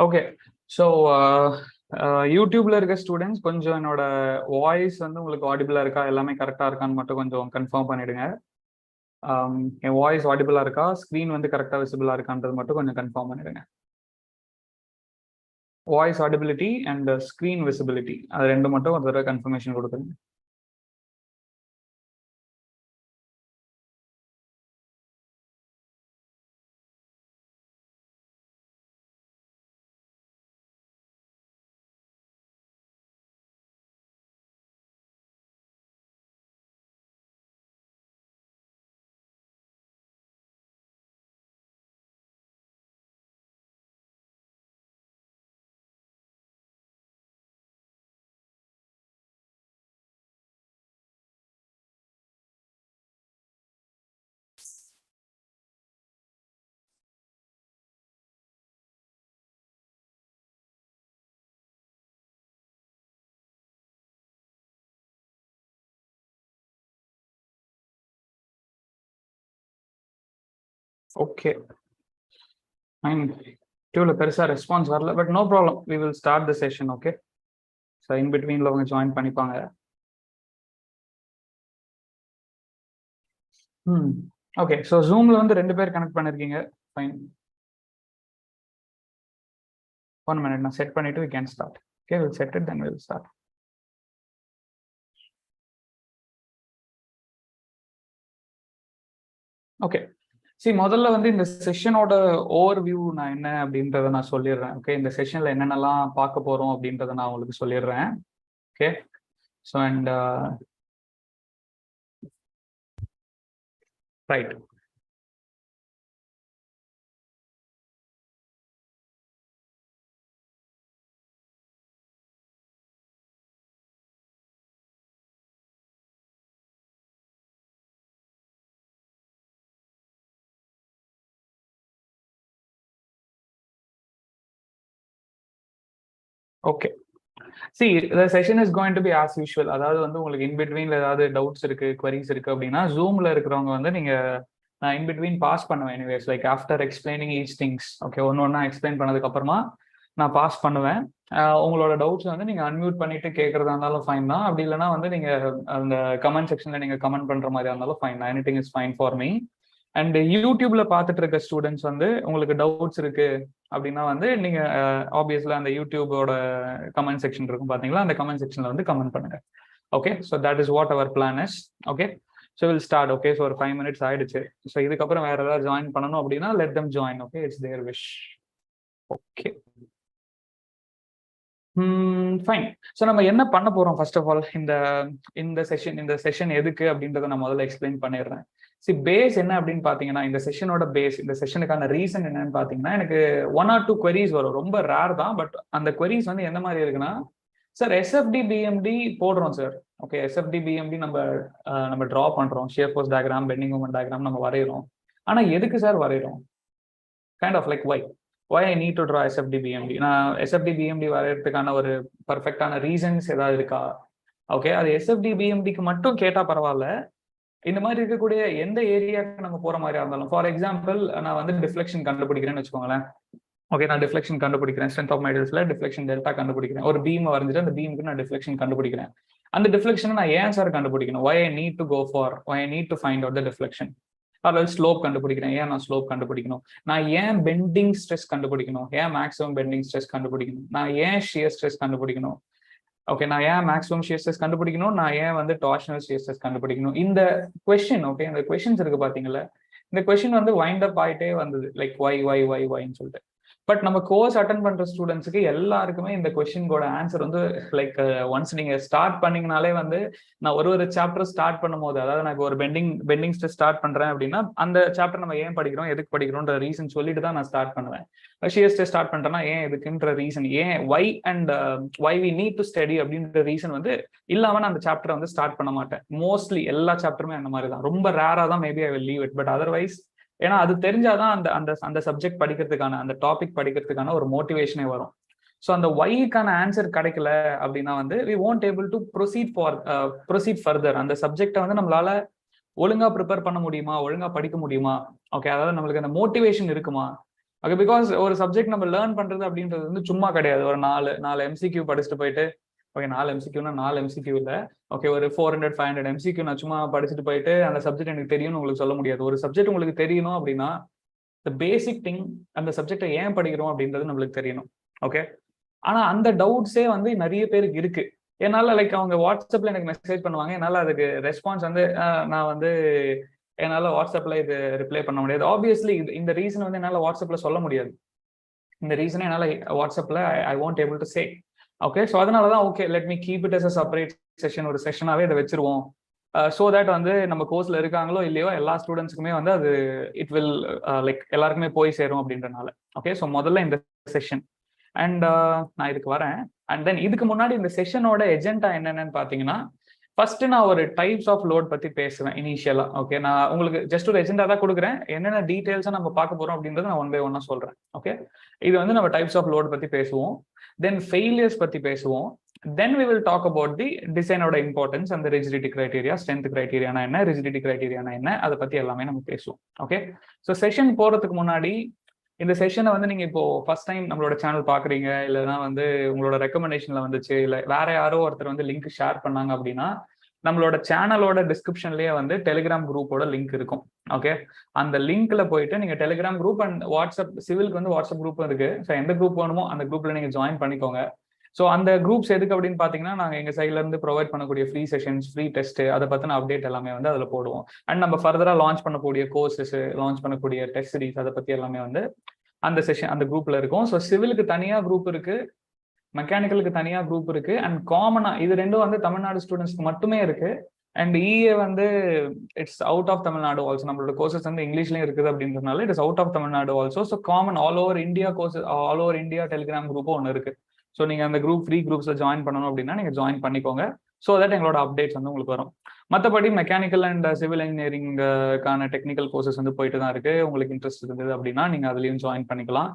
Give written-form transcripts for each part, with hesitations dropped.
Okay. So யூடியூப்ல இருக்க students கொஞ்சம் என்னோட வாய்ஸ் வந்து உங்களுக்கு ஆடிபிளா இருக்கா, எல்லாமே கரெக்டா இருக்கான்னு மட்டும் கொஞ்சம் கன்ஃபார்ம் பண்ணிடுங்க. என் வாய்ஸ் ஆடிபிளா இருக்கா, ஸ்க்ரீன் வந்து கரெக்டா விசிபிளா இருக்கான்றது மட்டும் கொஞ்சம் கன்ஃபார்ம் பண்ணிடுங்க. Voice audibility and screen visibility அது ரெண்டு மட்டும் ஒரு தடவை கன்ஃபர்மேஷன் கொடுத்துருங்க. Okay, fine. டியூல பெருசா ரெஸ்பான்ஸ் வரல, but no problem, we will start the session. Okay, so in பிட்வீன்ல அவங்க ஜாயின் பண்ணிப்பாங்க. ஓகே. ஸோ ஜூம்ல வந்து 2 பேர் கனெக்ட் பண்ணிருக்கீங்க. ஃபைன். 1 minute, நான் செட் பண்ணிட்டு we can start. Okay, we'll set it, then we'll start. Okay. முதல்ல வந்து இந்த செஷனோட ஓவர் வியூ நான் என்ன அப்படின்றத நான் சொல்லிடுறேன். ஓகே, இந்த செஷன்ல என்னென்னலாம் பார்க்க போறோம் அப்படின்றத நான் உங்களுக்கு சொல்லிடுறேன். Okay, so and right. Okay, the session is going to be as usual. அதாவது வந்து உங்களுக்கு இன் பிட்வீன்ல ஏதாவது டவுட்ஸ் இருக்கு, குவரிஸ் இருக்கு அப்படின்னா ஜூம்ல இருக்கிறவங்க வந்து நீங்க நான் இன் பிட்வீன் பாஸ் பண்ணுவேன். Anyways, like after explaining each things, okay, ஒன்னொன்னா எக்ஸ்பிளைன் பண்ணதுக்கு அப்புறமா நான் பாஸ் பண்ணுவேன். உங்களோட டவுட்ஸ் வந்து நீங்க அன்மியூட் பண்ணிட்டு கேட்கறதா இருந்தாலும் ஃபைன் தான். அப்படி இல்லைன்னா வந்து நீங்க அந்த கமெண்ட் செக்ஷன்ல நீங்க கமெண்ட் பண்ற மாதிரி இருந்தாலும் fine. Anything is fine for me. And யூடியூப்ல பார்த்துட்டு இருக்க ஸ்டூடெண்ட்ஸ் வந்து உங்களுக்கு டவுட்ஸ் இருக்கு அப்படின்னா வந்து நீங்க ஆப்வியஸ்லி அந்த யூடியூபோட கமெண்ட் செக்ஷன் இருக்கும் பாத்தீங்களா, அந்த கமெண்ட் செக்ஷன்ல வந்து கமெண்ட் பண்ணுங்க. Okay, so that is what our plan is. Okay, so will start. Okay, so ஒரு 5 minutes ஆயிடுச்சு. ஸோ இதுக்கப்புறம் வேற ஏதாவது ஜாயின் பண்ணணும் அப்படின்னா let them join. Okay, it's their wish. Okay, fine. So நம்ம என்ன பண்ண போறோம்? ஃபர்ஸ்ட் ஆஃப் ஆல் இந்த செஷன் எதுக்கு அப்படின்றத நான் முதல்ல எக்ஸ்பிளைன் பண்ணிடுறேன். பேஸ் என்ன அப்படின்னு பாத்தீங்கன்னா, இந்த செஷனோட பேஸ், இந்த செஷனுக்கான ரீசன் என்னன்னு பாத்தீங்கன்னா, எனக்கு 1 or 2 queries வரும். ரொம்ப ரேர் தான், பட் அந்த queries வந்து எந்த மாதிரி இருக்குன்னா, சார் எஸ்எஃப்டி பிஎம்டி போடுறோம் சார். ஓகே, எஸ்எஃப்டி பிஎம்டி நம்ம டிரா பண்றோம், shear force diagram, bending moment diagram நம்ம வரைகிறோம். ஆனா எதுக்கு சார் வரைகிறோம்? Kind of like why I need to draw SFD BMD. நான் SFD BMD வரையறதுக்கான ஒரு பர்ஃபெக்டான ரீசன்ஸ் ஏதாவது இருக்கா? ஓகே, அது SFD BMDக்கு மட்டும் கேட்டா பரவாயில்ல, இந்த மாதிரி இருக்கக்கூடிய எந்த ஏரியாவுக்கு நம்ம போற மாதிரியா இருந்தாலும். ஃபார் எக்ஸாம்பிள், நான் வந்து டிஃப்ளெக்ஷன் கண்டுபிடிக்கிறேன்னு வச்சுக்கோங்களேன். ஓகே, நான் டிஃப்ளெக்ஷன் கண்டுபிடிக்கிறேன், ஸ்ட்ரென்த் ஆஃப் மைடல்ஸ்ல டிஃப்ளெக்ஷன் டெல்டா கண்டுபிடிக்கிறேன். ஒரு பீம் வரைஞ்சிட்டு அந்த பீமுக்கு நான் டிஃப்ளெக்ஷன் கண்டுபிடிக்கிறேன். அந்த டிஃப்ளெக்ஷனை நான் ஏன் சார் கண்டுபிடிக்கணும்? why I need to find out the deflection. அதாவது ஸ்லோப் கண்டுபிடிக்கிறேன், ஏன் நான் ஸ்லோப் கண்டுபிடிக்கணும்? நான் ஏன் பெண்டிங் ஸ்ட்ரெஸ் கண்டுபிடிக்கணும்? ஏன் மேக்ஸிமம் பெண்டிங் ஸ்ட்ரெஸ் கண்டுபிடிக்கணும்? நான் ஏன் ஷியர் ஸ்ட்ரெஸ் கண்டுபிடிக்கணும்? ஓகே, நான் ஏன் மேக்ஸிமம் ஷியர் ஸ்ட்ரெஸ் கண்டுபிடிக்கணும்? நான் ஏன் வந்து டார்ஷனல் ஷியர் ஸ்ட்ரெஸ் கண்டுபிடிக்கணும்? இந்த கொஸ்டின், ஓகே, இந்த கொஸ்டின்ஸ் இருக்கு பாத்தீங்களா, இந்த கொஸ்டின் வந்து வைண்ட் அப் ஆயிட்டே வந்தது, லைக் வைன்னு சொல்லிட்டு. பட் நம்ம கோர்ஸ் அட்டன் பண்ற ஸ்டூடெண்ட்ஸுக்கு எல்லாருக்குமே இந்த கொஸ்டினோட ஆன்சர் வந்து லைக் ஒன்ஸ் நீங்க ஸ்டார்ட் பண்ணீங்கனாலே வந்து, நான் ஒரு சாப்டர் ஸ்டார்ட் பண்ணும் போது, அதாவது நான் ஒரு பெண்டிங் ஸ்ட்ரெஸ் ஸ்டார்ட் பண்றேன் அப்படின்னா அந்த சாப்டர் நம்ம ஏன் படிக்கிறோம், எதுக்கு படிக்கிறோம்ன்ற ரீசன் சொல்லிட்டு தான் நான் ஸ்டார்ட் பண்ணுவேன். ஷியர் ஸ்ட்ரெஸ் ஸ்டார்ட் பண்றேன்னா ஏன் எதுக்குன்ற ரீசன், ஏன் why we need to study அப்படின்ற ரீசன் வந்து இல்லாம நான் அந்த சாப்டரை வந்து ஸ்டார்ட் பண்ண மாட்டேன். மோஸ்ட்லி எல்லா சாப்டருமே அந்த மாதிரி தான். ரொம்ப ரேரா தான் maybe I will leave it, but otherwise, ஏன்னா அது தெரிஞ்சாதான் அந்த சப்ஜெக்ட் படிக்கிறதுக்கான, அந்த டாபிக் படிக்கிறதுக்கான ஒரு மோட்டிவேஷனே வரும். ஸோ அந்த ஒய்க்கான ஆன்சர் கிடைக்கல அப்படின்னா வந்து we won't able to proceed further. அந்த சப்ஜெக்டை வந்து நம்மளால ஒழுங்கா ப்ரிப்பேர் பண்ண முடியுமா, ஒழுங்கா படிக்க முடியுமா? ஓகே, அதாவது நம்மளுக்கு அந்த மோட்டிவேஷன் இருக்குமா? ஓகே, பிகாஸ் ஒரு சப்ஜெக்ட் நம்ம லேர்ன் பண்றது அப்படின்றது வந்து சும்மா கிடையாது. ஒரு நாலு எம்சிக்யூ படிச்சுட்டு போயிட்டு, ஓகே 4 எம்சிக்யூனா 4 எம்சிக்யூ இல்லை, ஓகே ஒரு 400-500 எம்சிக்யூ நான் சும்மா படிச்சுட்டு போயிட்டு அந்த சப்ஜெக்ட் எனக்கு தெரியும்னு உங்களுக்கு சொல்ல முடியாது. ஒரு சப்ஜெக்ட் உங்களுக்கு தெரியணும் அப்படின்னா the basic thing அந்த சப்ஜெக்டை ஏன் படிக்கிறோம் அப்படின்றது நம்மளுக்கு தெரியணும். ஓகே, ஆனா அந்த டவுட்ஸே வந்து நிறைய பேருக்கு இருக்கு. என்னால லைக் அவங்க வாட்ஸ்அப்ல எனக்கு மெசேஜ் பண்ணுவாங்க, என்னால அதுக்கு ரெஸ்பான்ஸ் வந்து நான் வந்து என்னால வாட்ஸ்அப்ல இது ரிப்ளை பண்ண முடியாது. ஆப்வியஸ்லி இந்த ரீசன் வந்து என்னால வாட்ஸ்அப்ல சொல்ல முடியாது. இந்த ரீசனை என்னால வாட்ஸ்அப்ல I want able to say. Okay, so அதனாலதான் okay let me keep it as a separate session, ஒரு செஷனாவே இதை வச்சிருவோம். ஸோ தட் வந்து நம்ம கோர்ஸ்ல இருக்காங்களோ இல்லையோ எல்லா ஸ்டூடெண்ட்ஸுக்குமே வந்து அது இட் வில் லைக் எல்லாருக்குமே போய் சேரும் அப்படின்றனால. ஓகே, ஸோ முதல்ல இந்த செஷன் அண்ட் நான் இதுக்கு வரேன். அண்ட் தென் இதுக்கு முன்னாடி இந்த செஷனோட எஜெண்டா என்னென்னு பாத்தீங்கன்னா, ஃபர்ஸ்ட் நான் ஒரு டைப்ஸ் ஆஃப் லோட் பத்தி பேசுவேன் இனிஷியலா. ஓகே, நான் உங்களுக்கு ஜஸ்ட் ஒரு எஜெண்டா தான் கொடுக்குறேன். என்னென்ன டீடைல்ஸா நம்ம பார்க்க போறோம் அப்படின்றத நான் ஒன் பை ஒன்னா சொல்றேன். ஓகே, இது வந்து நம்ம டைப்ஸ் ஆஃப் லோட் பத்தி பேசுவோம், தென் ஃபெயிலியர்ஸ் பத்தி பேசுவோம், then we will talk about the டிசைனோட இம்பார்ட்டன்ஸ், அந்த ரிஜிடிட்டி கிரைட்டீரியா, ஸ்ட்ரென்த் கிரைட்டீரியானா என்ன, ரிஜிடிட்டி கிரைட்டீரியானா என்ன, அதை பத்தி எல்லாமே நம்ம பேசுவோம். ஓகே, ஸோ செஷன் போறதுக்கு முன்னாடி இந்த செஷனை வந்து நீங்க இப்போ ஃபர்ஸ்ட் டைம் நம்மளோட சேனல் பாக்குறீங்க, இல்லைன்னா வந்து உங்களோட ரெக்கமெண்டேஷன்ல வந்துச்சு, இல்லை வேற யாரோ ஒருத்தர் வந்து லிங்க் ஷேர் பண்ணாங்க அப்படின்னா நம்மளோட சேனலோட டிஸ்கிரிப்ஷன்லயே வந்து டெலிகிராம் குரூப்போட லிங்க் இருக்கும். ஓகே, அந்த லிங்க்ல போயிட்டு நீங்க டெலிகிராம் குரூப் அண்ட் வாட்ஸ்அப், சிவிலுக்கு வந்து வாட்ஸ்அப் குரூப் இருக்கு. ஸோ எந்த குரூப் வேணுமோ அந்த குரூப்ல நீங்க ஜாயின் பண்ணிக்கோங்க. ஸோ அந்த குரூப்ஸ் எதுக்கு அப்படின்னு பாத்தீங்கன்னா, நாங்க எங்க சைட்ல இருந்து ப்ரொவைட் பண்ணக்கூடிய ஃப்ரீ செஷன்ஸ், ஃப்ரீ டெஸ்ட், அதை பத்தின அப்டேட் எல்லாமே வந்து அதுல போடுவோம். அண்ட் நம்ம ஃபர்தரா லான்ச் பண்ணக்கூடிய கோர்சஸ், லான்ச் பண்ணக்கூடிய டெஸ்ட் சீரிஸ், அதை பத்தி எல்லாமே வந்து அந்த செஷன் அந்த குரூப்ல இருக்கும். ஸோ சிவிலுக்கு தனியா குரூப் இருக்கு, மெக்கானிக்கலுக்கு தனியா குரூப் இருக்கு, அண்ட் காமனா இது ரெண்டும் வந்து தமிழ்நாடு ஸ்டூடெண்ட்ஸ்க்கு மட்டுமே இருக்கு. அண்ட் இஏ வந்து it's out of Tamil Nadu also. நம்மளோட கோர்சஸ் வந்து இங்கிலீஷ்லயும் இருக்குது அப்படின்றதுனால it's out of Tamil Nadu also. So common all over India courses, all over India telegram குரூப்பும் ஒன்று இருக்கு. ஸோ நீங்க அந்த குரூப் ஃப்ரீ குரூப்ஸ்ல ஜாயின் பண்ணணும் அப்படின்னா நீங்க ஜாயின் பண்ணிக்கோங்க. ஸோ தட் எங்களோட அப்டேட்ஸ் வந்து உங்களுக்கு வரும். மற்றபடி மெக்கானிக்கல் அண்ட் சிவில் இன்ஜினியரிங்கான டெக்னிக்கல் கோர்சஸ் வந்து போயிட்டு தான் இருக்கு. உங்களுக்கு இன்ட்ரெஸ்ட் இருந்தது அப்படின்னா நீங்க அதுலயும் ஜாயின் பண்ணிக்கலாம்.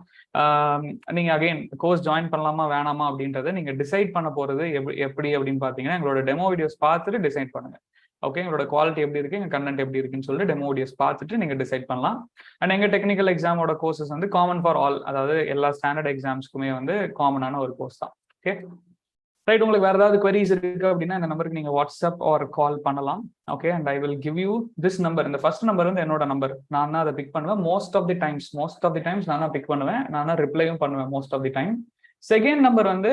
நீங்க அகைன் கோர்ஸ் ஜாயின் பண்ணலாமா வேணாமா அப்படின்றத நீங்க டிசைட் பண்ண போறது எப்படி அப்படின்னு பாத்தீங்கன்னா, எங்களோட டெமோ வீடியோஸ் பார்த்துட்டு டிசைட் பண்ணுங்க. ஓகே, எங்களோட குவாலிட்டி எப்படி இருக்கு, எங்க கண்டென்ட் எப்படி இருக்குன்னு சொல்லிட்டு டெமோ வீடியோஸ் பார்த்துட்டு நீங்க டிசைட் பண்ணலாம். அண்ட் எங்க டெக்னிக்கல் எக்ஸாமோட கோர்சஸ் வந்து காமன் ஃபார் ஆல், அதாவது எல்லா ஸ்டாண்டர்ட் எக்ஸாம்ஸ்க்குமே வந்து காமனான ஒரு கோர்ஸ் தான். ஓகே ரைட், உங்களுக்கு வேற ஏதாவது queries இருக்கு அப்படின்னா இந்த நம்பருக்கு நீங்க வாட்ஸ்அப் ஆர் கால் பண்ணலாம். Okay, and I will give you this number. இந்த ஃபர்ஸ்ட் நம்பர் வந்து என்னோட நம்பர், நான் தான் அதை பிக் பண்ணுவேன் மோஸ்ட் ஆஃப் தி டைம்ஸ் நான் தான் பிக் பண்ணுவேன், நான் தான் ரிப்ளையும் பண்ணுவேன் most of the time. Second number வந்து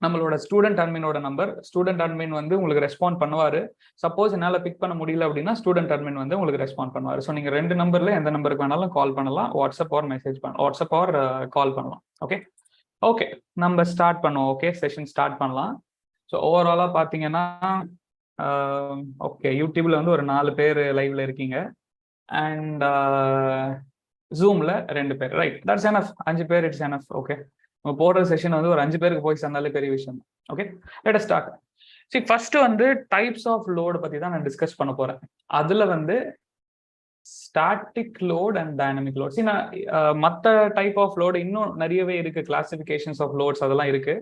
நம்மளோட ஸ்டூடெண்ட் அட்மினோட நம்பர். ஸ்டூடெண்ட் அட்மின் வந்து உங்களுக்கு ரெஸ்பாண்ட் பண்ணுவாரு. சப்போஸ் என்னால பிக் பண்ண முடியல அப்படின்னா ஸ்டூடெண்ட் அட்மின் வந்து உங்களுக்கு ரெஸ்பாண்ட் பண்ணுவாரு. ஸோ நீங்க ரெண்டு நம்பர்ல எந்த நம்பருக்கு வேணாலும் கால் பண்ணலாம், வாட்ஸ்அப் ஆர் வாட்ஸ்அப் ஆர் கால் பண்ணலாம். ஓகே நம்ம ஸ்டார்ட் பண்ணுவோம். ஓகே, செஷன் ஸ்டார்ட் பண்ணலாம். ஸோ ஓவராலா பாத்தீங்கன்னா ஓகே, யூடியூப்ல வந்து ஒரு 4 பேர் லைவ்ல இருக்கீங்க, அண்ட் ஜூம்ல 2 பேர். Right, that's enough. 5 பேர் இட்ஸ் எனஃப். ஓகே, நம்ம போடுற செஷன் வந்து ஒரு 5 பேருக்கு போய் சேர்ந்தாலே பெரிய விஷயம். Okay, let us start. சரி, ஃபர்ஸ்ட் வந்து டைப்ஸ் ஆஃப் லோடு பத்தி தான் நான் டிஸ்கஸ் பண்ண போறேன். அதுல வந்து static load and dynamic load. சரி, நான் மற்ற டைப் ஆஃப் லோடு இன்னும் நிறையவே இருக்கு, கிளாசிபிகேஷன்ஸ் ஆஃப் லோட்ஸ் அதெல்லாம் இருக்கு.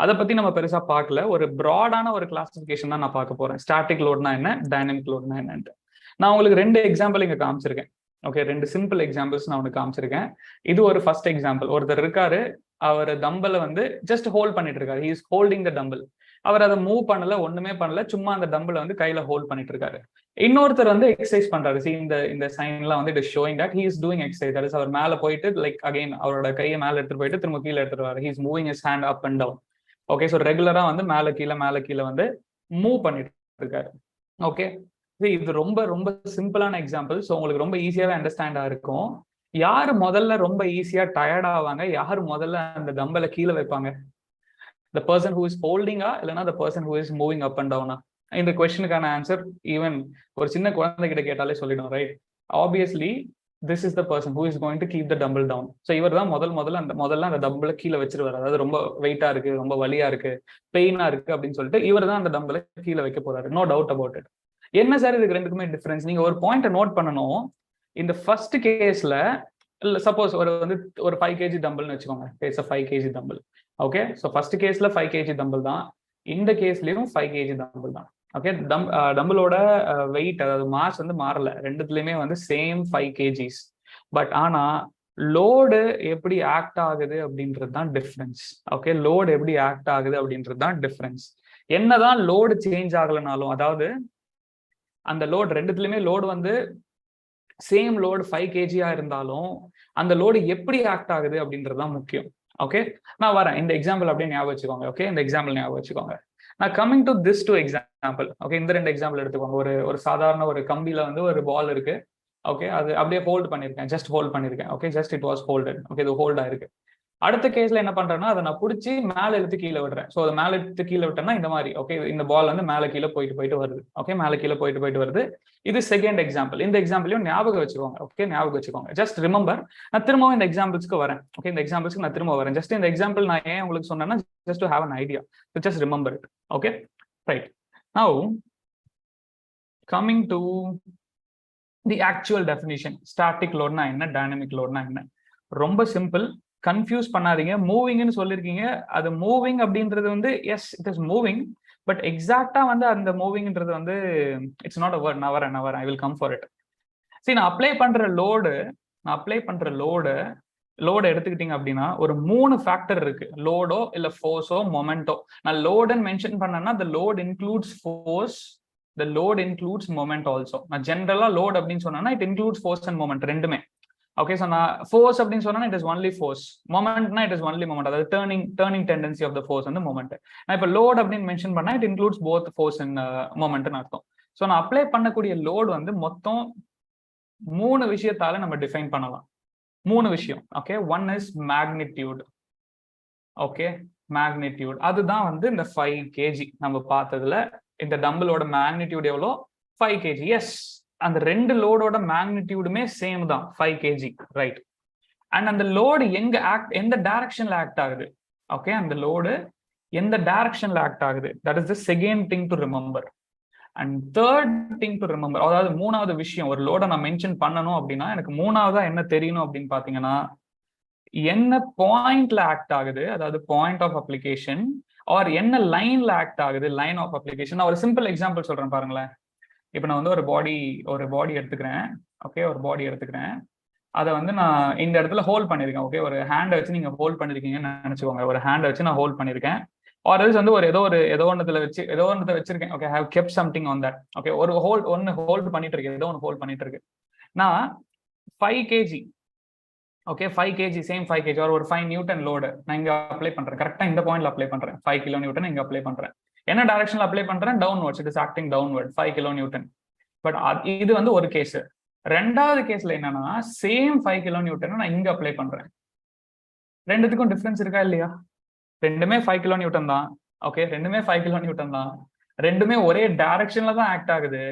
அதை பத்தி நம்ம பெருசா பார்க்கல. ஒரு ப்ராடான ஒரு கிளாசிபிகேஷன் தான் நான் பார்க்க போறேன். ஸ்டாட்டிக் லோட்னா என்ன, டைனமிக் லோட்னா என்னன்ட்டு. நான் உங்களுக்கு 2 எக்ஸாம்பிள் இங்க காமிச்சிருக்கேன். ஓகே, 2 சிம்பிள் எக்ஸாம்பிள்ஸ் நான் உனக்கு காமிச்சிருக்கேன். இது ஒரு ஃபர்ஸ்ட் எக்ஸாம்பிள். ஒருத்தர் இருக்காரு, அவர் டம்பலை வந்து ஜஸ்ட் ஹோல்ட் பண்ணிட்டு இருக்காரு. He is holding the dumbbell. அவர் அதை மூவ் பண்ணல, ஒண்ணுமே பண்ணல, சும்மா அந்த டம்பிளை வந்து கையில ஹோல்ட் பண்ணிட்டு இருக்காரு. இன்னொருத்தர் வந்து எக்ஸசைஸ் பண்றாரு. See, இந்த சைன்லாம் வந்து it is showing that he is doing exercise. that is அவர் மேல போயிட்டு லைக் அகைன் அவரோட கையை மேல எடுத்துட்டு போயிட்டு திரும்ப கீழே எடுத்துட்டு வராரு. he is moving his hand up and down. Okay, so ரெகுலரா வந்து மேல கீழே வந்து மூவ் பண்ணிட்டு இருக்காரு. ஓகே, இது ரொம்ப ரொம்ப சிம்பிளான எக்ஸாம்பிள். ஸோ உங்களுக்கு ரொம்ப ஈஸியாவே அண்டர்ஸ்டாண்டா இருக்கும். யாரு முதல்ல ரொம்ப ஈஸியா டயர்ட் ஆவாங்க, யாரு முதல்ல அந்த டம்பலை கீழே வைப்பாங்க? the person who is holding இல்லைன்னா the person who is moving up and down. இந்த கொஸ்டினுக்கான ஆன்சர் ஈவன் ஒரு சின்ன குழந்தை கிட்ட கேட்டாலே சொல்லிடும். Right, obviously this is the person who is going to keep the dumbbell down. So இவர் தான் முதல்ல அந்த டம்பிளை கீழே வச்சிருவாரு. அதாவது ரொம்ப வெயிட்டா இருக்கு, ரொம்ப வலியா இருக்கு, பெயினா இருக்கு அப்படின்னு சொல்லிட்டு இவர் தான் அந்த டம்பிளை கீழே வைக்க போறாரு. No doubt about it. என்ன சார் இதுக்கு ரெண்டுக்குமே டிஃபரன்ஸ்? நீங்க ஒரு பாயிண்ட் நோட் பண்ணணும். இந்த ஃபர்ஸ்ட் கேஸ்ல இல்ல சப்போஸ் ஒரு 5 kg டம்பிள்னு வச்சுக்கோங்க. It's a 5 kg tumble. Okay, so first கேஸ்ல 5 kg டம்பிள் தான், இந்த கேஸ்லயும் 5 kg டம்பிள் தான். ஓகே, டம்பிளோட வெயிட் அதாவது மாஸ் வந்து மாறல, ரெண்டுத்துலயுமே வந்து சேம் 5 kgs. பட் ஆனா லோடு எப்படி ஆக்ட் ஆகுது அப்படின்றது தான் டிஃபரன்ஸ். ஓகே, லோடு எப்படி ஆக்ட் ஆகுது அப்படின்றது தான் டிஃபரன்ஸ். என்னதான் லோடு சேஞ்ச் ஆகலனாலும், அதாவது அந்த லோடு ரெண்டுத்துலயுமே லோடு வந்து சேம் லோடு 5 kg இருந்தாலும் அந்த லோடு எப்படி ஆக்ட் ஆகுது அப்படின்றது தான் முக்கியம். ஓகே, நான் வரேன். இந்த எக்ஸாம்பிள் அப்படியே ஞாபகம் வச்சுக்கோங்க. ஓகே, இந்த எக்ஸாம்பிள் ஞாபகம் வச்சுக்கோங்க. நான் coming to this 2 example. Okay, இந்த 2 எக்ஸாம்பிள் எடுத்துக்கோங்க. ஒரு சாதாரண ஒரு கம்பியில வந்து ஒரு பால் இருக்கு. ஓகே, அது அப்படியே ஹோல்ட் பண்ணிருக்கேன், ஜஸ்ட் ஹோல்ட் பண்ணிருக்கேன். Okay, just it was holded. Okay, இது ஹோல்ட் ஆயிருக்கு. அடுத்த கேஸ்ல என்ன பண்றேன்னா, அதை நான் பிடிச்சி மேல எடுத்து கீழே விடுறேன். ஸோ அதை மேல எடுத்து கீழே விட்டேன்னா இந்த மாதிரி. ஓகே, இந்த பால் வந்து மேல கீழே போயிட்டு வருது. ஓகே, மேல கீழே போயிட்டு வருது. இது செகண்ட் எக்ஸாம்பிள். இந்த எக்ஸாம்பிளையும் ஞாபகம் வச்சுக்கோங்க. ஓகே, ஞாபகம் வச்சுக்கோங்க. Just remember. நான் திரும்பவும் இந்த எக்ஸாம்பிள்ஸ்க்கு வரேன். ஓகே, இந்த எக்ஸாம்பிள்ஸ்க்கு நான் திரும்ப வரேன். ஜஸ்ட் இந்த எக்ஸாம்பிள் நான் ஏன் உங்களுக்கு சொன்னேன்னா, just to have an idea. Just remember it. Okay, right. Now coming to the actual definition. Static லோட்னா என்ன, டைனமிக் லோட்னா என்ன? ரொம்ப சிம்பிள். கன்ஃபியூஸ் பண்ணாதீங்க. மூவிங்னு சொல்லியிருக்கீங்க. அது மூவிங் அப்படின்றது வந்து S it is moving, but எக்ஸாக்டா வந்து அந்த மூவிங்ன்றது வந்து இட்ஸ் நாட் அ வேர்ட். நான் வரேன் I will come for it. சரி, நான் அப்ளை பண்ற லோடு எடுத்துக்கிட்டீங்க அப்படின்னா ஒரு 3 ஃபேக்டர் இருக்கு. லோடோ இல்ல ஃபோர்ஸோ மொமெண்டோ. நான் லோடுன்னு மென்ஷன் பண்ணேன்னா the load includes force, the load includes moment also. நான் ஜென்ரலா லோட் அப்படின்னு சொன்னா it includes force and moment ரெண்டுமே. ஓகே, ஸோ நான் ஃபோர்ஸ் அப்படின்னு சொன்னா இட் இஸ் ஒன்லி ஃபோர்ஸ். மொமெண்ட்னா இட் இஸ் ஒன்லி மொமெண்ட். அதாவது turning tendency of the force வந்து மொமெண்ட். நான் இப்போ லோட் அப்படின்னு மென்ஷன் பண்ணா it includes both force and மொமெண்ட்னு அர்த்தம். ஸோ நான் அப்ளை பண்ணக்கூடிய லோடு வந்து மொத்தம் 3 விஷயத்தால நம்ம டிஃபைன் பண்ணலாம். 3 விஷயம். Okay, one is magnitude. Okay, magnitude அதுதான் வந்து இந்த 5 kg நம்ம பார்த்ததுல. இந்த டம்பிளோட மேக்னிடியூட் எவ்வளோ? 5 kg. எஸ், அந்த 2 லோடோட மேக்னிடியூடுமே சேம் தான், 5 kg, ரைட். அண்ட் அந்த லோடு எந்த டைரக்ஷன்ல ஆக்ட் ஆகுது? ஓகே, அந்த லோடு எந்த டைரக்ஷன்ல ஆக்ட் ஆகுது? That is the second thing to remember. And third thing to remember, அதாவது 3வது விஷயம், ஒரு லோட நான் மென்ஷன் பண்ணணும் அப்படின்னா எனக்கு 3வதா என்ன தெரியணும் அப்படின்னு பாத்தீங்கன்னா, என்ன பாயிண்ட்ல ஆக்ட் ஆகுது, அதாவது பாயிண்ட் ஆஃப் அப்ளிகேஷன், ஆர் என்ன லைன்ல ஆக்ட் ஆகுது, லைன் ஆஃப் அப்ளிகேஷன். நான் ஒரு சிம்பிள் எக்ஸாம்பிள் சொல்றேன் பாருங்களேன். இப்போ நான் வந்து ஒரு பாடி எடுத்துக்கிறேன். ஓகே, ஒரு பாடி எடுத்துக்கிறேன். அதை வந்து நான் இந்த இடத்துல ஹோல்ட் பண்ணிருக்கேன். ஓகே, ஒரு ஹேண்டை வச்சு நீங்க ஹோல்ட் பண்ணிருக்கீங்கன்னு நினைச்சுக்கோங்க. ஒரு ஹேண்டை வச்சு நான் ஹோல்ட் பண்ணிருக்கேன். ஆர் எல்ஸ் வந்து ஒரு ஏதோ ஒன்றத்தை வச்சிருக்கேன். Okay, have kept something on that. Okay, ஒரு ஹோல்ட் பண்ணிட்டு இருக்கு, ஏதோ ஒன்று ஹோல்ட் பண்ணிட்டு இருக்கு. நான் 5 kg, okay 5 kg, same 5 kg ஒரு 5 நியூட்டன் லோடு நான் இங்க அப்ளை பண்றேன். கரெக்டா இந்த பாயிண்ட்ல அப்ளை பண்றேன். 5 கிலோ நியூட்டன் இங்க அப்ளை பண்றேன். என்ன டைரக்ஷன்ல அப்ளை பண்றேன்? Downwards. It is acting downward, 5 kilo Newton. But இது வந்து ஒரு கேஸ். ரெண்டாவது கேஸ்ல என்னன்னா, சேம் 5 கிலோ நியூட்டன் நான் இங்க அப்ளை பண்றேன். ரெண்டுத்துக்கும் டிஃபரன்ஸ் இருக்கா இல்லையா? ரெண்டுமே 5 கிலோ நியூட்டன் தான். ஓகே, ரெண்டுமே 5 கிலோ நியூட்டன் தான். ரெண்டுமே ஒரே டைரக்ஷன்ல தான் ஆக்ட் ஆகுது.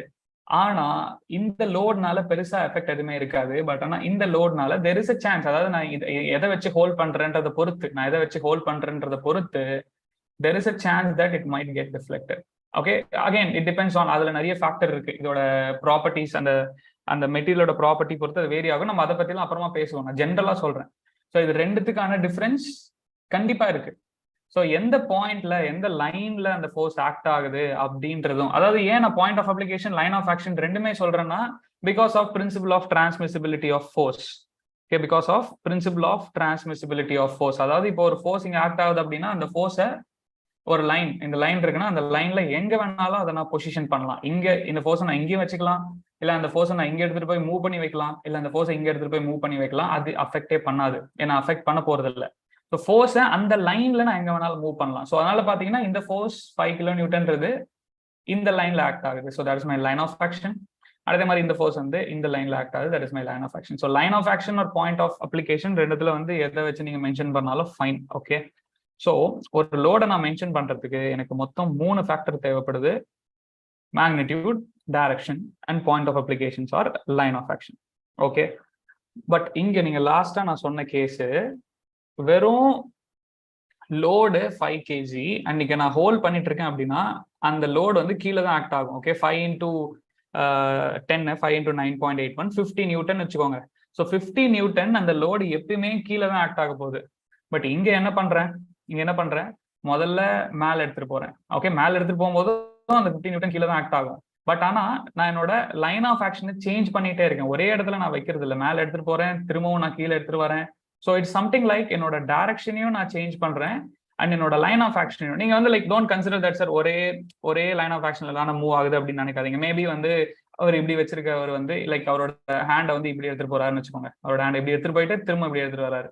ஆனா இந்த லோட்னால பெருசா எஃபெக்ட் எதுவுமே இருக்காது. பட் ஆனா இந்த லோட்னால தெர் இஸ் a சான்ஸ், அதாவது நான் எதை வச்சு ஹோல்ட் பண்றேன்றதை பொறுத்து there is a chance that it might get deflected. Okay, again it depends on, அதுல நிறைய ஃபேக்டர் இருக்கு. இதோட ப்ராப்பர்ட்டிஸ், அந்த மெட்டீரியலோட ப்ராப்பர்ட்டி பொறுத்து அது வேரி ஆகும். நம்ம அதை பத்திலாம் அப்புறமா பேசுவோம். நான் ஜென்ரலா சொல்றேன். ஸோ இது ரெண்டுத்துக்கான டிஃபரன்ஸ் கண்டிப்பா இருக்கு. ஸோ எந்த பாயிண்ட்ல எந்த லைன்ல அந்த ஃபோர்ஸ் ஆக்ட் ஆகுது அப்படின்றதும், அதாவது ஏன் நான் point of application, line of action ரெண்டுமே சொல்றேன்னா, because of principle of transmissibility of force. Okay, because of principle of transmissibility of force. அதாவது இப்போ ஒரு ஃபோர்ஸ் இங்க ஆக்ட் ஆகுது அப்படின்னா, அந்த ஃபோர்ஸை ஒரு லைன், இந்த லைன் இருக்குன்னா அந்த லைன்ல எங்க வேணாலும் அதை நான் பொசிஷன் பண்ணலாம். இங்க இந்த ஃபோர்ஸை நான் இங்கேயும் வச்சுக்கலாம், இல்ல அந்த ஃபோர்ஸை நான் இங்க எடுத்துட்டு போய் மூவ் பண்ணி வைக்கலாம், இல்ல அந்த ஃபோர்ஸை இங்க எடுத்துட்டு போய் மூவ் பண்ணி வைக்கலாம். அது அஃபெக்டே பண்ணாது, ஏன்னா அஃபெக்ட் பண்ண போறது இல்லை. ஸோ ஃபோர்ஸை அந்த லைன்ல நான் எங்க வேணாலும் மூவ் பண்ணலாம். ஸோ அதனால பாத்தீங்கன்னா இந்த ஃபோர்ஸ் 5 கிலோ நியூட்டன்றது இந்த லைன்ல ஆக்ட் ஆகுது. So that is my line of action. அதே மாதிரி இந்த ஃபோர்ஸ் வந்து இந்த லைன்ல ஆக்ட் ஆகுது. That is my line of action. So line of action ஒரு பாயிண்ட் ஆஃப் அப்ளிகேஷன் ரெண்டுத்துல வந்து எதை வச்சு நீங்க மென்ஷன் பண்ணாலும் ஃபைன். ஓகே, ஸோ ஒரு லோடை நான் மென்ஷன் பண்றதுக்கு எனக்கு மொத்தம் 3 ஃபேக்டர் தேவைப்படுது. Magnitude, direction and point of applications or line of action. Okay, but இங்க நீங்க லாஸ்டா நான் சொன்ன கேஸ் வெறும் லோடு 5 kg அன்னைக்கு நான் ஹோல்ட் பண்ணிட்டு இருக்கேன் அப்படின்னா அந்த லோடு வந்து கீழே தான் ஆக்ட் ஆகும். ஓகே, 5 into 10, 5 into 9.81, 50 நியூட்டன் வச்சுக்கோங்க. ஸோ 50 நியூட்டன் அந்த லோடு எப்பயுமே கீழே தான் ஆக்ட் ஆக போகுது. பட் இங்க என்ன பண்றேன், முதல்ல மேல எடுத்துட்டு போறேன். ஓகே, மேல எடுத்துட்டு போகும்போது அந்த 50 நியூட்டன் கீழே தான் ஆக்ட் ஆகும். பட் ஆனா நான் என்னோட லைன் ஆஃப் ஆக்ஷனை சேஞ்ச் பண்ணிட்டே இருக்கேன். ஒரே இடத்துல நான் வைக்கிறது இல்லை, மேல எடுத்துட்டு போறேன், திரும்பவும் நான் கீழே எடுத்துட்டு வரேன். ஸோ இட்ஸ் சம்திங் லைக் என்னோட டைரக்ஷனையும் நான் சேஞ்ச் பண்றேன் அண்ட் என்னோட லைன் ஆஃப் ஆக்ஷனையும். நீங்க வந்து like don't consider that sir ஒரே லைன் ஆஃப் ஆக்ஷன்ல தான் மூவ் ஆகுது அப்படின்னு நினைக்காதீங்க. மேபி வந்து அவர் இப்படி வச்சிருக்கவர் வந்து லைக் அவரோட ஹேண்டை வந்து இப்படி எடுத்துட்டு போறாருன்னு வச்சுக்கோங்க. அவரோட ஹேண்ட் இப்படி எடுத்துட்டு போயிட்டு திரும்ப இப்படி எடுத்துட்டு வராரு.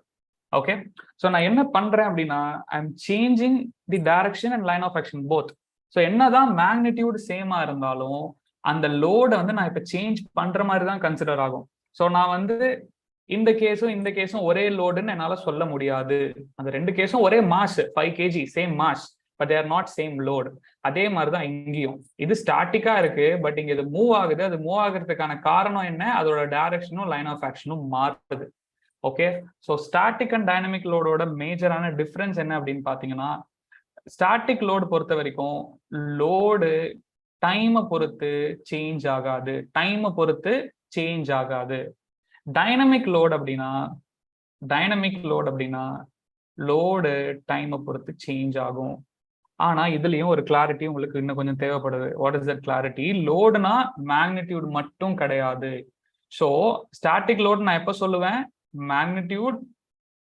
ஓகே, ஸோ நான் என்ன பண்றேன் அப்படின்னா I am changing the direction and line of action both. So என்னதான் மேக்னிடியூட் சேமா இருந்தாலும் அந்த லோடை வந்து நான் இப்போ சேஞ்ச் பண்ற மாதிரி தான் கன்சிடர் ஆகும். ஸோ நான் வந்து இந்த கேஸும் ஒரே லோடுன்னு என்னால சொல்ல முடியாது. அந்த ரெண்டு கேஸும் ஒரே mass 5 kg same mass, but there not same load. அதே மாதிரிதான் இங்கேயும் இது ஸ்டாட்டிக்கா இருக்கு, பட் இங்க இது மூவ் ஆகுது. அது மூவ் ஆகுறதுக்கான காரணம் என்ன? அதோட டைரக்ஷனும் லைன் ஆஃப் ஆக்ஷனும் மாறுது. Okay, so static and dynamic லோடோட மேஜரான டிஃபரன்ஸ் என்ன அப்படின்னு பாத்தீங்கன்னா, ஸ்டாட்டிக் லோடு பொறுத்த வரைக்கும் லோடு டைமை பொறுத்து சேஞ்ச் ஆகாது, டைனமிக் லோடு அப்படின்னா லோடு டைமை பொறுத்து சேஞ்ச் ஆகும். ஆனா இதுலயும் ஒரு கிளாரிட்டி உங்களுக்கு இன்னும் கொஞ்சம் தேவைப்படுது. What is that clarity? லோடுனா மேக்னிடியூட் மட்டும் கிடையாது. ஸோ ஸ்டாட்டிக் லோடு நான் எப்போ சொல்லுவேன்? Magnitude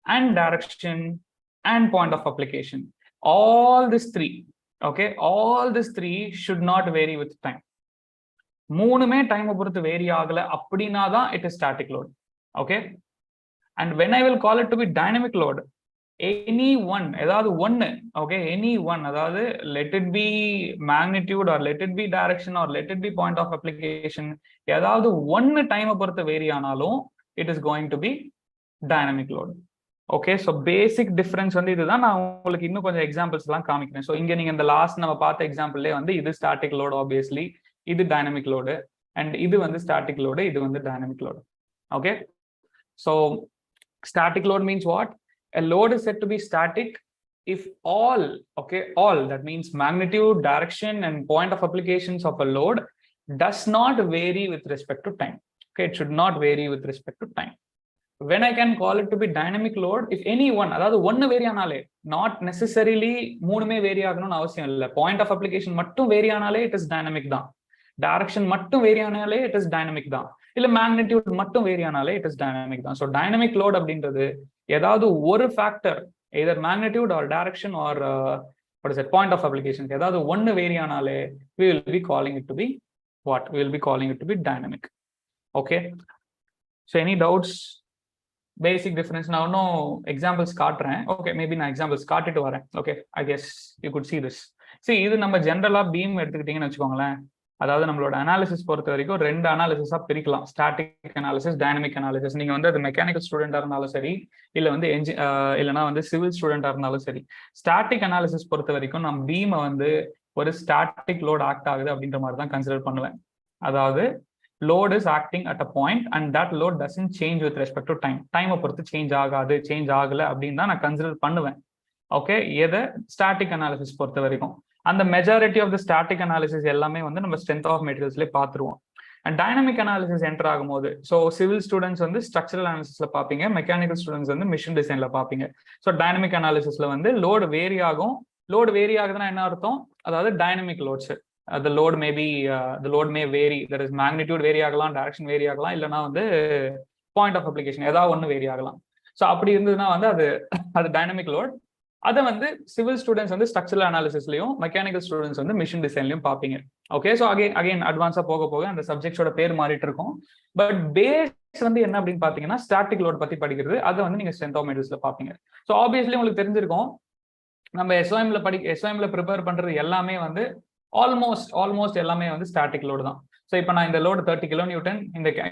and direction and point of application, all these three should not vary with time. மூணுமே டைமை பொறுத்து வேரி ஆகல அப்படின்னா தான் it is static load. Okay, and when I will call it to be dynamic load, any one, ஏதாவது ஒன்னு, okay, any one, அதாவது let it be magnitude or let it be direction or let it be point of application, ஏதாவது ஒன்னு டைமை பொறுத்து vary ஆனாலும் it is going to be dynamic load. Okay, so basic difference வந்து இதுதான். நான் உங்களுக்கு இன்னும் கொஞ்சம் எக்ஸாம்பிள்ஸ் எல்லாம் காமிக்கிறேன். ஸோ இங்க நீங்க இந்த லாஸ்ட் நம்ம பார்த்த எக்ஸாம்பிள்லேயே வந்து இது ஸ்டாட்டிக் லோடு, ஆப்வியஸ்லி இது டைனமிக் லோடு, அண்ட் இது வந்து ஸ்டாட்டிக் லோடு, இது வந்து dynamic load. Okay, so static load means what? A load is said to be static if all, that means magnitude, direction and point of applications of a load does not vary with respect to time. Okay, it should not vary with respect to time. When I can call it to be dynamic load, if any one, அதாவது ஒன்னு vary ஆனாலே, not necessarily மூணுமே vary ஆகணும்னு அவசியம் இல்லை, point of application மட்டும் vary ஆனாலே it is dynamic தான், டைரக்ஷன் மட்டும் வேரி ஆனாலே இட் இஸ் டைனமிக் தான், இல்ல மேக்னிடியூட் மட்டும் வேரி ஆனாலே இட் இஸ் டைனமிக் தான். ஸோ டைனமிக் லோட் அப்படின்றது ஏதாவது ஒரு factor, either magnitude or direction or point of application, ஏதாவது ஒன்னு வேரி ஆனாலே we will be calling it to be what? We will be calling it to be dynamic. Okay, so any doubts? Basic difference நான் இன்னும் examples காட்டுறேன். Okay, maybe நான் examples காட்டிட்டு வரேன். Okay, I guess you could see this. See, இது நம்ம ஜென்ரலா beam எடுத்துக்கிட்டீங்கன்னு வச்சுக்கோங்களேன். அதாவது நம்மளோட அனாலிசிஸ் பொறுத்த வரைக்கும் 2 அனாலிசிஸா பிரிக்கலாம், ஸ்டாட்டிக் அனாலிசிஸ், டைனமிக் அனாலிசிஸ். நீங்க வந்து அது மெக்கானிக்கல் ஸ்டூடெண்டா இருந்தாலும் சரி, இல்ல வந்து இல்லைனா வந்து சிவில் ஸ்டூடெண்டா இருந்தாலும் சரி, ஸ்டாட்டிக் அனாலிசிஸ் பொறுத்த வரைக்கும் நம்ம பீமை வந்து ஒரு ஸ்டாட்டிக் லோட் ஆக்ட் ஆகுது அப்படின்ற மாதிரி தான் கன்சிடர் பண்ணுவேன். அதாவது load is acting at a point and that load doesn't change with respect to time. டைமை பொறுத்து சேஞ்ச் ஆகல அப்படின்னு தான் நான் கன்சிடர் பண்ணுவேன். ஓகே, எதை? ஸ்டாட்டிக் அனாலிசிஸ் பொறுத்த வரைக்கும். அந்த majority of the static analysis எல்லாமே வந்து நம்ம ஸ்ட்ரென்த் ஆஃப் மெட்டீரியல்ஸ்லேயே பார்த்துருவோம். அண்ட் டைனமிக் அனாலிசிஸ் என்டர் ஆகும்போது, ஸோ சிவில் ஸ்டூடெண்ட்ஸ் வந்து ஸ்ட்ரக்சரல் அனாலிசிஸ்ல பார்ப்பீங்க, மெக்கானிக்கல் ஸ்டூடெண்ட்ஸ் வந்து மிஷின் டிசைன்ல பார்ப்பீங்க. ஸோ டைனமிக் அனாலிசிஸ்ல வந்து லோடு வேரி ஆகும். லோடு வேரி ஆகுதுன்னா என்ன அர்த்தம்? அதாவது dynamic loads, the load may vary, there is magnitude vary ஆகலாம், டைரக்ஷன் வேரி ஆகலாம், இல்லைனா வந்து பாயிண்ட் ஆஃப் அப்ளிகேஷன் ஏதாவது ஒன்று வேரி ஆகலாம். ஸோ அப்படி இருந்ததுன்னா வந்து அது டைனமிக் லோட். அதை வந்து சிவில் ஸ்டூடெண்ட்ஸ் வந்து ஸ்ட்ரக்சரல் அனாலிசிஸ்லையும், மெக்கானிக்கல் ஸ்டூடெண்ட்ஸ் வந்து மிஷின் டிசைன்லையும் பார்ப்பீங்க. ஓகே, ஸோ அகைன் அட்வான்ஸா போக அந்த சப்ஜெக்ட்ஸோட பேர் மாறிட்டு இருக்கும். பட் பேஸ் வந்து என்ன அப்படின்னு பாத்தீங்கன்னா ஸ்டாட்டிக் லோட் பத்தி படிக்கிறது, அதை வந்து நீங்க ஸ்ட்ரென்த் ஆஃப் மெட்டீரியல்ஸ்ல பார்ப்பீங்க. ஸோ ஆப்வியஸ்லி உங்களுக்கு தெரிஞ்சிருக்கும், நம்ம எஸ்ஓஎம்ல ப்ரிப்பேர் பண்றது எல்லாமே வந்து ஆல்மோஸ்ட் எல்லாமே வந்து ஸ்டாட்டிக் லோடு தான். ஸோ இப்போ நான் இந்த லோடு 30 kN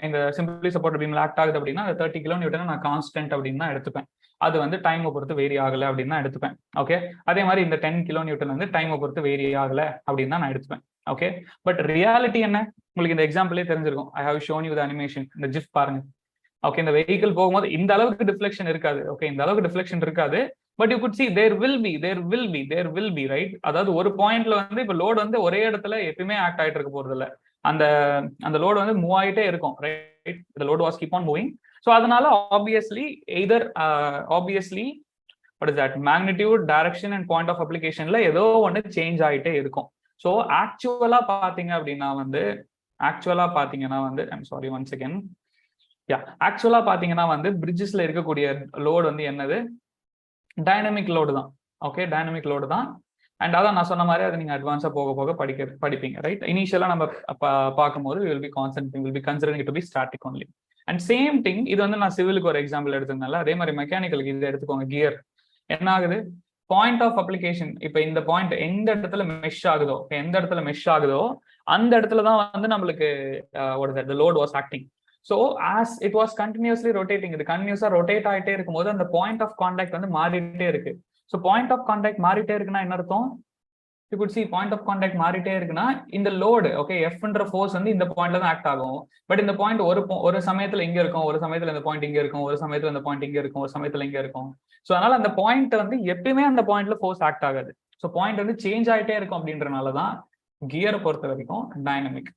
இந்த சிம்பிளி சப்போர்ட் பீம்ல ஆக்ட் ஆகுது அப்படின்னா அந்த 30 kN நான் கான்ஸ்டன்ட் அப்படின்னு தான் எடுத்துப்பேன். அது வந்து டைமை பொறுத்து வேரி ஆகலை அப்படின்னு தான் எடுத்துப்பேன். ஓகே, அதே மாதிரி இந்த 10 kN வந்து டைமை பொறுத்து வேரி ஆகலை அப்படின்னு தான் நான் எடுத்துப்பேன். ஓகே, பட் ரியாலிட்டி என்ன? உங்களுக்கு இந்த எக்ஸாம்பிளே தெரிஞ்சிருக்கும். I have shown you the animation, இந்த ஜிஃப் பாருங்க. ஓகே, இந்த வெஹிக்கிள் போகும்போது இந்த அளவுக்கு டிஃப்ளெக்ஷன் இருக்காது. ஓகே, இந்த அளவுக்கு டிஃப்ளெக்ஷன் இருக்காது. But you could see there will be right. அதாவது ஒரு பாயிண்ட்ல வந்து இப்ப லோடு வந்து ஒரே இடத்துல எப்பயுமே ஆக்ட் ஆயிட்டு இருக்க போறது இல்ல. அந்த லோடு வந்து மூவ் ஆயிட்டே இருக்கும், right? the load was keep on moving. So அதனால obviously what is that, magnitude, direction and point of applicationல ஏதோ ஒன்று சேஞ்ச் ஆயிட்டே இருக்கும். ஸோ ஆக்சுவலா பாத்தீங்க அப்படின்னா வந்து ஐம் சாரி ஒன் செகண்ட் ஆக்சுவலா பாத்தீங்கன்னா வந்து பிரிட்ஜஸ்ல இருக்கக்கூடிய லோடு வந்து என்னது, டைனமிக் லோடு தான். ஓகே, டைனமிக் லோடு தான். அண்ட் அதான் நான் சொன்ன மாதிரி அதை நீங்க அட்வான்ஸா போக போக படிப்பீங்க, ரைட்? இனிஷியலா நம்ம பார்க்கும்போது will be considering to be static only. And same thing இது வந்து நான் சிவிலுக்கு ஒரு எக்ஸாம்பிள் எடுத்திருந்தேன்ல, அதே மாதிரி மெக்கானிக்கலுக்கு இதை எடுத்துக்கோங்க. கியர் என்ன ஆகுது, பாயிண்ட் ஆஃப் அப்ளிகேஷன். இப்ப இந்த பாயிண்ட் எந்த இடத்துல மெஷ் ஆகுதோ அந்த இடத்துல தான் வந்து நம்மளுக்கு load was acting. So as it was continuously rotating, இது கண்டினியூஸா ரொட்டேட் ஆகிட்டே இருக்கும்போது அந்த பாயிண்ட் ஆஃப் கான்டாக்ட் வந்து மாறிட்டே இருக்கு. ஸோ பாயிண்ட் ஆஃப் கான்டாக்ட் மாறிட்டே இருக்குன்னா என்ன அர்த்தம்? You could see point of contact மாறிட்டே இருக்குன்னா இந்த லோடு ஓகே எஃப்ன்ற ஃபோர்ஸ் வந்து இந்த பாயிண்ட்ல தான் ஆக்ட் ஆகும். பட் இந்த பாயிண்ட் ஒரு சமயத்துல இங்க இருக்கும், ஒரு சமயத்துல இந்த பாயிண்ட் இங்க இருக்கும், ஒரு சமயத்துல இந்த பாயிண்ட் இங்க இருக்கும், ஒரு சமயத்துல இங்க இருக்கும். ஸோ அதனால அந்த பாயிண்ட் வந்து எப்பயுமே அந்த பாயிண்ட்ல ஃபோர்ஸ் ஆக்ட் ஆகாது. ஸோ பாயிண்ட் வந்து சேஞ்ச் ஆகிட்டே இருக்கும். அப்படின்றனாலதான் கியரை பொறுத்த வரைக்கும் டைனமிக்.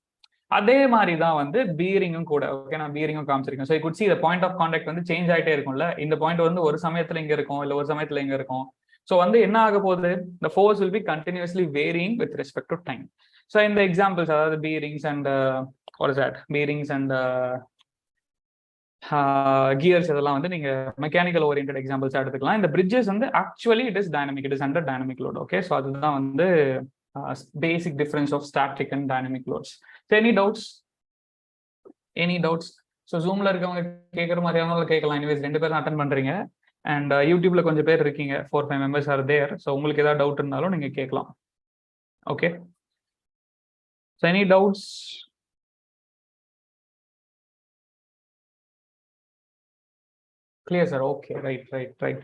அதே மாதிரி தான் வந்து பீரிங்கும் கூட. ஓகே, நான் பீரிங்கும் காமிச்சிருக்கேன். So you could see the point of contact வந்து சேஞ்ச் ஆகிட்டே இருக்கும்ல. இந்த பாயிண்ட் வந்து ஒரு சமயத்துல இங்க இருக்கும், இல்ல ஒரு சமயத்துல இங்க இருக்கும். ஸோ வந்து என்ன ஆக போகுது, the force will be continuously varying with respect to time. So இந்த எக்ஸாம்பிள்ஸ், அதாவது பீரிங்ஸ் அண்ட் கியர்ஸ் இதெல்லாம் வந்து நீங்க மெக்கானிக்கல் ஓரியன்டட் எக்ஸாம்பிள்ஸ் எடுத்துக்கலாம். இந்த பிரிட்ஜஸ் வந்து actually it is dynamic, it is under dynamic load. Okay, so அதுதான் வந்து basic difference of static and dynamic loads. Any doubts? So ஜூம்ல இருக்கவங்க கேட்குற மாதிரியானவங்க கேட்கலாம். எனிவேஸ் 2 பேரும் அட்டன் பண்றீங்க அண்ட் யூடியூப்ல கொஞ்சம் பேர் இருக்கீங்க, 4-5 members ஆர் தேர். ஸோ உங்களுக்கு ஏதாவது டவுட் இருந்தாலும் நீங்க கேட்கலாம். Okay, so any doubts? Clear sir? Okay, right.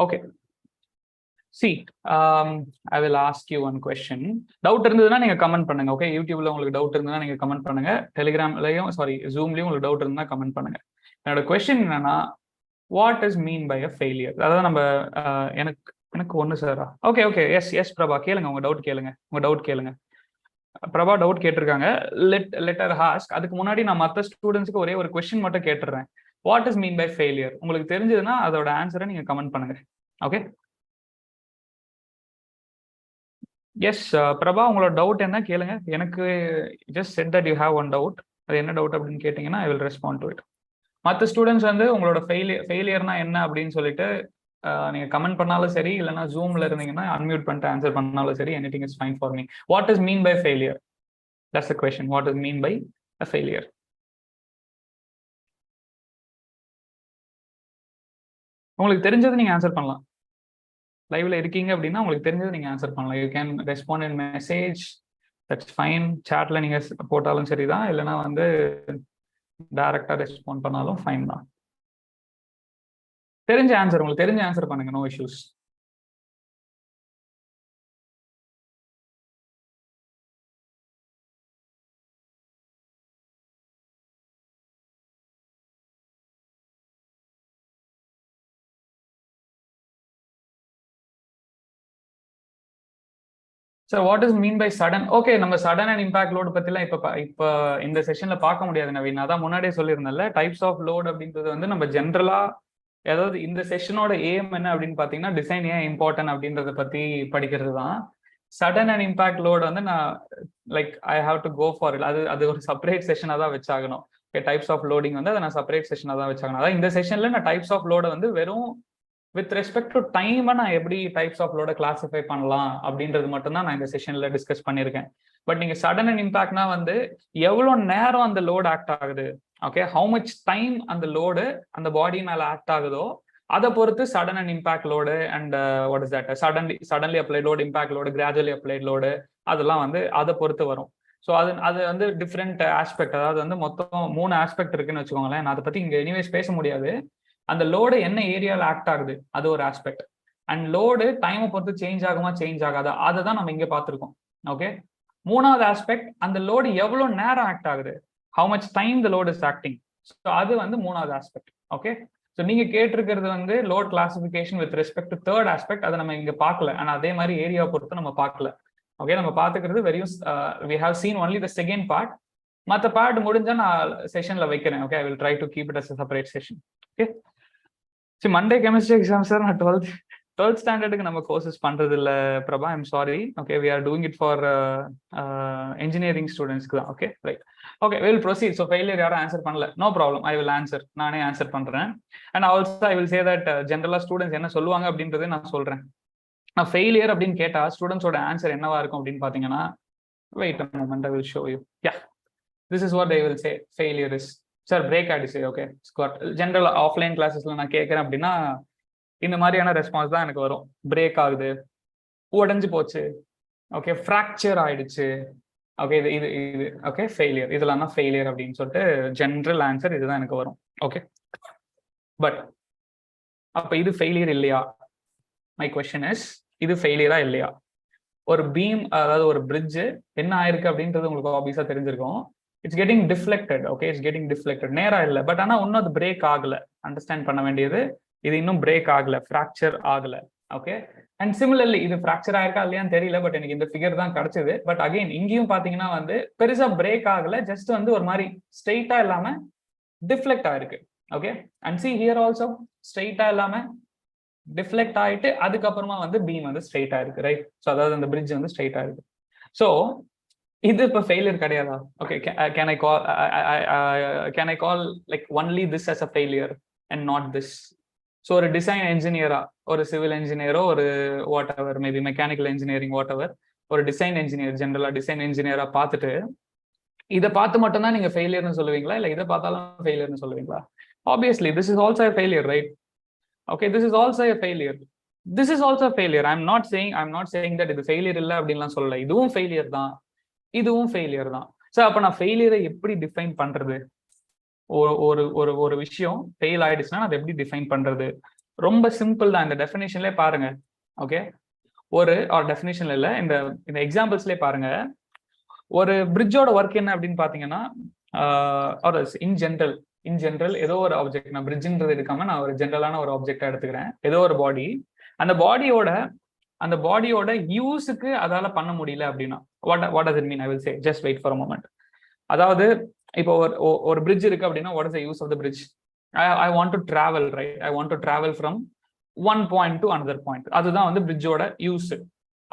Okay, see I will ask you one question. Doubt இருந்ததுன்னா நீங்க கமெண்ட் பண்ணுங்க. ஓகே, யூடியூப்ல உங்களுக்கு டவுட் இருந்ததுன்னா நீங்க கமெண்ட் பண்ணுங்க, டெலிகிராம்லயும் ஜூம்லயும் உங்களுக்கு டவுட் இருந்தா கமெண்ட் பண்ணுங்க. என்னோட கொஸ்டின் என்னன்னா, what is mean by a failure? அதாவது நம்ம எனக்கு ஒண்ணு சார். ஓகே எஸ் பிரபா, கேளுங்க உங்க டவுட் கேளுங்க. பிரபா டவுட் கேட்டிருக்காங்க, லெட்டர் ஆஸ்க். அதுக்கு முன்னாடி நான் மற்ற ஸ்டூடெண்ட்ஸ்க்கு ஒரே ஒரு கொஸ்டின் மட்டும் கேட்டுறேன். What is mean by failure? உங்களுக்கு தெரிஞ்சதுன்னா அதோட ஆன்சரை நீங்க கமெண்ட் பண்ணுங்க. ஓகே, எஸ் பிரபா, உங்களோட டவுட் என்ன கேளுங்க. எனக்கு just set that you have one doubt. அது என்ன டவுட் அப்படின்னு கேட்டீங்கன்னா I will respond to it. மற்ற ஸ்டூடெண்ட்ஸ் வந்து உங்களோட ஃபெயிலியர்னா என்ன அப்படின்னு சொல்லிட்டு நீங்க கமெண்ட் பண்ணாலும் சரி, இல்லைன்னா ஜூம்ல இருந்தீங்கன்னா அன்மியூட் பண்ணிட்டு ஆன்சர் பண்ணாலும் சரி, anything is fine for me. What is mean by failure? That's the question. What is mean by a failure? உங்களுக்கு தெரிஞ்சது நீங்க ஆன்சர் பண்ணலாம். லைவ்ல இருக்கீங்க அப்படின்னா உங்களுக்கு தெரிஞ்சது நீங்க ஆன்சர் பண்ணலாம். You can respond in message, that's fine. சாட்ல நீங்க போட்டாலும் சரிதான், இல்லைன்னா வந்து டைரக்டா ரெஸ்பாண்ட் பண்ணாலும் ஃபைன் தான். உங்களுக்கு தெரிஞ்ச ஆன்சர் பண்ணுங்க, no issues. Sir, what is mean by sudden? Okay, நம்ம சடன் அண்ட் இம்பாக்ட் லோடு பத்திலாம் இப்ப இந்த செஷன்ல பார்க்க முடியாது நவீன். அதான் முன்னாடியே சொல்லியிருந்தேன்ல, டைப்ஸ் ஆஃப் லோட் அப்படின்றது வந்து நம்ம ஜென்ரலா, அதாவது இந்த செஷனோட ஏம் என்ன அப்படின்னு பாத்தீங்கன்னா, டிசைன் ஏன் இம்பார்ட்டன்ட் அப்படின்றத பத்தி படிக்கிறது தான். சடன் அண்ட் இம்பாக்ட் லோடு வந்து நான் I have to go for it. அது ஒரு செப்பரேட் செஷனாக தான் வச்சாகணும். டைப்ஸ் ஆஃப் லோடிங் வந்து அதை நான் செப்பரேட் செஷனாக தான் வச்சாகணும். அதாவது இந்த செஷன்ல நான் டைப்ஸ் ஆஃப் லோட வந்து வெறும் வித் ரெஸ்பெக்ட் டு டைம் நான் எப்படி டைப்ஸ் ஆஃப் லோட கிளாசிஃபை பண்ணலாம் அப்படின்றது மட்டும் தான் நான் இந்த செஷன்ல டிஸ்கஸ் பண்ணியிருக்கேன். பட் நீங்க சடன் அண்ட் இம்பாக்ட்னா வந்து எவ்வளவு நேரம் அந்த லோடு ஆக்ட் ஆகுது, ஓகே, ஹவு மச் டைம் அந்த லோடு அந்த பாடி மேல ஆக்ட் ஆகுதோ அதை பொறுத்து sudden and impact load and what is that suddenly applied load, impact load, gradually applied load, அதெல்லாம் வந்து அதை பொறுத்து வரும். ஸோ அது வந்து டிஃப்ரெண்ட் ஆஸ்பெக்ட். அதாவது வந்து மொத்தம் 3 ஆஸ்பெக்ட் இருக்குன்னு வச்சுக்கோங்களேன். நான் அதை பத்தி இங்க எனிவேஸ் பேச முடியாது. அந்த லோடு என்ன ஏரியாவில் ஆக்ட் ஆகுது அது ஒரு ஆஸ்பெக்ட். அண்ட் லோடு டைமை பொறுத்து சேஞ்ச் ஆகுமா சேஞ்ச் ஆகாதா அதை தான் நம்ம இங்க பார்த்துருக்கோம். ஓகே, 3வது ஆஸ்பெக்ட், அந்த லோடு எவ்வளவு நேரம் ஆக்ட் ஆகுது, how much time the load is acting. So அது வந்து 3வது ஆஸ்பெக்ட். ஓகே, ஸோ நீங்க கேட்டிருக்கிறது வந்து load classification with respect to 3rd aspect. அதை நம்ம இங்க பார்க்கல, ஆனா அதே மாதிரி ஏரியாவை பொறுத்து நம்ம பார்க்கல. ஓகே, நம்ம பார்த்துக்கிறது வெறும் we have seen only the second part. மற்ற பார்ட் முடிஞ்சா நான் செஷன்ல வைக்கிறேன். Okay, I will try to keep it as a separate session. Okay, See, Monday chemistry exam, sir. 12th standard நம்ம கோர்சஸ் பண்றது இல்ல Prabha. I'm sorry. Okay, we are doing it for engineering ஸ்டூடெண்ட்ஸ்க்கு தான். Okay, right. Okay, we'll proceed. So failure யாரும் answer பண்ணல, no problem, I will answer. நானே answer பண்றேன். And also I will say that ஜென்ரலா ஸ்டூடெண்ட்ஸ் என்ன சொல்லுவாங்க அப்படின்றத நான் சொல்றேன். நான் ஃபெயிலியர் அப்படின்னு கேட்டா ஸ்டூடெண்ட்ஸோட ஆன்சர் என்னவா இருக்கும் அப்படின்னு பாத்தீங்கன்னா, wait a moment, I will show you. Yeah, this is what they will say. Failure is, sir break ஆயிடுச்சு. Okay, squad. ஜென்ரல் ஆஃப்லைன் கிளாஸஸ்ல நான் கேட்கறேன் அப்படின்னா இந்த மாதிரியான ரெஸ்பான்ஸ் தான் எனக்கு வரும். பிரேக் ஆகுது, உடஞ்சு போச்சு, ஓகே, ஃப்ராக்சர் ஆயிடுச்சு, ஓகே, இது இது இது ஓகே, ஃபெயிலியர். இதெல்லாம் தான் ஃபெயிலியர் அப்படின்னு சொல்லிட்டு ஜென்ரல் ஆன்சர் இதுதான் எனக்கு வரும். ஓகே, பட் அப்ப இது ஃபெயிலியர் இல்லையா? மை கொஸ்டின் இஸ், இது ஃபெயிலியரா இல்லையா? ஒரு பீம், அதாவது ஒரு பிரிட்ஜ் என்ன ஆயிருக்கு அப்படின்றது உங்களுக்கு ஆப்வியஸா தெரிஞ்சிருக்கும். It's getting deflected. Okay, it's getting deflected. நேரா இல்லை, பட் ஆனால் இன்னும் அது பிரேக் ஆகல. அண்டர்ஸ்டாண்ட் பண்ண வேண்டியது, இது இன்னும் பிரேக் ஆகல, ஃப்ராக்சர் ஆகல. ஓகே, அண்ட் சிமிலர்லி இது ஃப்ராக்சர் ஆயிருக்கா இல்லையான்னு தெரியல, பட் எனக்கு இந்த ஃபிகர் தான் கிடைச்சது. பட் அகைன் இங்கேயும் பாத்தீங்கன்னா வந்து பெருசா பிரேக் ஆகல, ஜஸ்ட் வந்து ஒரு மாதிரி ஸ்ட்ரெயிட்டா இல்லாம டிஃப்ளெக்ட் ஆயிருக்கு. Okay, and see here also ஸ்ட்ரெயிட்டா இல்லாம டிஃப்ளெக்ட் ஆயிட்டு அதுக்கப்புறமா வந்து பீம் வந்து ஸ்ட்ரெயிட் ஆயிருக்கு. ரைட், ஸோ அதாவது அந்த பிரிட்ஜ் வந்து ஸ்ட்ரெயிட் ஆயிருக்கு. ஸோ இது இப்போ ஃபெயிலியர் கிடையாதா? Okay, can I call like only this as a failure and not this? So ஒரு டிசைன் என்ஜினியரா, ஒரு சிவில் இன்ஜினியரோ, ஒரு whatever, maybe mechanical engineering, whatever, ஒரு டிசைன் இன்ஜினியர், ஜென்ரலா டிசைன் இன்ஜினியரா பார்த்துட்டு இதை பார்த்து மட்டும் தான் நீங்க ஃபெயிலியர்னு சொல்லுவீங்களா, இல்லை இதை பார்த்தாலும் ஃபெயிலியர்னு சொல்லுவீங்களா? Obviously this is also a failure, right? Okay, this is also a failure. This is also a failure. I'm not saying that இது ஃபெயிலியர் இல்லை அப்படின்லாம் சொல்லல. இதுவும் ஃபெயிலியர் தான், இதுவும் ஃபெயிலியர் தான். ஸோ அப்போ நான் ஃபெயிலியரை எப்படி டிஃபைன் பண்றது? ஒரு ஒரு ஒரு விஷயம் ஃபெயில் ஆயிடுச்சுன்னா அதை எப்படி டிஃபைன் பண்றது? ரொம்ப சிம்பிள் தான். இந்த டெஃபினேஷன்லேயே பாருங்க. ஓகே, ஒரு டெஃபினேஷன்ல இல்லை, இந்த எக்ஸாம்பிள்ஸ்லேயே பாருங்க. ஒரு பிரிட்ஜோட ஒர்க் என்ன அப்படின்னு பாத்தீங்கன்னா, இன் ஜென்ரல் ஏதோ ஒரு ஆப்ஜெக்ட், நான் பிரிட்ஜ்ன்றது எடுக்காம நான் ஒரு ஜென்ரலான ஒரு ஆப்ஜெக்டா எடுத்துக்கிறேன். ஏதோ ஒரு பாடி, அந்த பாடியோட யூஸுக்கு அதால பண்ண முடியல அப்படின்னா what does it mean? I will say, just wait for a moment. அதாவது இப்போ ஒரு பிரிட்ஜ் இருக்கு அப்படின்னா, what is the use of the bridge? I want to travel, right? I want to travel from one point to another point. அதுதான் வந்து பிரிட்ஜோட use.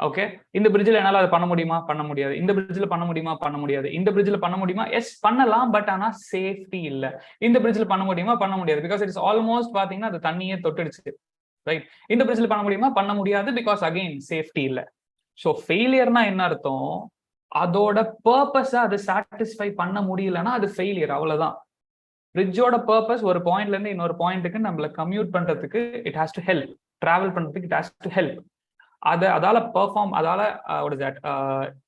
Okay, இந்த பிரிட்ஜில் என்னால அதை பண்ண முடியுமா? பண்ண முடியாது. இந்த பிரிட்ஜில் பண்ண முடியுமா? பண்ண முடியாது. இந்த பிரிட்ஜில் பண்ண முடியுமா? எஸ், பண்ணலாம், பட் ஆனா சேஃப்டி இல்லை. இந்த பிரிட்ஜில் பண்ண முடியுமா? பண்ண முடியாது, பிகாஸ் இட்ஸ் ஆல்மோஸ்ட் பாத்தீங்கன்னா அது தண்ணியே தொட்டுடுச்சு. ரைட், இந்த பிரிட்ஜில் பண்ண முடியுமா? பண்ண முடியாது, பிகாஸ் அகைன் சேஃப்டி இல்லை. ஸோ ஃபெயிலியர்னா என்ன அர்த்தம்? அதோட பர்பஸை அது சாட்டிஸ்ஃபை பண்ண முடியலன்னா அது ஃபெயிலியர், அவ்வளவுதான். பிரிட்ஜோட பர்பஸ் ஒரு பாயிண்ட்ல இருந்து இன்னொரு பாயிண்ட்டுக்கு நம்மள கம்யூட் பண்றதுக்கு it has to help, travel பண்றதுக்கு இட் ஹாஸ் டு ஹெல்ப். அதால பெர்ஃபார்ம், அதால what is that,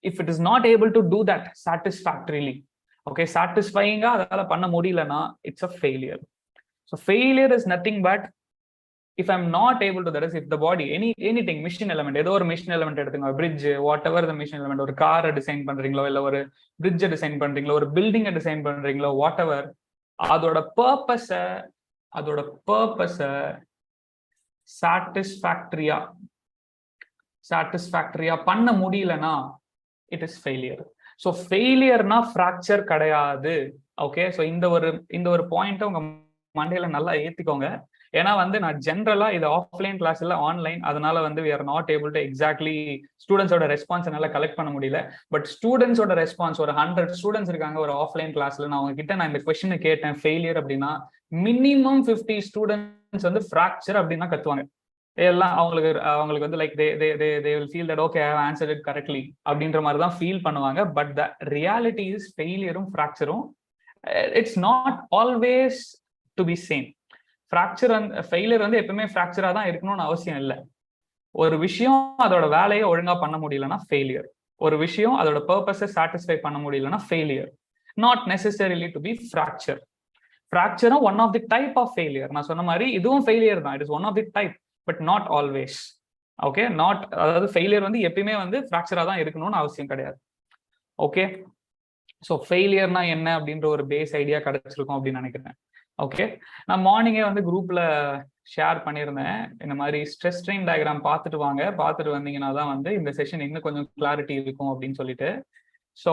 if it is not able to do that satisfactorily, okay, satisfying-ஆ அதால பண்ண முடியலனா it's a failure. So failure is nothing but if I'm not able to, that is if the body, anything, machine element, ஏதோ ஒரு machine element எடுத்துங்க, bridge, whatever the machine element, ஒரு காரை design பண்றீங்களோ, இல்ல ஒரு bridge டிசைன் பண்றீங்களோ, ஒரு பில்டிங்கை டிசைன் பண்றீங்களோ, whatever, அதோட பர்பஸை சாட்டிஸ்ஃபேக்டரியா பண்ண முடியலனா இட் இஸ் ஃபெயிலியர். ஸோ ஃபெயிலியர்னா ஃப்ராக்சர் கிடையாது. ஓகே, ஸோ இந்த ஒரு பாயிண்ட்டை உங்க மண்டையில நல்லா ஏத்திக்கோங்க. ஏன்னா வந்து நான் ஜென்ரலா இது ஆஃப்லைன் கிளாஸ் இல்ல ஆன்லைன், அதனால வந்து we are not able to exactly ஸ்டூடெண்ட்ஸோட ரெஸ்பான்ஸ் என்னால கலெக்ட் பண்ண முடியல. பட் ஸ்டூடெண்ட்ஸோட ரெஸ்பான்ஸ், ஒரு 100 ஸ்டூடெண்ட்ஸ் இருக்காங்க ஒரு ஆஃப்லைன் கிளாஸ்ல, நான் அவங்க கிட்ட நான் இந்த கொஸ்டினை கேட்டேன் ஃபெயிலியர் அப்படின்னா, மினிமம் 50 ஸ்டூடெண்ட்ஸ் வந்து ஃப்ராக்சர் அப்படின்னா கத்துவாங்க. எல்லாம் அவங்களுக்கு வந்து like they will feel that okay, I have answered it correctly அப்படின்ற மாதிரி தான் ஃபீல் பண்ணுவாங்க. பட் த ரியாலிட்டி இஸ் ஃபெயிலியரும் ஃப்ராக்சரும் it's not always to be same. Fracture failure வந்து எப்பவுமே ஃப்ராக்சரா தான் இருக்கணும்னு அவசியம் இல்லை. ஒரு விஷயம் அதோட வேலையை ஒழுங்கா பண்ண முடியலன்னா ஃபெயிலியர். ஒரு விஷயம் அதோட பர்பஸை சாட்டிஸ்ஃபை பண்ண முடியலன்னா failure. Not necessarily to be fracture. ஃப்ராக்சரும் one of the type of failure. நான் சொன்ன மாதிரி இதுவும் ஃபெயிலியர் தான், it is one of the type, but not always. Okay, அதாவது ஃபெயிலியர் வந்து எப்பயுமே வந்து ஃப்ராக்சரா தான் இருக்கணும்னு அவசியம் கிடையாது. ஓகே, ஸோ ஃபெயிலியர்னா என்ன அப்படின்ற ஒரு பேஸ் ஐடியா கிடைச்சிருக்கும் அப்படின்னு நினைக்கிறேன். ஓகே, நான் மார்னிங்கே வந்து குரூப்ல ஷேர் பண்ணியிருந்தேன், இந்த மாதிரி ஸ்ட்ரெஸ் ஸ்ட்ரெயின் டயக்ராம் பார்த்துட்டு வந்தீங்கன்னா தான் வந்து இந்த செஷன் இன்னும் கொஞ்சம் கிளாரிட்டி இருக்கும் அப்படின்னு சொல்லிட்டு. ஸோ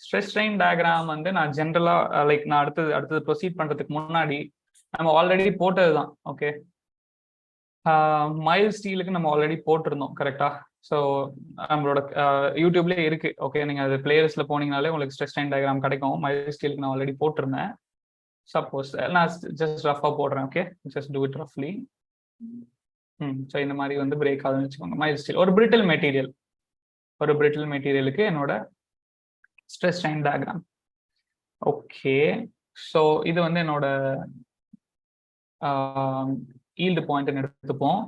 ஸ்ட்ரெஸ் ஸ்ட்ரெயின் டயக்ராம் வந்து நான் ஜென்ரலா லைக் நான் அடுத்தது ப்ரொசீட் பண்றதுக்கு முன்னாடி நம்ம ஆல்ரெடி போட்டதுதான். ஓகே, மைல் ஸ்டீலுக்கு நம்ம ஆல்ரெடி போட்டிருந்தோம் கரெக்டா. ஸோ நம்மளோட யூடியூப்லேயே இருக்கு. ஓகே, நீங்க அது பிளேலிஸ்ட்ல போனீங்கனாலே உங்களுக்கு ஸ்ட்ரெஸ் ஸ்ட்ரெயின் டயக்ராம் கிடைக்கும். மைல் ஸ்டீலுக்கு நான் ஆல்ரெடி போட்டிருந்தேன். சப்போஸ் நான் ஜஸ்ட் ரஃபா போடுறேன். ஓகே, ஜஸ்ட் டூ இட் ரஃப்லி. ஸோ இந்த மாதிரி வந்து பிரேக் ஆகுதுன்னு வச்சுக்கோங்க. மைல் ஸ்டீல் ஒரு பிரிட்டில் மெட்டீரியல். ஒரு பிரிட்டில் மெட்டீரியலுக்கு என்னோட stress strain diagram. Okay, so இது வந்து என்னோட ஈல்டு பாயிண்ட் எடுத்துப்போம்.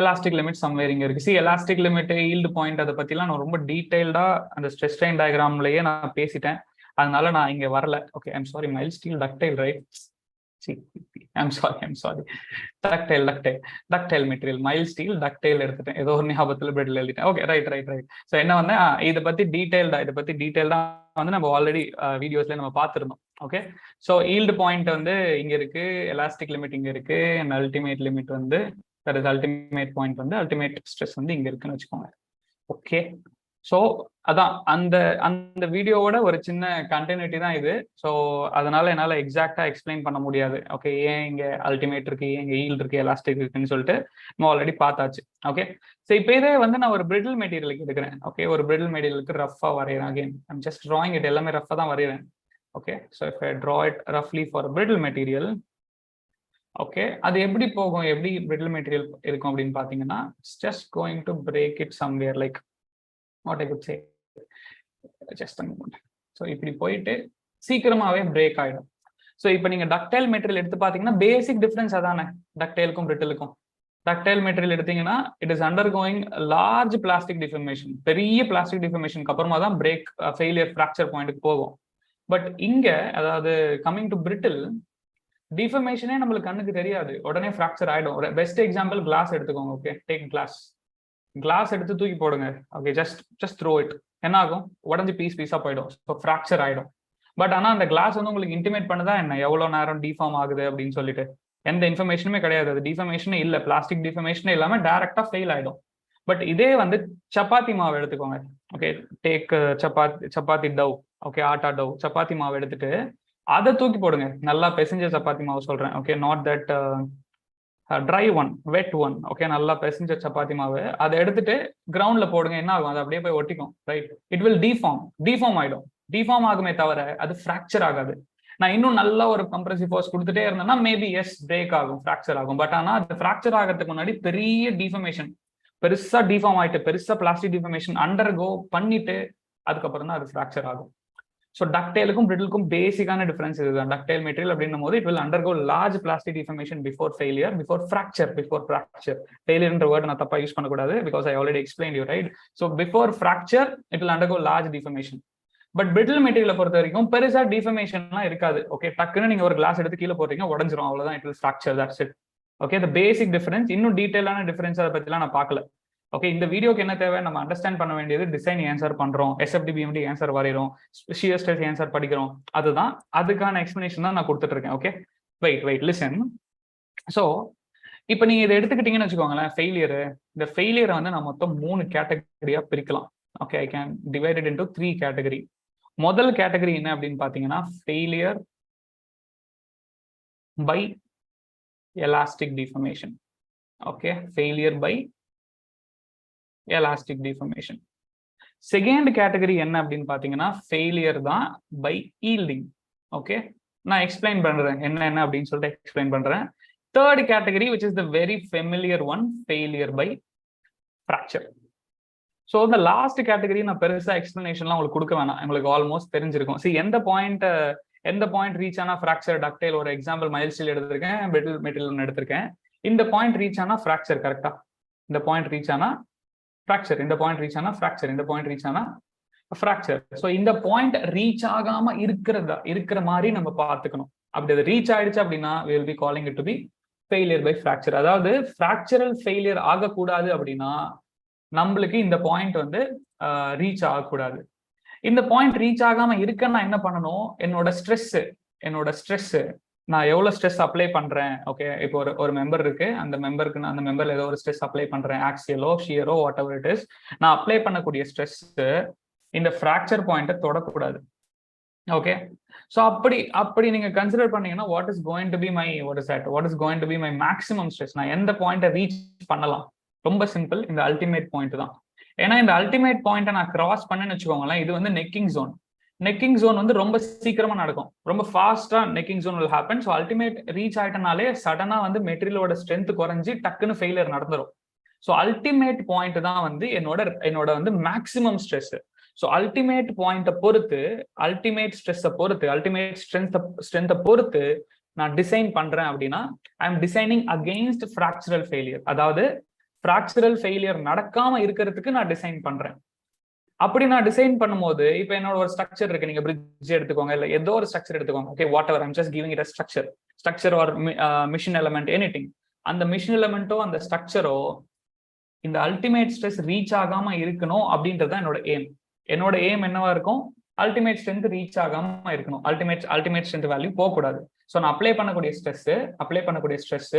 எலாஸ்டிக் லிமிட் சம்வேர் இங்க இருக்கு. எலாஸ்டிக் லிமிட், ஈல்டு பாயிண்ட், அதை பத்திலாம் நான் ரொம்ப டீடைல்டா அந்த ஸ்ட்ரெஸ் ஸ்ட்ரெயின் டயக்ராம்லயே நான் பேசிட்டேன். அதனால நான் இங்க வரல. Okay, I'm sorry. Mile steel ductile, right? I'm sorry. Ductile material, mile steel ductile எடுத்துட்டேன். ஏதோ ஒரு ஞாபகத்துல பிரெட்ல எழுதிட்டேன். Okay, right. ஸோ என்ன வந்து இதை பத்தி டீடைல்டா வந்து நம்ம ஆல்ரெடி வீடியோஸ்ல நம்ம பார்த்துருந்தோம். ஓகே, ஸோ ஈல்டு பாயிண்ட் வந்து இங்க இருக்கு, எலாஸ்டிக் லிமிட் இங்க இருக்கு, அண்ட் அல்டிமேட் லிமிட் வந்து அல்டிமேட் பாயிண்ட் வந்து அல்டிமேட் ஸ்ட்ரெஸ் வந்து இங்க இருக்குன்னு வச்சுக்கோங்க. ஓகே, ஸோ அதான் அந்த வீடியோவோட ஒரு சின்ன கண்டினியூட்டி தான் இது. ஸோ அதனால என்னால் எக்ஸாக்டா எக்ஸ்பிளைன் பண்ண முடியாது. ஓகே, ஏன் இங்க அல்டிமேட் இருக்கு, ஏன் இங்க ஈல்டு இருக்கு, எலாஸ்டிக் இருக்குன்னு சொல்லிட்டு நம்ம ஆல்ரெடி பார்த்தாச்சு. ஓகே, ஸோ இப்போ இதே வந்து நான் ஒரு பிரிட்டில் மெட்டீரியலுக்கு எடுக்கிறேன். ஓகே, ஒரு பிரிட்டில் மெட்டீரியலுக்கு ரஃபா வரைகிறேன். Again I'm just drawing it, எல்லாமே ரஃபா தான் வரைகிறேன். Okay, so if I draw it ரஃப்லி ஃபார் பிரிட்டில் மெட்டீரியல், ஓகே, அது எப்படி போகும், எப்படி பிரிட்டில் மெட்டீரியல் இருக்கும் அப்படின்னு பாத்தீங்கன்னா, just going to break it somewhere like what I could say, just a moment. So இப்படி போயிட்டு சீக்கிரமாவே பிரேக் ஆயிடும். ஸோ இப்போ நீங்க டக்டைல் மெட்டீரியல் எடுத்து பாத்தீங்கன்னா பேசிக் டிஃபரன்ஸ் அதானே டக்டைலுக்கும் பிரிட்டிலுக்கும். டக்டைல் மெட்டீரியல் எடுத்தீங்கன்னா it is under going large plastic deformation. பெரிய பிளாஸ்டிக் டிஃபர்மேஷனுக்கு அப்புறமா தான் பிரேக் ஃபெயிலியர் ஃப்ராக்சர் பாயிண்ட்டுக்கு போகும். பட் இங்க அதாவது கம்மிங் டு பிரிட்டில், டிஃபர்மேஷனே நம்மளுக்கு கண்ணுக்கு தெரியாது, உடனே ஃப்ராக்சர் ஆயிடும். ஒரு பெஸ்ட் எக்ஸாம்பிள் கிளாஸ் எடுத்துக்கோங்க. ஓகே, டேக் கிளாஸ் எடுத்து தூக்கி போடுங்க. Okay, just throw it. என்ன ஆகும்? உடஞ்சி பீஸா போயிடும். ஸோ ஃப்ராக்சர் ஆயிடும். பட் ஆனால் அந்த கிளாஸ் வந்து உங்களுக்கு இன்டிமேட் பண்ணுதா என்ன, எவ்வளோ நேரம் டிஃபார்ம் ஆகுது அப்படின்னு சொல்லிட்டு? எந்த இன்ஃபர்மேஷனுமே கிடையாது. அது டிஃபர்மேஷனே இல்லை, பிளாஸ்டிக் டிஃபர்மேஷனே இல்லாமல் டைரக்டா ஃபெயில் ஆயிடும். பட் இதே வந்து சப்பாத்தி மாவு எடுத்துக்கோங்க. Okay, take chapati dough. Okay, atta dough, chapati மாவு எடுத்துட்டு அதை தூக்கி போடுங்க. நல்லா பெசஞ்ச சப்பாத்தி மாவு சொல்றேன். Okay, not that try one, wet one. Okay, நல்லா பெசஞ்ச சப்பாத்தி மாவு அதை எடுத்துட்டு கிரவுண்ட்ல போடுங்க. என்ன ஆகும்? அது அப்படியே போய் ஒட்டிக்கும். ரைட், இட் வில் டிஃபார்ம் ஆயிடும். டிஃபார்ம் ஆகுமே தவிர அது ஃப்ராக்சர் ஆகாது. நான் இன்னும் நல்ல ஒரு கம்ப்ரசிவ் ஃபோர்ஸ் கொடுத்துட்டே இருந்தேன்னா மேபி எஸ் பிரேக் ஆகும், ஃப்ராக்சர் ஆகும். பட் ஆனால் அது ஃப்ராக்சர் ஆகிறதுக்கு முன்னாடி பெரிய டிஃபர்மேஷன், பெருசா டிஃபார்ம் ஆயிட்டு, பெருசா பிளாஸ்டிக் டிஃபர்மேஷன் அண்டர்கோ பண்ணிட்டு அதுக்கப்புறம் தான் அது ஃப்ராக்சர் ஆகும். ஸோ டக்டைலுக்கும் பிரிட்டிலுக்கும் பேசிக்கான டிஃபரன்ஸ் இதுதான். டக்டைல் மெட்டீரியல் அப்படின்னும் போது it will undergo large plastic deformation before failure, before fracture. ஃபெயிலியர்ன்ற வேர்ட் நான் தப்பா யூஸ் பண்ணக்கூடாது, because I already explain you, right? So before fracture it will undergo large deformation. But brittle மெட்டீரியலை பொறுத்த வரைக்கும் பெருசா டிஃபர்மேஷன்லாம் இருக்காது. ஓகே, டக்குன்னு நீங்க ஒரு கிளாஸ் எடுத்து கீழே போடுறீங்க, உடஞ்சிரும், அவ்வளவுதான். It will fracture, that's it. Okay, இந்த பேசிக் டிஃபரன்ஸ். இன்னும் டீடைலான டிஃபரன்ஸ் அதை பத்திலாம் நான் பார்க்கல. ஓகே, இந்த வீடியோக்கு என்ன தேவை, நம்ம அண்டர்ஸ்டாண்ட் பண்ண வேண்டியது டிசைன் ஆன்சர் பண்றோம், எஸ்எஃப்டி பிஎம்டி ஆன்சர் வரைகிறோம், ஷியர் ஸ்ட்ரெஸ் ஆன்சர் படிக்கிறோம். அதுதான், அதுக்கான எக்ஸ்பிளனேஷன் தான் நான் கொடுத்துட்டு இருக்கேன். Okay, wait listen. ஸோ இப்போ நீங்க இதை எடுத்துக்கிட்டீங்கன்னு வச்சுக்கோங்களேன், ஃபெயிலியர். இந்த ஃபெயிலியரை வந்து நான் மொத்தம் 3 கேட்டகரியா பிரிக்கலாம். Okay, I can divide it into 3 category. முதல் கேட்டகரி என்ன அப்படின்னு பாத்தீங்கன்னா, failure by elastic deformation. Okay, failure by elastic deformation. Second category என்ன அப்படின்னு பாத்தீங்கன்னா, ஃபெயிலியர் தான் பை ஈல்டிங். ஓகே, நான் எக்ஸ்பிளைன் பண்றேன் என்ன அப்படின்னு சொல்லிட்டு எக்ஸ்பிளைன் பண்றேன். Third category which is the very familiar one, failure by fracture. So இந்த லாஸ்ட் கேட்டகரி நான் பெருசா எக்ஸ்பிளனேஷன்லாம் உங்களுக்கு கொடுக்க வேணாம், உங்களுக்கு ஆல்மோஸ்ட் தெரிஞ்சிருக்கும். எந்த பாயிண்ட் ரீச் ஆனா ஃப்ராக்சர், டக்டைல் ஒரு எக்ஸாம்பிள் மைல் ஸ்டீல் எடுத்திருக்கேன், பிரிட்டில் மெட்டீரியல் எடுத்திருக்கேன். இந்த பாயிண்ட் ரீச் ஆனா ஃப்ராக்சர், கரெக்டா? இந்த பாயிண்ட் ரீச் ஆனா ஃப்ராக்சர், இந்த பாயிண்ட் ரீச் ஆனா ஃப்ராக்சர், இந்த பாயிண்ட் ரீச் ஆனா ஃப்ராக்சர். ஸோ இந்த பாயிண்ட் ரீச் ஆகாம இருக்கிற மாதிரி நம்ம பார்த்துக்கணும். அப்படி அது ரீச் ஆயிடுச்சு அப்படின்னா we will be calling it to be failure by fracture. அதாவது ஃப்ராக்சரல் ஃபெயிலியர் ஆகக்கூடாது அப்படின்னா நம்மளுக்கு இந்த பாயிண்ட் வந்து ரீச் ஆகக்கூடாது. இந்த பாயிண்ட் ரீச் ஆகாம இருக்கன்னா என்ன பண்ணணும்? என்னோட ஸ்ட்ரெஸ் நான் எவ்வளவு ஸ்ட்ரெஸ் அப்ளை பண்றேன். ஓகே, இப்போ ஒரு மெம்பர் இருக்கு, அந்த மெம்பர்ல ஏதோ ஒரு ஸ்ட்ரெஸ் அப்ளை பண்றேன், ஆக்சியலோ ஷியரோ வாட் எவர் இட் இஸ். நான் அப்ளை பண்ணக்கூடிய ஸ்ட்ரெஸ் இந்த ஃப்ராக்சர் பாயிண்ட்டை தொடக்கூடாது. ஓகே, ஸோ அப்படி நீங்க கன்சிடர் பண்ணீங்கன்னா what is going to be my maximum stress, நான் எந்த பாயிண்ட்டை ரீச் பண்ணலாம்? ரொம்ப சிம்பிள், இந்த அல்டிமேட் பாயிண்ட் தான். ஏன்னா இந்த அல்டிமேட் பாயிண்ட்டை நான் கிராஸ் பண்ணேன்னு வச்சுக்கோங்களேன், இது வந்து நெக்கிங் ஜோன் வந்து ரொம்ப சீக்கிரமா நடக்கும், ரொம்ப ஃபாஸ்டா necking zone will happen. So ultimate reach ஆயிட்டனாலே சடனா வந்து மெட்டீரியலோட ஸ்ட்ரென்த் குறைஞ்சி டக்குன்னு ஃபெயிலியர் நடந்துரும். ஸோ அல்டிமேட் பாயிண்ட் தான் வந்து என்னோட வந்து மேக்ஸிமம் ஸ்ட்ரெஸ். ஸோ அல்டிமேட் பாயிண்ட்டை பொறுத்து, அல்டிமேட் ஸ்ட்ரெஸ்ஸை பொறுத்து, அல்டிமேட் ஸ்ட்ரென்த்தை பொறுத்து நான் டிசைன் பண்றேன் அப்படின்னா I am designing against fractural failure. அதாவது ஃப்ராக்சரல் ஃபெயிலியர் நடக்காம இருக்கிறதுக்கு நான் டிசைன் பண்றேன். அப்படி நான் டிசைன் பண்ணும்போது இப்போ என்னோட ஒரு ஸ்ட்ரக்சர் இருக்கு, நீங்க பிரிட்ஜ் எடுத்துக்கோங்க, இல்லை ஏதோ ஒரு ஸ்ட்ரக்சர் எடுத்துக்கோங்க, okay whatever, I'm just giving it a structure or machine element, anything. அந்த மிஷின் எலமெண்ட்டோ அந்த ஸ்ட்ரக்சரோ இந்த அல்டிமேட் ஸ்ட்ரெஸ் ரீச் ஆகாம இருக்கணும் அப்படின்றது என்னோட எய்ம் என்னவா இருக்கும்? அல்டிமேட் ஸ்ட்ரென்த் ரீச் ஆகாம இருக்கணும், அல்டிமேட் ஸ்ட்ரென்த் வேல்யூ போகக்கூடாது. ஸோ நான் அப்ளை பண்ணக்கூடிய ஸ்ட்ரெஸ்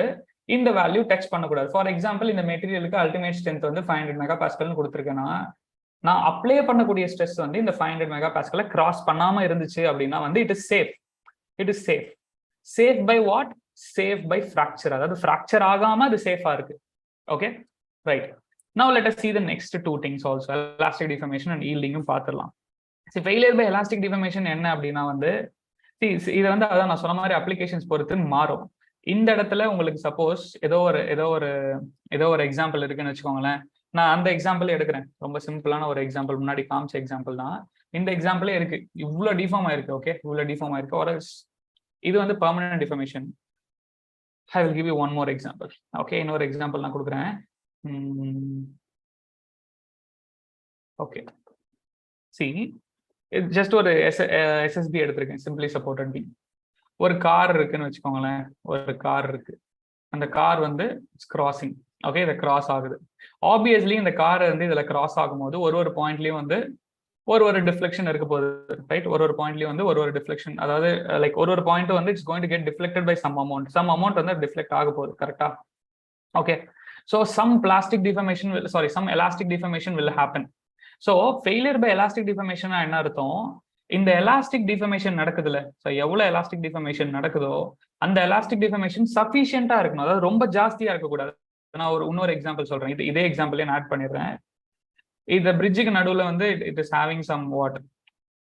இந்த வேல்யூ டச் பண்ணக்கூடாது. ஃபார் எக்ஸாம்பிள், இந்த மெட்டீரியலுக்கு அல்டிமேட் ஸ்ட்ரென்த் வந்து 500 மெகா பாஸ்கல்னு கொடுத்துருக்கேன்னா, நான் அப்ளை பண்ணக்கூடிய ஸ்ட்ரெஸ் வந்து இந்த 500 மெகா பாஸ்கலை கிராஸ் பண்ணாம இருந்துச்சு அப்படின்னா வந்து it is safe by what? Safe by fracture. அதாவது ஃப்ராக்சர் ஆகாம அது சேஃபா இருக்கு. Okay, right. Now let us see the next two things also, elastic deformation and yielding பார்த்துடலாம். ஃபெயிலியர் பை எலாஸ்டிக் டிஃபர்மேஷன் என்ன அப்படின்னா வந்து இது வந்து அதான் நான் சொன்ன மாதிரி அப்ளிகேஷன்ஸ் பொறுத்து மாறும். இந்த இடத்துல உங்களுக்கு சப்போஸ் ஏதோ ஒரு எக்ஸாம்பிள் இருக்குன்னு வச்சுக்கோங்களேன், நான் அந்த எக்ஸாம்பிள் எடுக்கிறேன். ரொம்ப சிம்பிளான ஒரு எக்ஸாம்பிள், முன்னாடி காமிச்ச எக்ஸாம்பிள் தான். இந்த எக்ஸாம்பிளே இருக்கு, இவ்வளோ டிஃபார்ம் ஆயிருக்கு. ஓகே, இவ்வளோ டிஃபார்ம் ஆயிருக்கு. ஒரு இது வந்து permanent deformation. I will give you one more example. Okay, இன்னொரு எக்ஸாம்பிள் நான் கொடுக்குறேன். ஓகே, சி ஜஸ்ட் ஒரு எஸ்எஸ்பி எடுத்திருக்கேன், சிம்பிளி சப்போர்ட்டட் பீம். ஒரு கார் இருக்குன்னு வச்சுக்கோங்களேன், ஒரு கார் இருக்கு. அந்த கார் வந்து கிராசிங். ஓகே, இதை கிராஸ் ஆகுது. ஆப்வியஸ்லி இந்த கார் வந்து இதுல கிராஸ் ஆகும்போது ஒரு பாயிண்ட்லயும் வந்து ஒரு டிஃப்ளெக்ஷன் இருக்க போகுது, ரைட்? ஒரு பாயிண்ட்லயும் வந்து ஒரு டிஃப்ளெக்ஷன், அதாவது லைக் ஒரு பாயிண்ட் வந்து it's going to get deflected by some amount வந்து டிஃப்ளெக்ட் ஆக போகுது, கரெக்டா? Okay, so some elastic deformation will happen. So failure by elastic deformation என்ன அர்த்தம்? இந்த எலாஸ்டிக் டிஃபர்மேஷன் நடக்குதுல்ல, ஸோ எவ்வளவு எலாஸ்டிக் டிஃபர்மேஷன் நடக்குதோ அந்த எலாஸ்டிக் டிஃபர்மேஷன் சஃபிஷியண்டா இருக்கணும், அதாவது ரொம்ப ஜாஸ்தியா இருக்கக்கூடாது. நான் இன்னொரு எக்ஸாம்பிள் சொல்றேன், இதே எக்ஸாம்பிளே நான் ஆட் பண்ணிடுறேன். இந்த பிரிட்ஜுக்கு நடுவில் வந்து it is having some water,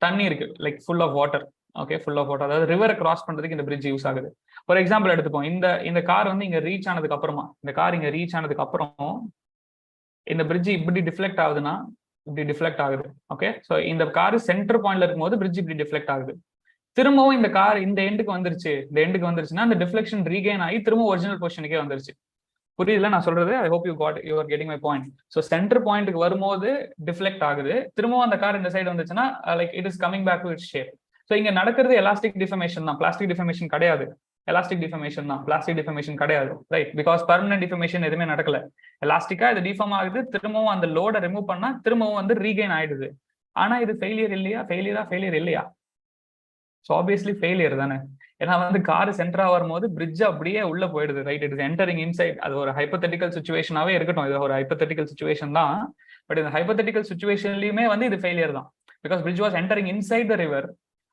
தண்ணி இருக்கு, like full of water. Okay, full of water, அதாவது ரிவரை கிராஸ் பண்றதுக்கு இந்த பிரிட்ஜ் யூஸ் ஆகுது. ஒரு எக்ஸாம்பிள் எடுத்துப்போம். இந்த கார் வந்து இங்க ரீச் ஆனதுக்கு அப்புறம் இந்த பிரிட்ஜ் இப்படி டிஃப்ளெக்ட் ஆகுதுன்னா இப்படி டிஃப்ளெக்ட் ஆகுது. ஓகே, ஸோ இந்த கார் சென்டர் பாயிண்ட்ல இருக்கும்போது பிரிட்ஜ் இப்படி டிஃப்ளெக்ட் ஆகுது. திரும்பவும் இந்த கார் இந்த எண்டுக்கு வந்துருச்சுன்னா அந்த டிஃப்ளெக்ஷன் ரீகெயின் ஆகி திரும்ப ஒரிஜினல் பொசிஷனுக்கே வந்துருச்சு. புரியுதுல நான் சொல்றது? ஐ hope you are getting my point. So centre பாயிண்ட்டுக்கு வரும்போது டிஃப்ளெக்ட் ஆகுது, திரும்பவும் அந்த கார் இந்த சைடு வந்துச்சுன்னா like it is coming back to its shape. So இங்க நடக்கிறது எலாஸ்டிக் டிஃபர்மேஷன் தான், பிளாஸ்டிக் டிஃபர்மேஷன் கிடையாது. எலாஸ்டிக் டிஃபர்மேஷன் தான், பிளாஸ்டிக் டிஃபர்மேஷன் கிடையாது, ரைட்? பிகாஸ் பெர்மனன்ட் டிஃபர்மேஷன் எதுவுமே நடக்கல. எலாஸ்டிக்கா இது டிஃபார்ம் ஆகுது, திரும்பவும் அந்த லோட ரிமூவ் பண்ணா திரும்பவும் வந்து ரீகெயின் ஆயிடுது. ஆனா இது ஃபெயிலியர் இல்லையா? ஸோ ஆப்வியஸ்லி ஃபெயிலியர் தானே. ஏன்னா வந்து கார் சென்டரா வரும்போது பிரிட்ஜ் அப்படியே உள்ள போயிடுது, right? It is entering inside. அது ஒரு ஹைப்போதெட்டிக்கல் சுச்சுவேஷனாவே இருக்கட்டும், இது ஒரு ஹைப்போதெட்டிக்கல் சுச்சுவேஷன் தான். பட் இந்த ஹைப்போதெட்டிக்கல் சுச்சுவேஷன்லயுமே வந்து இது ஃபெயிலியர் தான், because bridge was entering inside the river.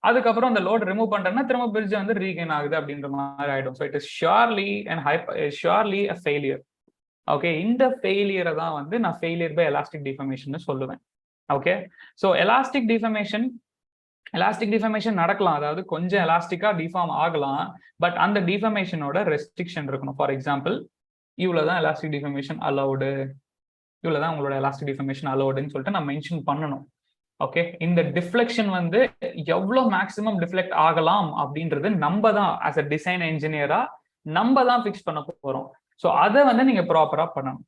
அதுக்கப்புறம் அந்த லோட் ரிமூவ் பண்றேன்னா திரும்ப பிரிட்ஜ் வந்து ரீகெயின் ஆகுது அப்படின்ற மாதிரி ஆயிடும். So it is surely a failure. Okay, இந்த ஃபெயிலியரை தான் வந்து நான் ஃபெயிலியர் பை எலாஸ்டிக் டிஃபர்மேஷன் சொல்லுவேன். ஓகே, ஸோ எலாஸ்டிக் டிஃபர்மேஷன் நடக்கலாம், அதாவது கொஞ்சம் எலாஸ்டிக்கா டிஃபார்ம் ஆகலாம், பட் அந்த டிஃபர்மேஷனோட ரெஸ்ட்ரிக்ஷன் இருக்கணும். ஃபார் எக்ஸாம்பிள், இவ்வளவுதான் எலாஸ்டிக் டிஃபர்மேஷன் அலௌடு, இவ்வளவுதான் உங்களோட எலாஸ்டிக் டிஃபர்மேஷன் அலௌடுன்னு சொல்லிட்டு நான் மென்ஷன் பண்ணணும். ஓகே, இந்த டிஃப்ளெக்ஷன் வந்து எவ்வளவு மேக்ஸிமம் டிஃப்ளெக்ட் ஆகலாம் அப்படின்றது நம்ம தான் ஆஸ் அ டிசைன் என்ஜினியரா நம்ம தான் ஃபிக்ஸ் பண்ண போறோம். ஸோ அதை வந்து நீங்க ப்ராப்பரா பண்ணணும்.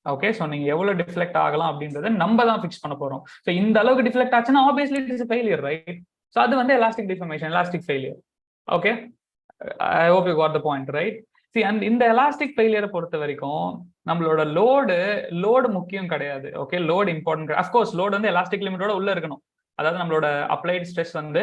ஓகே, ஸோ நீங்க எவ்வளவு டிஃப்ளெக்ட் ஆகலாம் அப்படின்றத நம்ம தான் ஃபிக்ஸ் பண்ண போறோம். ஸோ இந்த அளவுக்கு டிஃப்ளெக்ட் ஆச்சுன்னா obviously it is failure, right? So அது வந்து elastic deformation, elastic failure. Okay, I hope you got the point, right? See, and இந்த எலாஸ்டிக் ஃபெயிலியரை பொறுத்த வரைக்கும் நம்மளோட லோடு முக்கியம் கிடையாது. Okay, load important. Of course load வந்து எலாஸ்டிக் லிமிட்டோட உள்ள இருக்கணும், அதாவது நம்மளோட அப்ளைட் ஸ்ட்ரெஸ் வந்து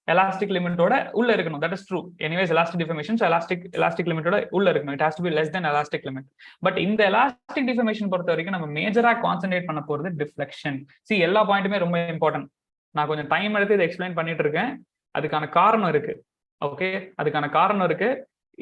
எலாஸ்டிக் லிமிட்டோட உள்ள இருக்கணும். That is true. Anyways elastic deformation elastic லிமிட்டோட உள்ள இருக்கணும். It has to be less then elastic limit. But இந்த எலாஸ்டிக் டிஃபர்மேஷன் பொறுத்த வரைக்கும் நம்ம மேஜரா கான்சென்ட்ரேட் பண்ண போறது டிஃப்ளெக்ஷன். சி, எல்லா பாயிண்ட்டுமே ரொம்ப இம்பார்ட்டன்ட். நான் கொஞ்சம் டைம் எடுத்து இதை எக்ஸ்பிளைன் பண்ணிட்டு இருக்கேன். அதுக்கான காரணம் இருக்கு. ஓகே, அதுக்கான காரணம் இருக்கு.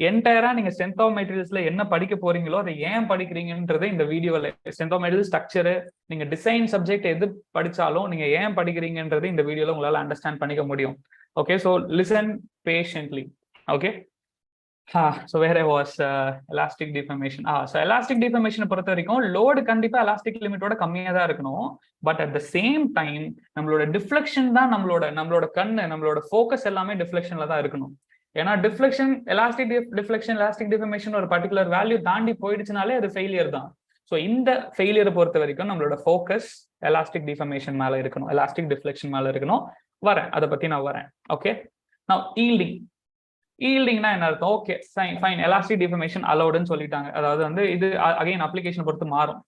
என்டையரா நீங்க ஸ்ட்ரென்த் ஆஃப் மெட்டீரியல்ஸ்ல என்ன படிக்க போறீங்களோ அதை ஏன் படிக்கிறீங்கன்றது இந்த வீடியோல, ஸ்ட்ரென்த் ஆஃப் மெட்டீரியல் ஸ்ட்ரக்சர், நீங்க டிசைன் சப்ஜெக்ட் எது படிச்சாலும் நீங்க ஏன் படிக்கிறீங்கன்றது இந்த வீடியோல உங்களால அண்டர்ஸ்டாண்ட் பண்ணிக்க முடியும். Okay, so listen patiently. Okay, so where I was, elastic deformation. So elastic deformation பொறுத்த வரைக்கும் லோடு கண்டிப்பா எலாஸ்டிக் லிமிட்டோட கம்மியா தான் இருக்கணும். But at the same time நம்மளோட டிஃப்ளெக்ஷன் தான் நம்மளோட கண்ணு, நம்மளோட ஃபோக்கஸ் எல்லாமே டிஃப்ளெக்ஷன்ல தான் இருக்கணும். ஏன்னா டிஃப்ளெக்ஷன், எலாஸ்டிக் டிஃபர்மேஷன் ஒரு பர்டிகுலர் வேல்யூ தாண்டி போயிடுச்சுனாலே அது ஃபெயிலியர் தான். ஸோ இந்த ஃபெயிலியரை பொறுத்த வரைக்கும் நம்மளோட ஃபோக்கஸ் எலாஸ்டிக் டிஃபர்மேஷன் மேல இருக்கணும், எலாஸ்டிக் டிஃப்ளெக்ஷன் மேல இருக்கணும். அதை பத்தி நான் வரேன். ஓகே, நான் ஈல்டிங்னா என்ன அர்த்தம்? ஓகே ஃபைன், எலாஸ்டிக் டிஃபர்மேஷன் அலோடுன்னு சொல்லிட்டாங்க. அதாவது வந்து இது அகைன் அப்ளிகேஷன் பொறுத்து மாறும்.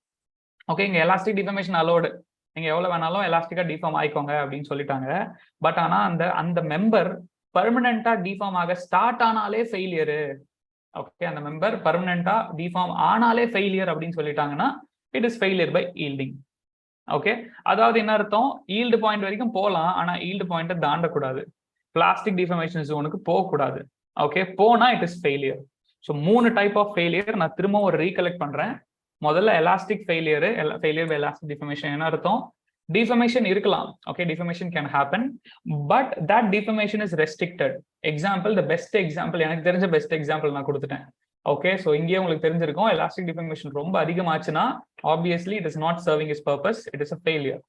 ஓகே, இங்க எலாஸ்டிக் டிஃபர்மேஷன் அலோடு, நீங்க எவ்வளவு வேணாலும் எலாஸ்டிக்கா டிஃபார்ம் ஆயிக்கோங்க அப்படின்னு சொல்லிட்டாங்க. பட் ஆனா அந்த மெம்பர் பர்மனண்டா டிஃபார்ம் ஆக ஸ்டார்ட் ஆனாலே ஃபெயிலியரு. ஓகே, அந்த மெம்பர் பர்மனண்டா டிஃபார்ம் ஆனாலே ஃபெயிலியர் அப்படின்னு சொல்லிட்டாங்கன்னா it is failure by yielding. Okay, அதாவது என்ன அர்த்தம்? ஈல்டு பாயிண்ட் வரைக்கும் போகலாம், ஆனா ஈல்டு பாயிண்ட்டை தாண்டக்கூடாது, பிளாஸ்டிக் டிஃபர்மேஷன் ஜோனுக்கு போகக்கூடாது. ஓகே, போனா it is failure. So 3 type of failure நான் திரும்ப ஒரு ரீகலெக்ட் பண்றேன். முதல்ல elastic failure by elastic deformation. என்ன அர்த்தம்? டிஃபர்மேஷன் இருக்கலாம். Okay, deformation can happen, but that deformation is restricted. Example, the best example, எனக்கு தெரிஞ்ச பெஸ்ட் எக்ஸாம்பிள் நான் கொடுத்துட்டேன். ஓகே, ஸோ இங்கேயே உங்களுக்கு தெரிஞ்சிருக்கும், எலாஸ்டிக் டிஃபர்மேஷன் ரொம்ப அதிகமாச்சுன்னா obviously it is not serving is purpose, it is a failure.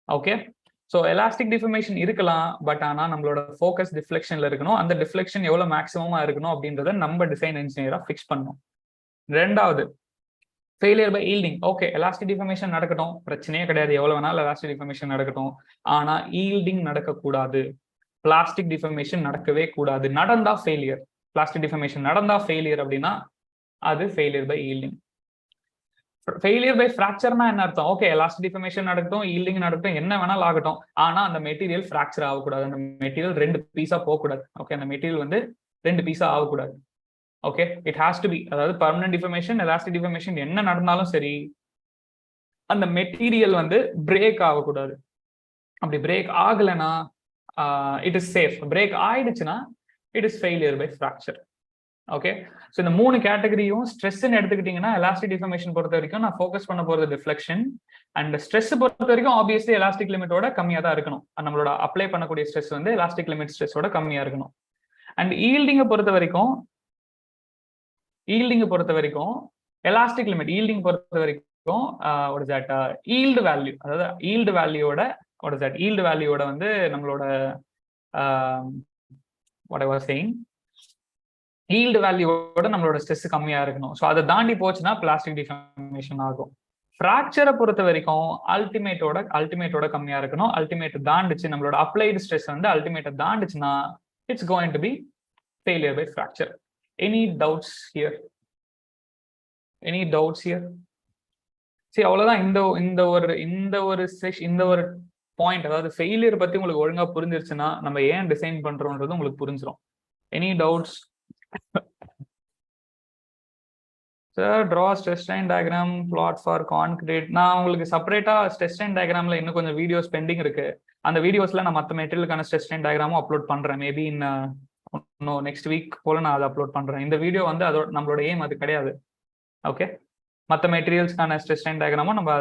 Okay, so elastic deformation இருக்கலாம், பட் ஆனால் நம்மளோட ஃபோக்கஸ் டிஃப்ளெக்ஷன்ல இருக்கணும். அந்த டிஃப்ளெக்ஷன் எவ்வளோ மேக்ஸிமமா இருக்கணும் அப்படின்றத நம்ம டிசைன் இன்ஜினியரா ஃபிக்ஸ் பண்ணணும். ரெண்டாவது, failure by yielding. Okay, elastic deformation நடக்கட்டும், பிரச்சனையே கிடையாது, எவ்வளவு வேணாலும் எலாஸ்டிக் டிஃபர்மேஷன் நடக்கட்டும், ஆனா ஈல்டிங் நடக்கக்கூடாது, பிளாஸ்டிக் டிஃபர்மேஷன் நடக்கவே கூடாது. நடந்தா ஃபெயிலியர், பிளாஸ்டிக் டிஃபர்மேஷன் நடந்தா ஃபெயிலியர் அப்படின்னா அது failure by yielding. Failure by ஃப்ராக்சர்னா என்ன அர்த்தம்? ஓகே, எலாஸ்டிக் டிஃபர்மேஷன் நடக்கட்டும், ஈல்டிங் நடக்கட்டும், என்ன வேணாலும் ஆகட்டும், ஆனா அந்த மெட்டீரியல் ஃப்ராக்சர் ஆகக்கூடாது, அந்த மெட்டீரியல் 2 பீஸா போகக்கூடாது. ஓகே, அந்த மெட்டீரியல் வந்து 2 பீஸா ஆகக்கூடாது. Okay, it has to be, அதாவது பர்மனன்ட் டிஃபர்மேஷன், எலாஸ்டிக் டிஃபர்மேஷன் என்ன நடந்தாலும் சரி, அந்த மெட்டீரியல் வந்து பிரேக் ஆகக்கூடாது. அப்படி பிரேக் ஆகலைன்னா இட் இஸ் சேஃப். பிரேக் ஆயிடுச்சுன்னா it is failure by fracture. Okay, so இந்த 3 கேட்டகரியும் ஸ்ட்ரெஸ்ன்னு எடுத்துக்கிட்டீங்கன்னா, எலாஸ்டிக் டிஃபர்மேஷன் பொறுத்த வரைக்கும் நான் ஃபோக்கஸ் பண்ண போறது டிஃப்ளெக்ஷன். அண்ட் ஸ்ட்ரெஸ் பொறுத்த வரைக்கும் ஆப்வியஸ்லி எலாஸ்டிக் லிமிட்டோட கம்மியா தான் இருக்கணும். நம்மளோட அப்ளை பண்ணக்கூடிய ஸ்ட்ரெஸ் வந்து எலாஸ்டிக் லிமிட் ஸ்ட்ரெஸ்ஸோட கம்மியா இருக்கணும். அண்ட் ஈல்டிங்கை பொறுத்த வரைக்கும் எலாஸ்டிக் லிமிட், ஈல்டிங் பொறுத்த வரைக்கும் what is that, yield value, அதாவது ஈல்டு வேல்யூவோட வந்து நம்மளோட what I was saying, yield வேல்யூவோட நம்மளோட ஸ்ட்ரெஸ் கம்மியா இருக்கணும். ஸோ அதை தாண்டி போச்சுன்னா பிளாஸ்டிக் டிஃபர்மேஷன் ஆகும். ஃப்ராக்சரை பொறுத்த வரைக்கும் அல்டிமேட்டோட கம்மியா இருக்கணும். அல்டிமேட் தாண்டிச்சு, நம்மளோட அப்ளைடு ஸ்ட்ரெஸ் வந்து அல்டிமேட்டை தாண்டிச்சுன்னா it's going to be failure by fracture. Any doubts here? சரி, அவ்வளவுதான். இந்த ஒரு பாயிண்ட், அதாவது ஃபெயிலியர் பத்தி உங்களுக்கு ஒழுங்கா புரிஞ்சிருச்சுன்னா நம்ம ஏன் டிசைன் பண்றோம்ன்றது உங்களுக்கு புரிஞ்சிடும். Any doubts? Sir, draw stress strain diagram plot for concrete. நான் உங்களுக்கு செப்பரேட்டா ஸ்ட்ரெஸ் ஸ்ட்ரெயின் டயக்ராம்ல இன்னும் கொஞ்சம் வீடியோஸ் பெண்டிங் இருக்கு. அந்த வீடியோஸ்ல நான் மற்ற மெட்டீரியலுக்கான ஸ்ட்ரெஸ் ஸ்ட்ரெயின் டயக்ராமும் அப்லோட் பண்றேன். மேபி நெக்ஸ்ட் வீக் போல நான் அதை அப்லோட் பண்றேன். இந்த வீடியோ வந்து அதோட நம்மளோட எய்ம் அது கிடையாது. ஓகே, மற்ற மெட்டீரியல்ஸ்க்கான ஸ்ட்ரெஸ் ஸ்ட்ரெயின் டயக்ராமும் நம்ம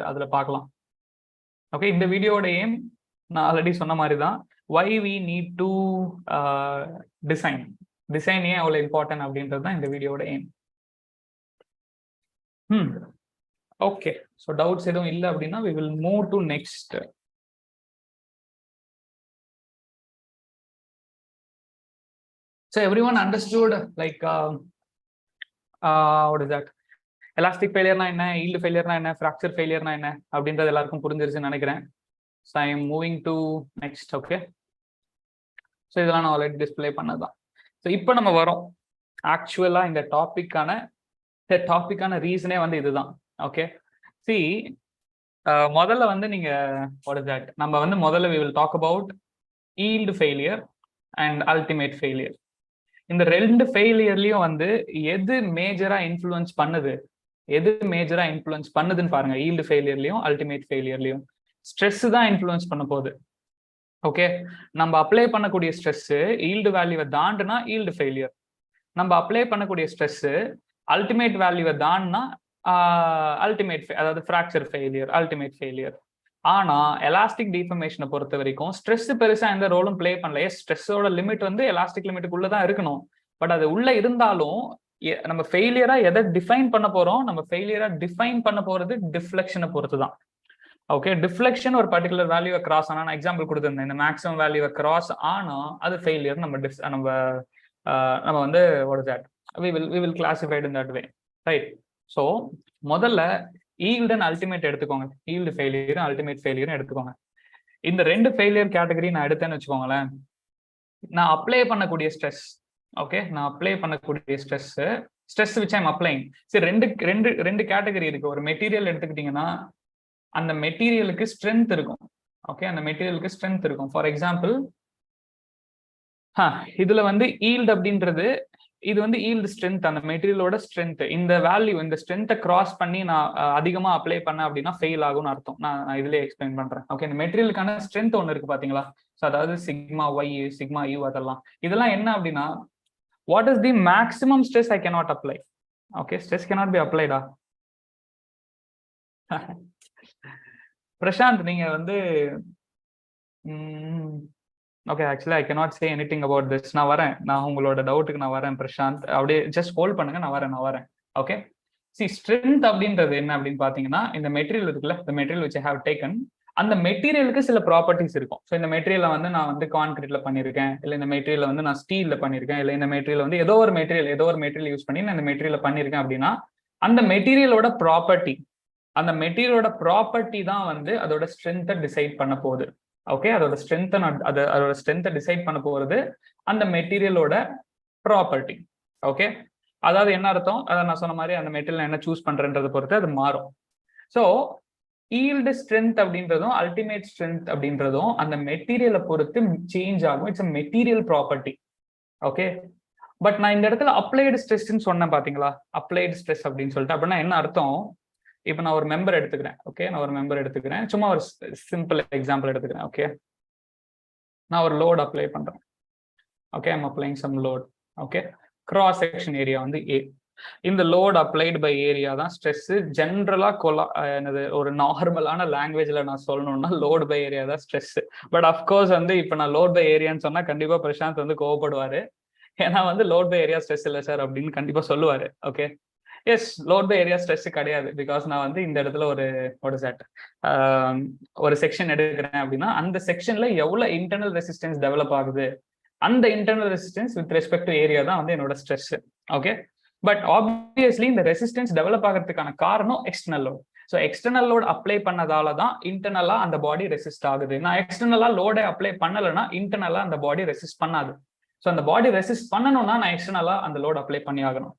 அதுல பார்க்கலாம். ஓகே, இந்த வீடியோட எய்ம் நான் ஆல்ரெடி சொன்ன மாதிரி தான், why we need to design ஏன் அவ்வளவு இம்பார்ட்டன்ட் அப்படின்றது தான் இந்த வீடியோட எய்ம். ஓகே, ஸோ டவுட்ஸ் எதுவும் இல்லை அப்படின்னா we will move to next. So everyone understood like what is that, elastic failure-na என்ன, yield failure-na என்ன, fracture failure-na என்ன அப்படின்றது எல்லாருக்கும் புரிஞ்சிருச்சுன்னு நினைக்கிறேன். So I am moving to next. Okay, so இதெல்லாம் நான் ஆல்ரெடி டிஸ்பிளே பண்ணதான். ஸோ இப்போ நம்ம வரோம் ஆக்சுவலா இந்த டாபிக்கான ரீசனே வந்து இதுதான். ஓகே, சி முதல்ல வந்து நீங்க what is that, நம்ம வந்து முதல்ல we will talk about yield failure and ultimate failure. இந்த 2 ஃபெயிலியர்லயும் வந்து எது மேஜரா இன்ஃப்ளூயன்ஸ் பண்ணுதுன்னு பாருங்க. ஈல்டு ஃபெயிலியர்லயும் அல்டிமேட் ஃபெயிலியர்லயும் ஸ்ட்ரெஸ் தான் இன்ஃப்ளூயன்ஸ் பண்ண போகுது. ஓகே, நம்ம அப்ளை பண்ணக்கூடிய ஸ்ட்ரெஸ் ஈல்டு வேல்யூவை தாண்டுனா ஈல்டு ஃபெயிலியர், நம்ம அப்ளை பண்ணக்கூடிய ஸ்ட்ரெஸ் அல்டிமேட் வேல்யூவை தாண்டினா அல்டிமேட், அதாவது ஃப்ராக்சர் ஃபெயிலியர், அல்டிமேட் ஃபெயிலியர். ஆனா எலாஸ்டிக் டிஃபர்மேஷனை பொறுத்த வரைக்கும் ஸ்ட்ரெஸ் பெருசா எந்த ரோலும் பிளே பண்ணல. ஸ்ட்ரெஸ்ஸோட லிமிட் வந்து எலாஸ்டிக் லிமிட்டுக்குள்ளதான் இருக்கணும். பட் அது உள்ள இருந்தாலும் நம்ம ஃபெயிலியரா எதை டிஃபைன் பண்ண போறோம், நம்ம ஃபெயிலியரா டிஃபைன் பண்ண போறது டிஃப்ளெக்ஷனை பொறுத்து தான். ஓகே, டிஃப்ளெக்ஷன் ஒரு பர்டிகுலர் வேல்யூவை கிராஸ் ஆனா, நான் எக்ஸாம்பிள் கொடுத்துருந்தேன், இந்த மேக்ஸிமம் வேல்யூவை கிராஸ் ஆனா அது ஃபெயிலியர். நம்ம வந்து what is that, we will classify it in that way, right? So முதல்ல yield and ultimate எடுத்துக்கோங்க, yield failure ultimate failure எடுத்துக்கோங்க. இந்த ரெண்டு ஃபெயிலியர் கேட்டகரி நான் எடுத்தேன்னு வச்சுக்கோங்களேன், நான் அப்ளை பண்ணக்கூடிய ஸ்ட்ரெஸ், ஓகே, நான் அப்ளை பண்ணக்கூடிய ஸ்ட்ரெஸ் which I'm applying, சரி, ரெண்டு கேட்டகரி இருக்கு. ஒரு மெட்டீரியல் எடுத்துக்கிட்டீங்கன்னா அந்த மெட்டீரியலுக்கு ஸ்ட்ரென்த் இருக்கும். ஓகே, அந்த மெட்டீரியலுக்கு ஸ்ட்ரென்த் இருக்கும். ஃபார் எக்ஸாம்பிள், இதுல வந்து ஈல்டு அப்படின்றது, இது வந்து ஈல்டு ஸ்ட்ரென்த், அந்த மெட்டீரியலோட ஸ்ட்ரென்த். இந்த வேல்யூ, இந்த ஸ்ட்ரென்த்தை கிராஸ் பண்ணி நான் அதிகமா அப்ளை பண்ணேன் அப்படின்னா ஃபெயில் ஆகும்னு அர்த்தம். நான் இதுலயே எக்ஸ்பிளைன் பண்றேன். ஓகே, இந்த மெட்டீரியலுக்கான ஸ்ட்ரென்த் ஒன்று இருக்கு பாத்தீங்களா, அதாவது சிக்மா ஒய், சிக்மா யூ, இதெல்லாம் என்ன அப்படின்னா, what is the maximum stress I cannot apply. Okay, stress cannot be அப்ளைடா. பிரசாந்த், நீங்க வந்து okay, actually I cannot say anything about this. நான் வரேன், நான் உங்களோட டவுட்டுக்கு நான் வரேன் பிரசாந்த், அப்படியே ஜஸ்ட் ஹோல்ட் பண்ணுங்க, நான் வரேன். ஓகே, சி, ஸ்ட்ரென்த் அப்படின்றது என்ன அப்படின்னு பாத்தீங்கன்னா, இந்த மெட்டீரியல் இருக்குல்ல, இந்த material which I have taken, அந்த மெட்டீரியலுக்கு சில ப்ராப்பர்ட்டிஸ் இருக்கும். ஸோ இந்த மெட்டீரியலை வந்து நான் வந்து கான்கிரீட்ல பண்ணியிருக்கேன், இல்லை இந்த மெட்டீரியலை வந்து நான் ஸ்டீல்ல பண்ணியிருக்கேன், இல்லை இந்த மெட்டீரியல் வந்து ஏதோ ஒரு மெட்டீரியல் யூஸ் பண்ணி நான் இந்த மெட்டீரியலை பண்ணியிருக்கேன் அப்படின்னா, அந்த மெட்டீரியலோட ப்ராப்பர்ட்டி தான் வந்து அதோட ஸ்ட்ரென்த்தை டிசைட் பண்ண போகுது. ஓகே, அதோட ஸ்ட்ரென்த்தை டிசைட் பண்ண போறது அந்த மெட்டீரியலோட ப்ராப்பர்ட்டி. ஓகே, அதாவது என்ன அர்த்தம், அதை நான் சொன்ன மாதிரி அந்த மெட்டீரியல் என்ன சூஸ் பண்றேன்றதை பொறுத்து அது மாறும். ஸோ ஈல்டு ஸ்ட்ரென்த் அப்படின்றதும் அல்டிமேட் ஸ்ட்ரென்த் அப்படின்றதும் அந்த மெட்டீரியலை பொறுத்து சேஞ்ச் ஆகும். It's a material property. Okay, but நான் இந்த இடத்துல அப்ளைடு ஸ்ட்ரெஸ்ன்னு சொன்னேன் பாத்தீங்களா, அப்ளைடு ஸ்ட்ரெஸ் அப்படின்னு சொல்லிட்டு, அப்படின்னா என்ன அர்த்தம், இப்போ நான் ஒரு மெம்பர் எடுத்துக்கிறேன். ஓகே, நான் ஒரு மெம்பர் எடுத்துக்கிறேன், சும்மா ஒரு சிம்பிள் எக்ஸாம்பிள் எடுத்துக்கிறேன். ஓகே, நான் ஒரு லோட் அப்ளை பண்றேன். Okay, I'm applying some load. Okay, cross section area வந்து ஏ. இந்த லோட் அப்ளைடு பை ஏரியா தான் ஸ்ட்ரெஸ். ஜென்ரலா என்னது, ஒரு நார்மலான லாங்குவேஜ்ல நான் சொல்லணும்னா லோட் பை ஏரியா தான் ஸ்ட்ரெஸ். பட் அஃப்கோர்ஸ் வந்து இப்போ நான் லோட் பை ஏரியான்னு சொன்னா கண்டிப்பா பிரசாந்த் வந்து கோவப்படுவாரு. ஏன்னா வந்து லோட் பை ஏரியா ஸ்ட்ரெஸ் இல்லை சார் அப்படின்னு கண்டிப்பா சொல்லுவாரு. Okay, yes, load by area stress கிடையாது. பிகாஸ் நான் வந்து இந்த இடத்துல ஒரு செக்ஷன் எடுக்கிறேன் அப்படின்னா அந்த செக்ஷன்ல எவ்வளவு இன்டர்னல் ரெசிஸ்டன்ஸ் டெவலப் ஆகுது, அந்த internal resistance with respect to area தான் வந்து என்னோட ஸ்ட்ரெஸ். ஓகே, பட் ஆப்வியஸ்லி இந்த ரெசிஸ்டன்ஸ் டெவலப் ஆகிறதுக்கான காரணம் external load. So external load apply பண்ணதால தான் இன்டர்னலா அந்த பாடி ரெசிஸ்ட் ஆகுது. நான் எக்ஸ்டர்னலா லோடை அப்ளை பண்ணலைன்னா இன்டர்னலா அந்த பாடி ரெசிஸ்ட் பண்ணாது. ஸோ அந்த பாடி ரெசிஸ்ட் பண்ணணும்னா நான் எக்ஸ்டர்னலா அந்த லோட் அப்ளை பண்ணி ஆகணும்.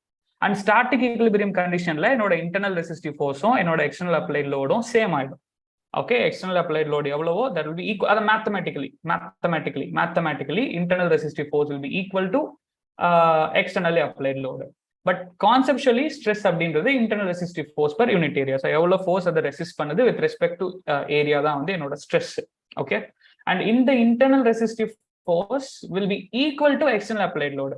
அண்ட் ஸ்டாட்டிக் ஈக்விலிபிரியம் கண்டிஷன்ல என்னோட இன்டர்னல் ரெசிஸ்டிவ் ஃபோர்ஸும் என்னோட எக்ஸ்டர்னல் அப்ளைட் லோடும் சேம் ஆயிடும். ஓகே, எக்ஸ்டர்னல் அப்ளைட் லோட் எவ்வளவோ தட் வில் பி ஈக்குவல், அது mathematically internal resistive force will be equal to externally applied load. But conceptually stress அப்படின்றது internal resistive force per unit area. So எவ்வளோ force அதை resist பண்ணுது with respect to area தான் வந்து என்னோட stress. Okay, and இந்த internal resistive force will be equal to external applied load.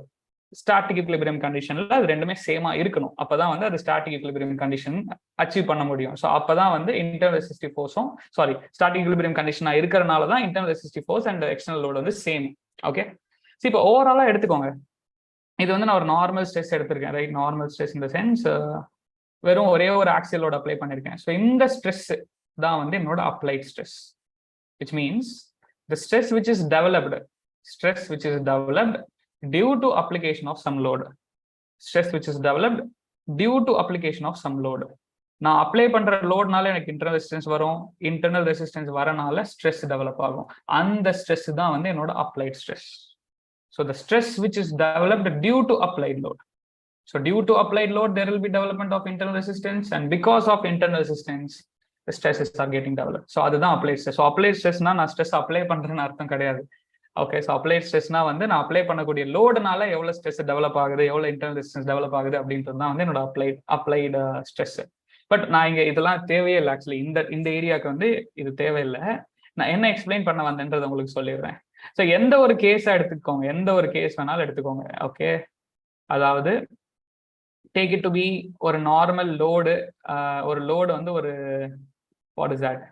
Static equilibrium கண்டிஷன்ல அது ரெண்டுமே சேமா இருக்கணும். அப்பதான் வந்து அது ஸ்டாட்டிக் ஈக்விலிபிரியம் கண்டிஷன் அச்சீவ் பண்ண முடியும். ஸோ அப்பதான் வந்து இன்டர்னல் ரெசிஸ்டிவ் ஃபோர்ஸும் ஸ்டாட்டிக் ஈக்விலிபிரியம் கண்டிஷனா இருக்கிறனால தான் internal resistive force and external load வந்து சேம். ஓகே, ஸோ இப்போ ஓவராலா எடுத்துக்கோங்க, இது வந்து நான் ஒரு நார்மல் ஸ்ட்ரெஸ் எடுத்திருக்கேன், ரைட்? நார்மல் ஸ்ட்ரெஸ் இந்த சென்ஸ் வெறும் ஒரே ஒரு ஆக்சியல் லோட் அப்ளை பண்ணிருக்கேன். ஸோ இந்த ஸ்ட்ரெஸ் தான் வந்து என்னோட applied stress, which means the stress which is developed due to application of some load. Stress which is developed due to application of some load. நான் apply பண்ற லோட்னால எனக்கு internal resistance வரும், internal resistance வரனால stress develop ஆகும். அந்த stress தான் வந்து என்னோட applied stress. So the stress which is developed due to applied load. So due to applied load there will be development of internal resistance, and because of internal resistance the stresses are getting developed. So அதுதான் applied stress. So applied stress னா நான் stress apply பண்றேன்னு அர்த்தம் கிடையாது. Okay, so applied ஸ்ட்ரெஸ்னா வந்து நான் apply பண்ணக்கூடிய லோடுனால எவ்வளவு ஸ்ட்ரெஸ் டெவலப் ஆகுது, எவ்வளவு இன்டர்னல் ரெசிஸ்டன்ஸ் டெவலப் ஆகுது அப்படின்றது தான் வந்து என்னோட அப்ளைடு ஸ்ட்ரெஸ். பட் நான் இங்க இதெல்லாம் தேவையே இல்லை. ஆக்சுவலி இந்த ஏரியாவுக்கு வந்து இது தேவையில்லை. நான் என்ன எக்ஸ்பிளைன் பண்ண வந்தேன்றதை உங்களுக்கு சொல்லிடுறேன். ஸோ எந்த ஒரு கேஸா எடுத்துக்கோங்க, எந்த ஒரு கேஸ் வேணாலும் எடுத்துக்கோங்க. ஓகே, அதாவது டேக் இட் டு பி ஒரு நார்மல் லோடு. ஒரு லோடு வந்து ஒரு வாட் இஸ் தட்,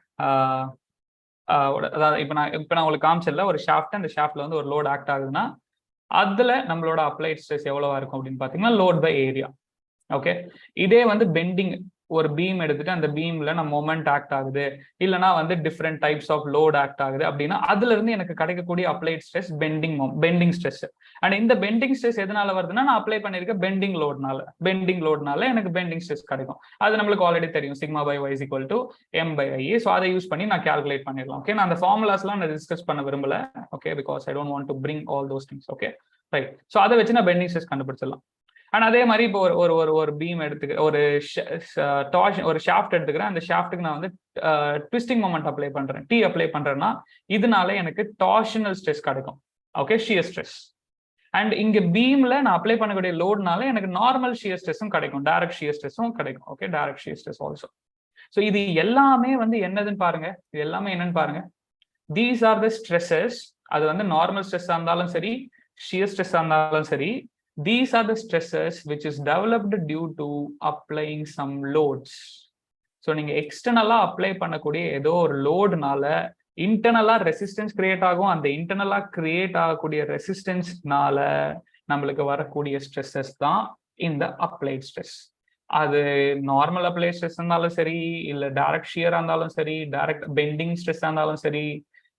அதாவது இப்போ நான் உங்களுக்கு காமிச்சல ஒரு ஷாஃப்ட், அந்த ஷாஃப்ட்ல வந்து ஒரு லோடு ஆக்ட் ஆகுதுன்னா அதுல நம்மளோட அப்ளைட் ஸ்ட்ரெஸ் எவ்வளவா இருக்கும் அப்படின்னு பாத்தீங்கன்னா லோட் பை ஏரியா. ஓகே, இதே வந்து பெண்டிங், ஒரு பீம் எடுத்துட்டு அந்த பீம்ல நம்ம மொமெண்ட் ஆக்ட் ஆகுது, இல்லைனா வந்து different types of load act ஆகுது அப்படின்னா அதுல இருந்து எனக்கு கிடைக்கக்கூடிய applied stress bending stress. And இந்த பெண்டிங் ஸ்ட்ரெஸ் எதனால வருதுன்னா நான் அப்ளை பண்ணிருக்க பெண்டிங் லோட்னால எனக்கு பெண்டிங் ஸ்ட்ரெஸ் கிடைக்கும். அது நம்மளுக்கு ஆல்ரெடி தெரியும், sigma by y is equal to M by I. So அதை யூஸ் பண்ணி நான் கால்குலேட் பண்ணிடலாம். ஓகே, நான் அந்த ஃபார்முலாஸ்லாம் நான் டிஸ்கஸ் பண்ண விரும்பல. Okay, because I don't want to bring all those things. Okay right. So அதை வச்சு நான் பெண்டிங் ஸ்ட்ரெஸ் கண்டுபிடிச்சிடலாம். அண்ட் அதே மாதிரி இப்போ ஒரு பீம் எடுத்துக்கிறேன், ஒரு ஷாஃப்ட் எடுத்துக்கிறேன். அந்த ஷாஃப்ட்டுக்கு நான் வந்து ட்விஸ்டிங் மொமெண்ட் அப்ளை பண்றேன், டி அப்ளை பண்றேன்னா இதனால எனக்கு டார்ஷனல் ஸ்ட்ரெஸ் கிடைக்கும். Okay, shear stress. அண்ட் இங்க பீம்ல நான் அப்ளை பண்ணக்கூடிய லோட்னால எனக்கு நார்மல் ஷியர் ஸ்ட்ரெஸும் கிடைக்கும், டைரக்ட் ஷியர் ஸ்ட்ரெஸும் கிடைக்கும். Okay, direct shear stress also. So இது எல்லாமே வந்து என்னதுன்னு பாருங்க, இது எல்லாமே என்னன்னு பாருங்க. These are the stresses. அது வந்து நார்மல் ஸ்ட்ரெஸ்ஸா இருந்தாலும் சரி, ஷியர் ஸ்ட்ரெஸ்ஸா இருந்தாலும் சரி, these are the stresses which is developed due to applying some loads. So நீங்க எக்ஸ்டர்னலா அப்ளை பண்ணக்கூடிய ஏதோ ஒரு லோடுனால இன்டர்னலா ரெசிஸ்டன்ஸ் கிரியேட் ஆகும். அந்த இன்டர்னலா கிரியேட் ஆகக்கூடிய ரெசிஸ்டன்ஸ்னால நம்மளுக்கு வரக்கூடிய ஸ்ட்ரெஸ்ஸஸ் தான் இந்த அப்ளைட் ஸ்ட்ரெஸ். அது நார்மல் அப்ளைட் ஸ்ட்ரெஸ் இருந்தாலும் சரி, இல்லை டைரக்ட் ஷியரா இருந்தாலும் சரி, டைரக்ட் பெண்டிங் ஸ்ட்ரெஸ் இருந்தாலும் சரி,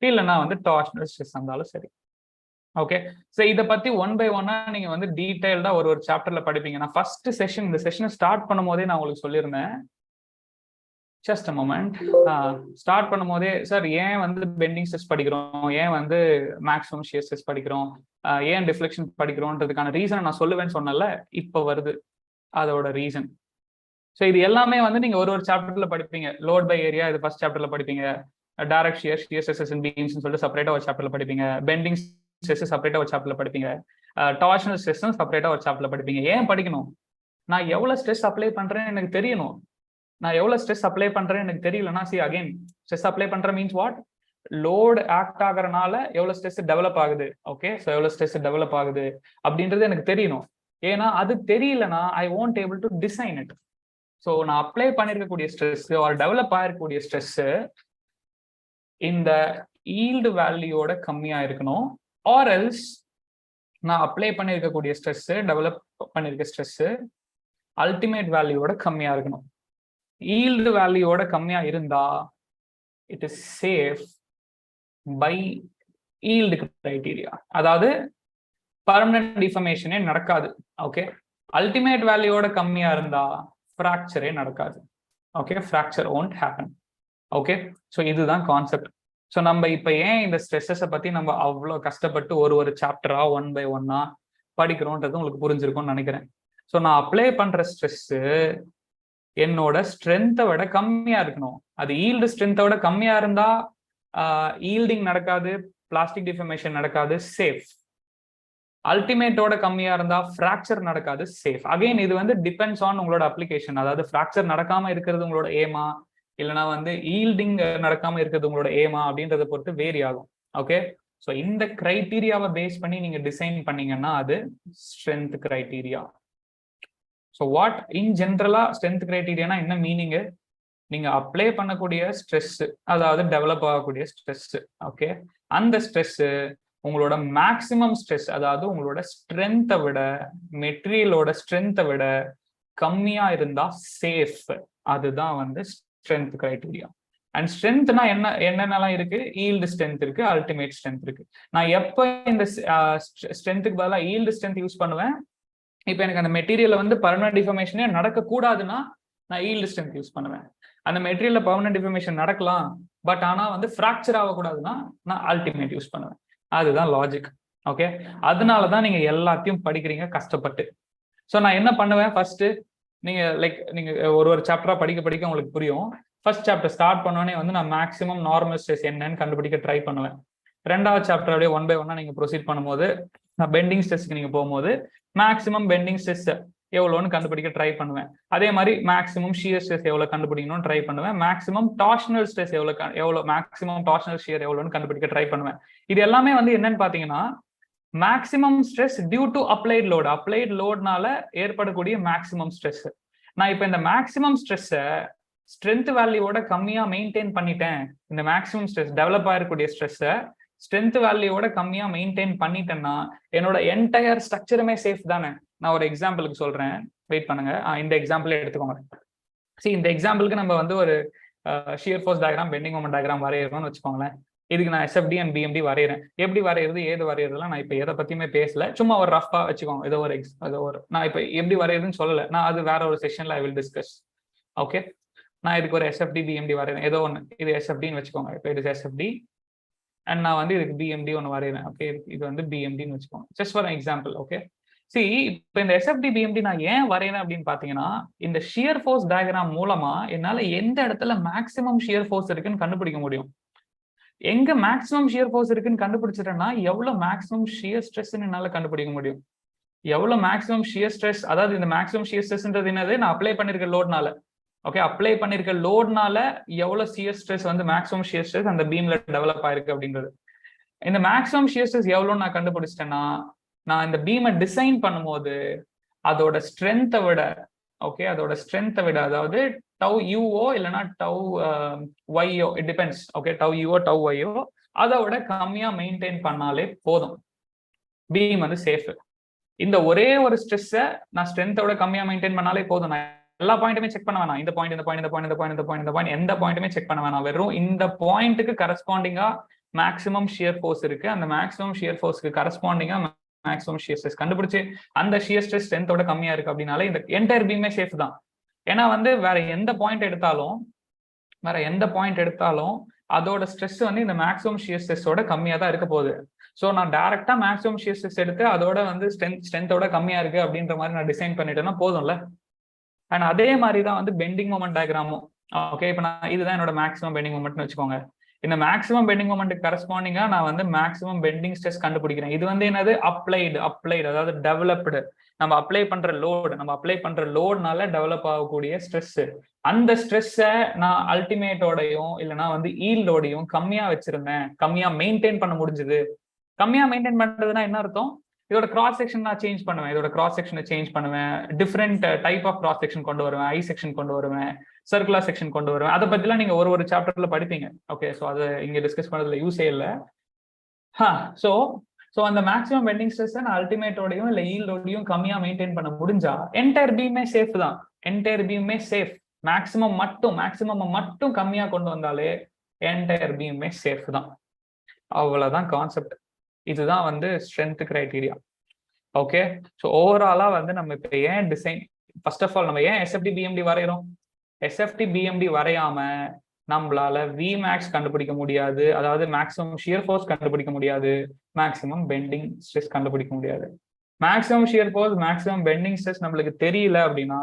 இல்லைன்னா வந்து டார்ஷனல் ஸ்ட்ரெஸ் இருந்தாலும் சரி. ஓகே, ஸோ இதை பத்தி ஒன் பை ஒன்னா நீங்க வந்து டீடைல்டா ஒரு சாப்டர்ல படிப்பீங்க. நான் ஃபர்ஸ்ட் செஷன், இந்த செஷனை ஸ்டார்ட் பண்ணும் போதே நான் உங்களுக்கு சொல்லியிருந்தேன். Just a moment. ஸ்டார்ட் பண்ணும் போதே சார் ஏன் வந்து பெண்டிங் ஸ்ட்ரெஸ் படிக்கிறோம், ஏன் வந்து மேக்ஸிமம் ஷியர் ஸ்ட்ரெஸ் படிக்கிறோம், ஏன் டிஃப்ளெக்ஷன் படிக்கிறோன்றதுக்கான ரீசன் நான் சொல்லுவேன்னு சொன்னல, இப்போ வருது அதோட ரீசன். ஸோ இது எல்லாமே வந்து நீங்க ஒரு சாப்டர்ல படிப்பீங்க. லோட் பை ஏரியா இது ஃபர்ஸ்ட் சாப்டர்ல படிப்பீங்க. Direct shear stress and beams சொல்லிட்டு செப்பரேட்டா ஒரு சாப்டர்ல படிப்பீங்க. பெண்டிங் ஸ்ட்ரெஸ் செப்பரேட்டா ஒரு சாப்டர்ல படிப்பீங்க. டார்ஷனல் ஸ்ட்ரெஸ்ஸும் செப்பரேட்டா ஒரு சாப்டர்ல படிப்பீங்க. ஏன் படிக்கணும்? நான் எவ்வளவு ஸ்ட்ரெஸ் அப்ளை பண்றேன்னு எனக்கு தெரியணும். நான் எவ்வளவு ஸ்ட்ரெஸ் அப்ளை பண்றேன்னு எனக்கு தெரியலன்னா, சி அகைன் ஸ்ட்ரெஸ் அப்ளை பண்ற மீன்ஸ் வாட்? லோடு ஆக்ட் ஆகறனால எவ்வளவு ஸ்ட்ரெஸ் டெவலப் ஆகுது. ஓகே, ஸோ எவ்வளவு ஸ்ட்ரெஸ் டெவலப் ஆகுது அப்படின்றது எனக்கு தெரியணும். ஏன்னா அது தெரியலன்னா I won't able to design it. So நான் அப்ளை பண்ணிருக்கக்கூடிய ஸ்ட்ரெஸ் ஒரு டெவலப் ஆயிருக்கக்கூடிய ஸ்ட்ரெஸ் இந்த ஈல்டு வேல்யூவோட கம்மியா இருக்கணும். ஆர் எல்ஸ் நான் அப்ளை பண்ணிருக்கக்கூடிய ஸ்ட்ரெஸ், டெவலப் பண்ணிருக்க ஸ்ட்ரெஸ் அல்டிமேட் வேல்யூவோட கம்மியா இருக்கணும். ஈல்டு வேல்யூவோட கம்மியா இருந்தா it is safe by yield criteria. அதாவது பர்மனன்ட் டிஃபர்மேஷனே நடக்காது. ஓகே, அல்டிமேட் வேல்யூவோட கம்மியா இருந்தா ஃப்ராக்சரே நடக்காது. Okay, fracture won't happen. Okay, so இதுதான் கான்செப்ட். ஸோ நம்ம இப்போ ஏன் இந்த ஸ்ட்ரெஸ்ஸை பத்தி நம்ம அவ்வளோ கஷ்டப்பட்டு ஒரு சாப்டரா ஒன் பை ஒன்னா படிக்கிறோன்றது உங்களுக்கு புரிஞ்சிருக்கும்னு நினைக்கிறேன். ஸோ நான் அப்ளை பண்ற ஸ்ட்ரெஸ் என்னோட ஸ்ட்ரென்த்தை விட கம்மியா இருக்கணும். அது ஈல்டு ஸ்ட்ரென்த்தை விட கம்மியா இருந்தா ஈல்டிங் நடக்காது, பிளாஸ்டிக் டிஃபர்மேஷன் நடக்காது, சேஃப். அல்டிமேட்டோட கம்மியா இருந்தா ஃப்ராக்சர் நடக்காது, சேஃப். அகைன் இது வந்து டிபெண்ட்ஸ் ஆன் உங்களோட அப்ளிகேஷன். அதாவது ஃப்ராக்சர் நடக்காம இருக்கிறது உங்களோட ஏமா, இல்லைனா வந்து ஈல்டிங் நடக்காம இருக்கிறது உங்களோட ஏமா அப்படின்றத பொறுத்து வேரி ஆகும். ஓகே, ஸோ இந்த கிரைட்டீரியாவை பேஸ் பண்ணி நீங்க டிசைன் பண்ணீங்கன்னா அது ஸ்ட்ரென்த் கிரைட்டீரியா. ஸோ வாட் இன் ஜென்ரலா ஸ்ட்ரென்த் கிரைட்டீரியானா என்ன மீனிங்கு? நீங்க அப்ளை பண்ணக்கூடிய ஸ்ட்ரெஸ், அதாவது டெவலப் ஆகக்கூடிய ஸ்ட்ரெஸ். ஓகே, அந்த ஸ்ட்ரெஸ் உங்களோட மேக்சிமம் ஸ்ட்ரெஸ், அதாவது உங்களோட ஸ்ட்ரென்த்தை விட, மெட்டீரியலோட ஸ்ட்ரென்த்தை விட கம்மியா இருந்தா சேஃப். அதுதான் வந்து ஸ்ட்ரென்த் கிரைட்டீரியா. அண்ட் ஸ்ட்ரென்த்னா என்னென்னலாம் இருக்கு? ஈல்டு ஸ்ட்ரென்த் இருக்கு, அல்டிமேட் ஸ்ட்ரென்த் இருக்கு. நான் எப்போ இந்த ஸ்ட்ரென்த்துக்கு பதிலாக ஈல்டு ஸ்ட்ரென்த் யூஸ் பண்ணுவேன்? இப்போ எனக்கு அந்த மெட்டீரியல் வந்து பர்மனன்ட் டிஃபர்மேஷனே நடக்கக்கூடாதுன்னா நான் ஈல்டு ஸ்ட்ரென்த் யூஸ் பண்ணுவேன். அந்த மெட்டீரியல்ல பர்மனன்ட் டிஃபர்மேஷன் நடக்கலாம், பட் ஆனால் வந்து ஃப்ராக்சர் ஆகக்கூடாதுன்னா நான் அல்டிமேட் யூஸ் பண்ணுவேன். அதுதான் லாஜிக். ஓகே, அதனாலதான் நீங்க எல்லாத்தையும் படிக்கிறீங்க கஷ்டப்பட்டு. ஸோ நான் என்ன பண்ணுவேன், ஃபர்ஸ்ட் நீங்க ஒரு சாப்டரா படிக்க உங்களுக்கு புரியும். ஃபர்ஸ்ட் சாப்டர் ஸ்டார்ட் பண்ணோடனே வந்து நான் மேக்ஸிமம் நார்மல் ஸ்ட்ரெஸ் என்னன்னு கண்டுபிடிக்க ட்ரை பண்ணுவேன். ரெண்டாவது சாப்டர் அப்படியே ஒன் பை ஒன்னா நீங்க ப்ரொசீட் பண்ணும்போது, நான் பெண்டிங் ஸ்ட்ரெஸ்க்கு நீங்க போகும்போது மேக்ஸிமம் பெண்டிங் ஸ்ட்ரெஸ் எவ்வளோன்னு கண்டுபிடிக்க ட்ரை பண்ணுவேன். அதே மாதிரி மேக்ஸிமம் ஷியர் ஸ்ட்ரெஸ் எவ்வளவு கண்டுபிடிக்கணும்னு ட்ரை பண்ணுவேன். மேக்ஸிமம் டார்ஷனல் ஸ்ட்ரெஸ் எவ்வளவு மேக்ஸிமம் டார்ஷனல் ஷியர் எவ்வளோன்னு கண்டுபிடிக்க ட்ரை பண்ணுவேன். இது எல்லாமே வந்து என்னன்னு பாத்தீங்கன்னா maximum stress due to applied லோட்னால ஏற்படக்கூடிய மேக்ஸிமம் ஸ்ட்ரெஸ். நான் இப்ப இந்த மேக்ஸிமம் ஸ்ட்ரெஸ்ஸை ஸ்ட்ரென்த் வேல்யூவோட கம்மியா மெயின்டைன் பண்ணிட்டேன். இந்த மேக்ஸிமம் ஸ்ட்ரெஸ் டெவலப் ஆகக்கூடிய ஸ்ட்ரெஸ்ஸை ஸ்ட்ரென்த் வேல்யூவோட கம்மியா மெயின்டைன் பண்ணிட்டேன்னா என்னோட என்டையர் ஸ்ட்ரக்சருமே சேஃப் தானே. நான் ஒரு எக்ஸாம்பிளுக்கு சொல்றேன், வெயிட் பண்ணுங்க. இந்த எக்ஸாம்பிளே எடுத்துக்கோங்க. இந்த எக்ஸாம்பிளுக்கு நம்ம வந்து ஒரு shear force diagram, bending moment diagram வரையறோம்னு வச்சுக்கோங்களேன். இதுக்கு நான் SFD அண்ட் BMD வரைகிறேன். எப்படி வரைகிறது, ஏது வரைகிறதுலாம் நான் இப்போ எதை பத்தியுமே பேசல, சும்மா ஒரு ரஃபா வச்சுக்கோங்க. ஏதோ ஒரு நான் இப்போ எப்படி வரைகிறதுன்னு சொல்லலை, நான் அது வேற ஒரு செஷன்ல ஐ வில் டிஸ்கஸ். ஓகே, நான் இதுக்கு ஒரு SFD BMD வரைகிறேன், ஏதோ ஒன்று. இது SFDன்னு வச்சுக்கோங்க. இப்போ இது SFD அண்ட் நான் வந்து இதுக்கு BMD ஒன்று வரைகிறேன். ஓகே, இது வந்து BMDன்னு வச்சுக்கோங்க, ஜஸ்ட் ஃபார் எக்ஸாம்பிள். ஓகே, இப்போ இந்த SFD BMD நான் ஏன் வரைகிறேன் அப்படின்னு பார்த்தீங்கன்னா, இந்த ஷியர் ஃபோர்ஸ் டயக்ராம் மூலமா என்னால் எந்த இடத்துல மேக்ஸிமம் ஷியர் ஃபோர்ஸ் இருக்குன்னு கண்டுபிடிக்க முடியும். எங்க மேக்ஸிமம் ஷியர் ஃபோர்ஸ் இருக்குன்னு கண்டுபிடிச்சிட்டேன்னா எவ்வளவு மேக்ஸிமம் ஷியர் ஸ்ட்ரெஸ் என்னால கண்டுபிடிக்க முடியும். எவ்வளவு மேக்ஸிமம் ஷியர் ஸ்ட்ரெஸ், அதாவது இந்த மேக்ஸிமம் ஷியர் ஸ்ட்ரெஸ்ன்றது என்னது, நான் அப்ளை பண்ணிருக்க லோட்னால. ஓகே, அப்ளை பண்ணிருக்க லோட்னால எவ்வளவு ஷியர் ஸ்ட்ரெஸ் வந்து மேக்ஸிமம் ஷியர் ஸ்ட்ரெஸ் அந்த பீம்ல டெவலப் ஆயிருக்கு அப்படின்றது. இந்த மேக்ஸிமம் ஷியர் ஸ்ட்ரெஸ் எவ்வளோன்னு நான் கண்டுபிடிச்சிட்டேன்னா, நான் இந்த பீமை டிசைன் பண்ணும்போது அதோட ஸ்ட்ரென்த்தை விட, ஓகே, அதோட ஸ்ட்ரென்த்தை விட, அதாவது டவ் யூஓ இல்லைன்னா tau Y O, it depends. Okay, tau U O tau Y O அதோட கம்மியா மெயின்டைன் பண்ணாலே போதும், பீம் வந்து சேஃப். இந்த ஒரே ஒரு ஸ்ட்ரெஸ்ஸை நான் ஸ்ட்ரென்த்தோட கம்மியா மெயின்டைன் பண்ணாலே போதும். நான் எல்லா பாயிண்ட்டுமே செக் பண்ண வேணாம். இந்த பாயிண்ட் இந்த பாயிண்ட் இந்த பாயிண்ட் இந்த பாயிண்ட் இந்த பாயிண்ட் இந்த பாயிண்ட் எந்த பாயிண்ட்டுமே செக் பண்ண வேணாம். வெறும் இந்த பாயிண்ட்டுக்கு கரஸ்பாண்டிங்கா மேக்ஸிமம் ஷியர் ஃபோர்ஸ் இருக்கு, அந்த மேக்ஸிமம் ஷியர் ஃபோர்ஸ்க்கு கரஸ்பாண்டிங்கா மேக்ஸிமம் ஷியர் ஸ்ட்ரெஸ் கண்டுபிடிச்சு அந்த ஷியர் ஸ்ட்ரெஸ் ஸ்ட்ரென்த்தோட கம்மியா இருக்கு அப்படின்னாலே இந்த என்டையர் பீமே சேஃப் தான். ஏன்னா வந்து வேற எந்த பாயிண்ட் எடுத்தாலும் அதோட ஸ்ட்ரெஸ் வந்து இந்த மேக்ஸிமம் ஷியர் ஸ்ட்ரெஸ்ஸோட கம்மியா தான் இருக்க போகுது. ஸோ நான் டைரக்டா மேக்ஸிமம் ஷியர் ஸ்ட்ரெஸ் எடுத்து அதோட வந்து ஸ்ட்ரென்த்தோட கம்மியா இருக்கு அப்படின்ற மாதிரி நான் டிசைன் பண்ணிட்டேன்னா போதும்ல. அண்ட் அதே மாதிரி தான் வந்து பெண்டிங் மொமெண்ட் டயக்ராமும். ஓகே, இப்போ நான் இதுதான் என்னோட மேக்ஸிமம் பெண்டிங் மொமெண்ட்னு வச்சுக்கோங்க. இந்த மேக்ஸிமம் பெண்டிங் மொமெண்ட்டுக்கு கரஸ்பாண்டிங்கா நான் வந்து மேக்ஸிமம் பெண்டிங் ஸ்ட்ரெஸ் கண்டுபிடிக்கிறேன். இது வந்து என்னது, அப்ளைடு அதாவது டெவலப்டு. நம்ம அப்ளை பண்ற லோட்னால டெவலப் ஆகக்கூடிய ஸ்ட்ரெஸ். அந்த ஸ்ட்ரெஸ்ஸை நான் அல்டிமேட்டோடையும் இல்லைன்னா வந்து ஈல்டோடையும் கம்மியா வச்சிருந்தேன், கம்மியா மெயின்டைன் பண்ண முடிஞ்சது. கம்மியா மெயின்டைன் பண்றதுன்னா என்ன அர்த்தம், இதோட கிராஸ் செக்ஷன் நான் சேஞ்ச் பண்ணுவேன், different type of cross section கொண்டு வருவேன், ஐ செக்ஷன் கொண்டு வருவேன், சர்க்குலர் செக்ஷன் கொண்டு வருவேன். அதை பத்திலாம் நீங்க ஒரு சாப்டர்ல படிப்பீங்க. ஓகே, ஸோ அதை இங்க டிஸ்கஸ் பண்ணதுல யூஸே இல்லை. ஸோ அந்த மேக்ஸிமம் பெண்டிங் ஸ்ட்ரெஸ்ஸை நான் அல்டிமேட்டோடையும் இல்லை ஈல்டோடையும் கம்மியா மெயின்டைன் பண்ண முடிஞ்சா என்டையர் பீமே சேஃப் தான். என்டையர் பீமே சேஃப். மேக்ஸிமம் மட்டும் கம்மியா கொண்டு வந்தாலே என்டையர் பீமே சேஃப் தான். அவ்வளவுதான் கான்செப்ட். இதுதான் வந்து ஸ்ட்ரென்த் கிரைட்டீரியா. ஓகே, ஸோ ஓவராலா வந்து நம்ம இப்போ ஏன் டிசைன், ஃபர்ஸ்ட் ஆஃப் ஆல் நம்ம ஏன் SFD BMD வரைகிறோம். SFD BMD வரையாம நம்மளால Vmax கண்டுபிடிக்க முடியாது, அதாவது மேக்ஸிமம் ஷியர் ஃபோர்ஸ் கண்டுபிடிக்க முடியாது, மேக்ஸிமம் பெண்டிங் ஸ்ட்ரெஸ் கண்டுபிடிக்க முடியாது. Maximum shear force maximum bending stress நம்மளுக்கு தெரியல அப்படின்னா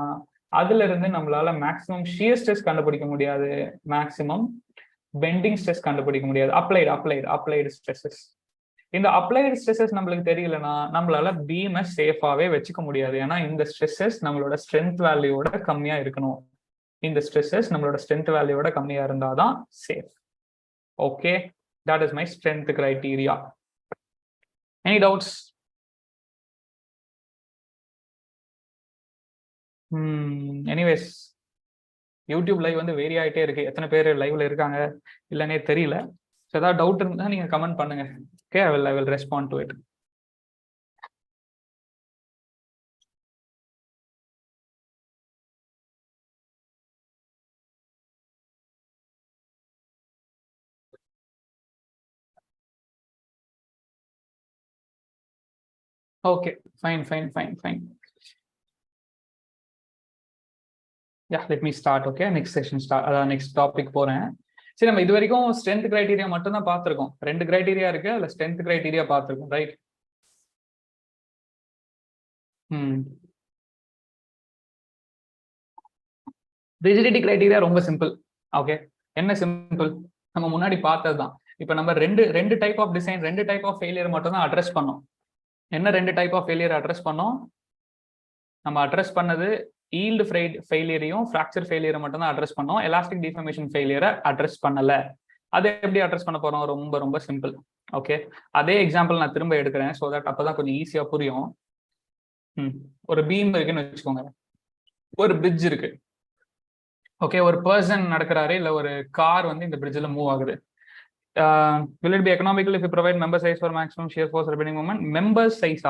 அதுல இருந்து நம்மளால மேக்ஸிமம் ஷியர் ஸ்ட்ரெஸ் கண்டுபிடிக்க முடியாது, மேக்ஸிமம் பெண்டிங் ஸ்ட்ரெஸ் கண்டுபிடிக்க முடியாது. Applied stresses. இந்த அப்ளைடு ஸ்ட்ரெஸ்ஸஸ் நம்மளுக்கு தெரியலன்னா நம்மளால பீமை சேஃபாவே வச்சுக்க முடியாது. ஏன்னா இந்த ஸ்ட்ரெஸ்ஸஸ் நம்மளோட ஸ்ட்ரென்த் வேல்யூவோட கம்மியா இருக்கணும். இந்த ஸ்ட்ரெஸ்ஸஸ் நம்மளோட ஸ்ட்ரென்த் வேல்யூவோட கம்மியா இருந்தாதான் safe. Okay, that is my strength criteria. Any doubts? Anyways, YouTube live வந்து வேரி ஆகிட்டே இருக்கு. எத்தனை பேர் லைவ்ல இருக்காங்க இல்லைன்னே தெரியல. ஸோ ஏதாவது டவுட் இருந்தா நீங்க கமெண்ட் பண்ணுங்க. Okay, I will respond to it. Okay, fine. Yeah, let me start. Okay, next session start. Next topic போறேன். சரி, நம்ம இது வரைக்கும் ஸ்ட்ரென்த் கிரைட்டீரியா மட்டும் தான் பார்த்திருக்கோம். 2 கிரைட்டீரியா இருக்கு, அதுல ஸ்ட்ரென்த் கிரைட்டீரியா பார்த்திருக்கோம், ரைட்? ரிஜிடிட்டி கிரைட்டீரியா ரொம்ப சிம்பிள். ஓகே, என்ன சிம்பிள், நம்ம முன்னாடி பார்த்ததுதான். இப்ப நம்ம ரெண்டு type of design, 2 type of failure மட்டும் தான் அட்ரஸ் பண்ணோம். என்ன 2 டைப் ஆஃப் ஃபெயிலியர் அட்ரஸ் பண்ணோம்? நம்ம அட்ரஸ் பண்ணது ஈல்டு ஃபெயிலியரையும் ஃப்ராக்சர் ஃபெயிலியரை மட்டும் தான் அட்ரஸ் பண்ணோம். எலாஸ்டிக் டிஃபார்மேஷன் ஃபெயிலியரை அட்ரஸ் பண்ணல. அதை எப்படி அட்ரஸ் பண்ண போறோம்? ரொம்ப ரொம்ப சிம்பிள். ஓகே, அதே எக்ஸாம்பிள் நான் திரும்ப எடுக்கிறேன், ஸோ தட் அப்பதான் கொஞ்சம் ஈஸியா புரியும். ஒரு பீம் இருக்குன்னு வச்சுக்கோங்க, ஒரு பிரிட்ஜ் இருக்கு. ஓகே, ஒரு பர்சன் நடக்கிறாரு, இல்ல ஒரு கார் வந்து இந்த பிரிட்ஜ்ல மூவ் ஆகுது. will it be economical if you provide member size for maximum shear force repelling moment? member size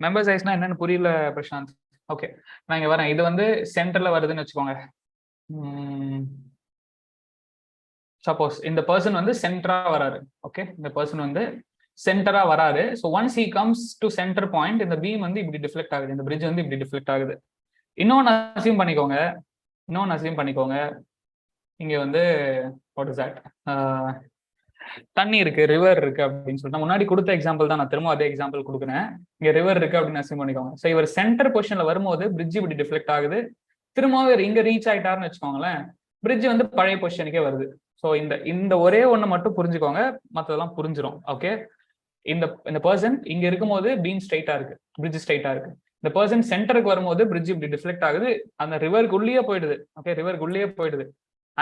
member சைஸ்னா என்னன்னு புரியல பிரசாந்த். ஓகே, நான் இங்க வரேன். இது வந்து சென்டர்ல வருதுன்னு வச்சுக்கோங்க. சப்போஸ் இந்த பர்சன் வந்து சென்டரா வராரு. ஓகே, இந்த பர்சன் வந்து சென்டரா வராரு. So once he comes to centre point, இந்த பீம் வந்து இப்படி டிஃப்ளெக்ட் ஆகுது, இந்த பிரிட்ஜ் வந்து இப்படி டிஃப்ளெக்ட் ஆகுது. இன்னொன்னு அசியூம் பண்ணிக்கோங்க, இங்க வந்து வாட் இஸ் தட், தண்ணி இருக்கு, ரிவர் இருக்கு அப்படின்னு சொல்லிட்டு முன்னாடி கொடுத்த எக்ஸாம்பிள் தான், நான் திரும்ப அதே எக்ஸாம்பிள் கொடுக்குறேன். இங்க ரிவர் இருக்கு அப்படின்னு அசியூம் பண்ணிக்கோங்க. ஸோ இவர் சென்டர் பொசிஷன்ல வரும்போது பிரிட்ஜ் இப்படி டிஃப்ளெக்ட் ஆகுது. திரும்ப இங்க ரீச் ஆயிட்டாருன்னு வச்சுக்கோங்களேன், பிரிட்ஜ் வந்து பழைய பொசிஷனுக்கே வருது. ஸோ இந்த ஒரே ஒண்ணு மட்டும் புரிஞ்சுக்கோங்க, மற்றதெல்லாம் புரிஞ்சிடும். ஓகே, இந்த பர்சன் இங்க இருக்கும்போது பீம் ஸ்ட்ரைட்டா இருக்கு, பிரிட்ஜ் ஸ்ட்ரைட்டா இருக்கு. இந்த பர்சன் சென்டருக்கு வரும்போது பிரிட்ஜ் இப்படி டிஃப்ளெக்ட் ஆகுது, அந்த ரிவருக்குள்ளேயே போயிடுது. ஓகே, ரிவருக்குள்ளேயே போயிடுது.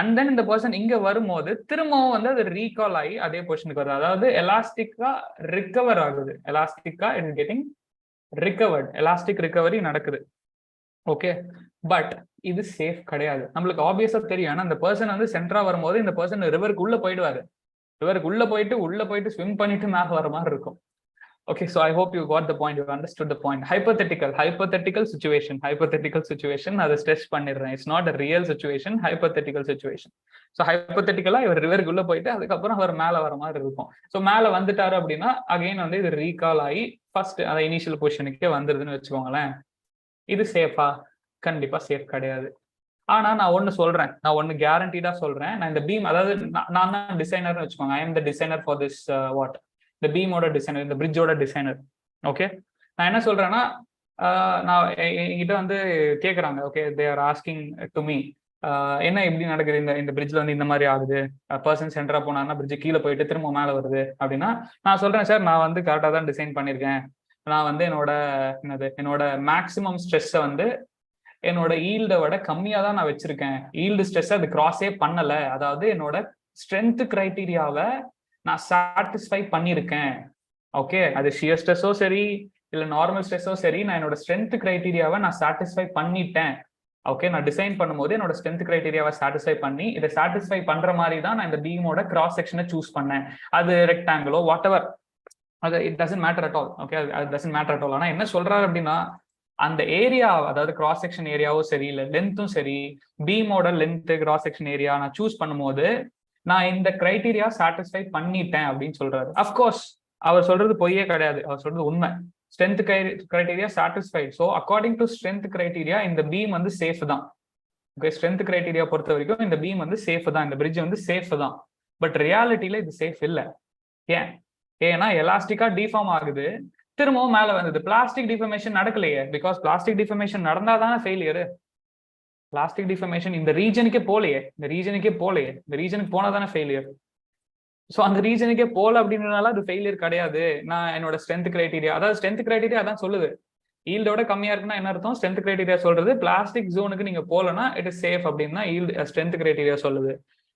அண்ட் தென் இந்த பர்சன் இங்க வரும்போது திரும்பவும் வந்து அது ரீகால் ஆகி அதே பொசிஷனுக்கு வருது. அதாவது எலாஸ்டிக்கா ரிகவர் ஆகுது. எலாஸ்டிக்கா it is getting recovered, elastic recovery நடக்குது. ஓகே, பட் இது சேஃப் கிடையாது. நம்மளுக்கு ஆப்வியஸா தெரியும். ஏன்னா இந்த பர்சன் வந்து சென்டரா வரும்போது இந்த பர்சன் ரிவருக்கு உள்ள போயிடுவாரு. ரிவருக்கு உள்ள போயிட்டு ஸ்விம் பண்ணிட்டு மேல வர மாதிரி இருக்கும். Okay, so I hope you got the point, you understood the point. Hypothetical situation, அதை ஸ்ட்ரெஸ் பண்ணிடுறேன். It's not a real situation, hypothetical situation. So hypothetically இவர் ரிவருக்குள்ள போயிட்டு அதுக்கப்புறம் அவர் மேல வர மாதிரி இருக்கும். ஸோ மேல வந்துட்டாரு அப்படின்னா அகைன் வந்து இது ரீகால் ஆகி ஃபர்ஸ்ட் அந்த இனிஷியல் பொசிஷனுக்கே வந்துருதுன்னு வச்சுக்கோங்களேன். இது சேஃபா? கண்டிப்பா சேஃப் கிடையாது. ஆனா நான் ஒன்னு கேரண்டீடா சொல்றேன். நான் இந்த பீம், அதாவது நான் தான் டிசைனர்னு வச்சுக்கோங்க. I am the designer for this what, இந்த பீமோட டிசைனர், இந்த பிரிட்ஜோட டிசைனர். ஓகே, நான் என்ன சொல்றேன்னா, நான் என்கிட்ட வந்து கேட்குறாங்க. Okay, they are asking to me, என்ன இப்படி நடக்குது, இந்த பிரிட்ஜ்ல வந்து இந்த மாதிரி ஆகுது, பர்சன் சென்டரா போனாருன்னா பிரிட்ஜ் கீழே போயிட்டு திரும்ப மேலே வருது அப்படின்னா, நான் சொல்றேன் சார், நான் வந்து கரெக்டாக தான் டிசைன் பண்ணியிருக்கேன். நான் வந்து என்னோட மேக்சிமம் ஸ்ட்ரெஸ்ஸை வந்து என்னோட ஈல்டை விட கம்மியாக தான் நான் வச்சிருக்கேன். ஈல்டு ஸ்ட்ரெஸ் அது கிராஸே பண்ணலை. அதாவது என்னோட ஸ்ட்ரென்த் கிரைட்டீரியாவை நான் சாட்டிஸ்ஃபை பண்ணியிருக்கேன். ஓகே, அது ஷியர் ஸ்ட்ரெஸ்ஸோ சரி இல்லை நார்மல் ஸ்ட்ரெஸ்ஸோ சரி, நான் என்னோட ஸ்ட்ரென்த் கிரைட்டீரியாவை நான் சாட்டிஸ்ஃபை பண்ணிட்டேன். ஓகே, நான் டிசைன் பண்ணும்போது என்னோட ஸ்ட்ரென்த் கிரைட்டீரியாவை சாட்டிஸ்ஃபை பண்ணி இதை சாட்டிஸ்ஃபை பண்ற மாதிரி தான் நான் இந்த பீமோட கிராஸ் செக்ஷனை சூஸ் பண்ணேன். அது ரெக்டாங்கிளோ வாட் எவர், அது it doesn't matter at all. Okay, அது டசன்ட் மேட்டர் அட் ஆல். ஆனால் என்ன சொல்றாரு அப்படின்னா, அந்த ஏரியா, அதாவது கிராஸ் செக்ஷன் ஏரியாவும் சரி இல்லை லென்த்தும் சரி, பீமோட லென்த் கிராஸ் செக்ஷன் ஏரியா நான் சூஸ் பண்ணும்போது நான் இந்த கிரைட்டீரியா சாட்டிஸ்ஃபை பண்ணிட்டேன் அப்படின்னு சொல்றாரு. அஃப்கோர்ஸ் அவர் சொல்றது பொய்யே கிடையாது, அவர் சொல்றது உண்மை. Strength criteria satisfied. So according to strength criteria இந்த பீம் வந்து சேஃப் தான். ஓகே, ஸ்ட்ரென்த் கிரைட்டீரியா பொறுத்த வரைக்கும் இந்த பீம் வந்து சேஃப் தான், இந்த பிரிட்ஜ் வந்து சேஃப் தான். பட் ரியாலிட்டியில இது சேஃப் இல்லை. ஏன்னா எலாஸ்டிக்கா டிஃபார்ம் ஆகுது, திரும்பவும் மேல வந்தது. பிளாஸ்டிக் டிஃபர்மேஷன் நடக்கலையே, பிகாஸ் பிளாஸ்டிக் டிஃபர்மேஷன் நடந்தாதானே ஃபெயிலியர். பிளாஸ்டிக் டிஃபர்மேஷன் இந்த ரீஜனுக்கே போலையே, இந்த ரீஜனுக்கு போனாதானே ஃபெயிலியர். ஸோ அந்த ரீஜனுக்கே போல அப்படின்றதுனால அது ஃபெயிலியர் கிடையாது. நான் என்னோட ஸ்ட்ரென்த் கிரைட்டீரியா, அதாவது ஸ்ட்ரென்த் கிரைட்டீரியா அதான் சொல்லுது, ஈல்டோட கம்மியா இருக்குன்னா என்ன அர்த்தம், ஸ்ட்ரென்த் கிரைட்டீரியா சொல்றது பிளாஸ்டிக் ஜோனுக்கு நீங்க போலன்னா இட் இஸ் சேஃப் அப்படின்னா ஈல்டு ஸ்ட்ரென்த் கிரைட்டீரியா சொல்லுது.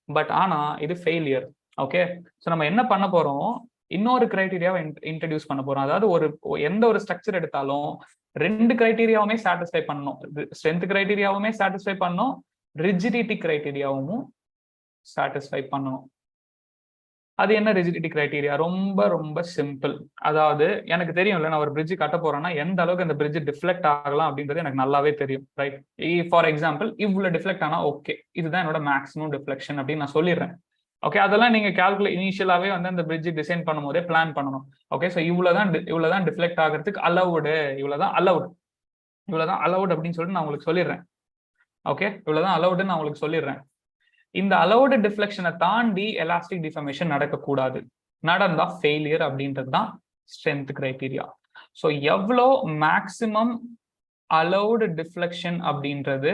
பட் ஆனா இது ஃபெயிலியர். ஓகே, ஸோ நம்ம என்ன பண்ண போறோம், இன்னொரு கிரைட்டீரியாவை இன்ட்ரடியூஸ் பண்ண போறோம். அதாவது எந்த ஒரு ஸ்ட்ரக்சர் எடுத்தாலும் ரெண்டு கிரைட்டீரியாவுமே சாட்டிஸ்ஃபை பண்ணணும். ஸ்ட்ரென்த் கிரைட்டீரியாவுமே சாட்டிஸ்ஃபை பண்ணணும், ரிஜிடிட்டி கிரைட்டீரியாவும் சாட்டிஸ்ஃபை பண்ணணும். அது என்ன ரிஜிடிட்டி கிரைட்டீரியா? ரொம்ப ரொம்ப சிம்பிள். அதாவது எனக்கு தெரியும்ல, நான் ஒரு பிரிட்ஜ் கட்ட போறேன்னா எந்த அளவுக்கு அந்த பிரிட்ஜ் டிஃப்ளெக்ட் ஆகலாம் அப்படின்றது எனக்கு நல்லாவே தெரியும், ரைட்? ஃபார் எக்ஸாம்பிள், இவ்வளவு டிஃப்ளெக்ட் ஆனா ஓகே, இதுதான் என்னோட மேக்ஸிமம் டிஃப்ளெக்ஷன் அப்படின்னு நான் சொல்லிடுறேன். ஓகே, அதெல்லாம் நீங்க இனிஷியலாவே வந்து அந்த பிரிட்ஜ் டிசைன் பண்ணும் போதே பிளான் பண்ணணும். ஓகே, ஸோ இவ்வளவுதான் டிஃப்ளெக்ட் ஆகிறதுக்கு அலவுடு, இவ்வளவுதான் அலவுட் அப்படின்னு சொல்லிட்டு நான் உங்களுக்கு சொல்லிடுறேன். ஓகே, இவ்வளவுதான் அலவுடுன்னு நான் உங்களுக்கு சொல்லிடுறேன். இந்த அலவுடு டிஃப்ளெக்ஷனை தாண்டி எலாஸ்டிக் டிஃபர்மேஷன் நடக்கக்கூடாது. நடந்தா ஃபெயிலியர் அப்படின்றது தான் ஸ்ட்ரென்த் கிரைட்டீரியா. ஸோ எவ்வளோ மேக்சிமம் அலவுடு டிஃப்ளெக்ஷன் அப்படின்றது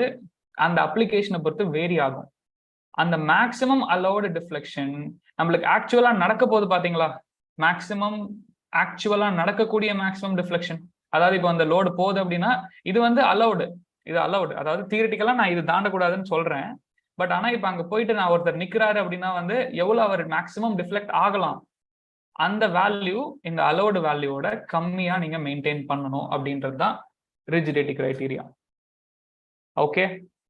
அந்த அப்ளிகேஷனை பொறுத்து வேரி ஆகும். அந்த மேக்சிமம் அலவுடு டிஃப்ளெக்ஷன் நம்மளுக்கு ஆக்சுவலா நடக்க போகுது பாத்தீங்களா, மேக்சிமம் ஆக்சுவலா நடக்கக்கூடிய மேக்சிமம் டிஃப்ளெக்ஷன் அதாவது இப்போ அந்த லோடு போகுது அப்படின்னா இது வந்து அலௌடு, இது அலௌடு. அதாவது தியரிட்டிக்கலா நான் இது தாண்டக்கூடாதுன்னு சொல்றேன். பட் ஆனா இப்ப அங்க போயிட்டு நான் ஒருத்தர் நிக்கிறாரு அப்படின்னா வந்து எவ்வளவு அவர் மேக்ஸிமம் டிஃப்ளெக்ட் ஆகலாம், அந்த வேல்யூ இந்த அலௌடு வேல்யூவோட கம்மியா நீங்க மெயின்டைன் பண்ணணும் அப்படின்றது தான் rigidity criteria. Okay,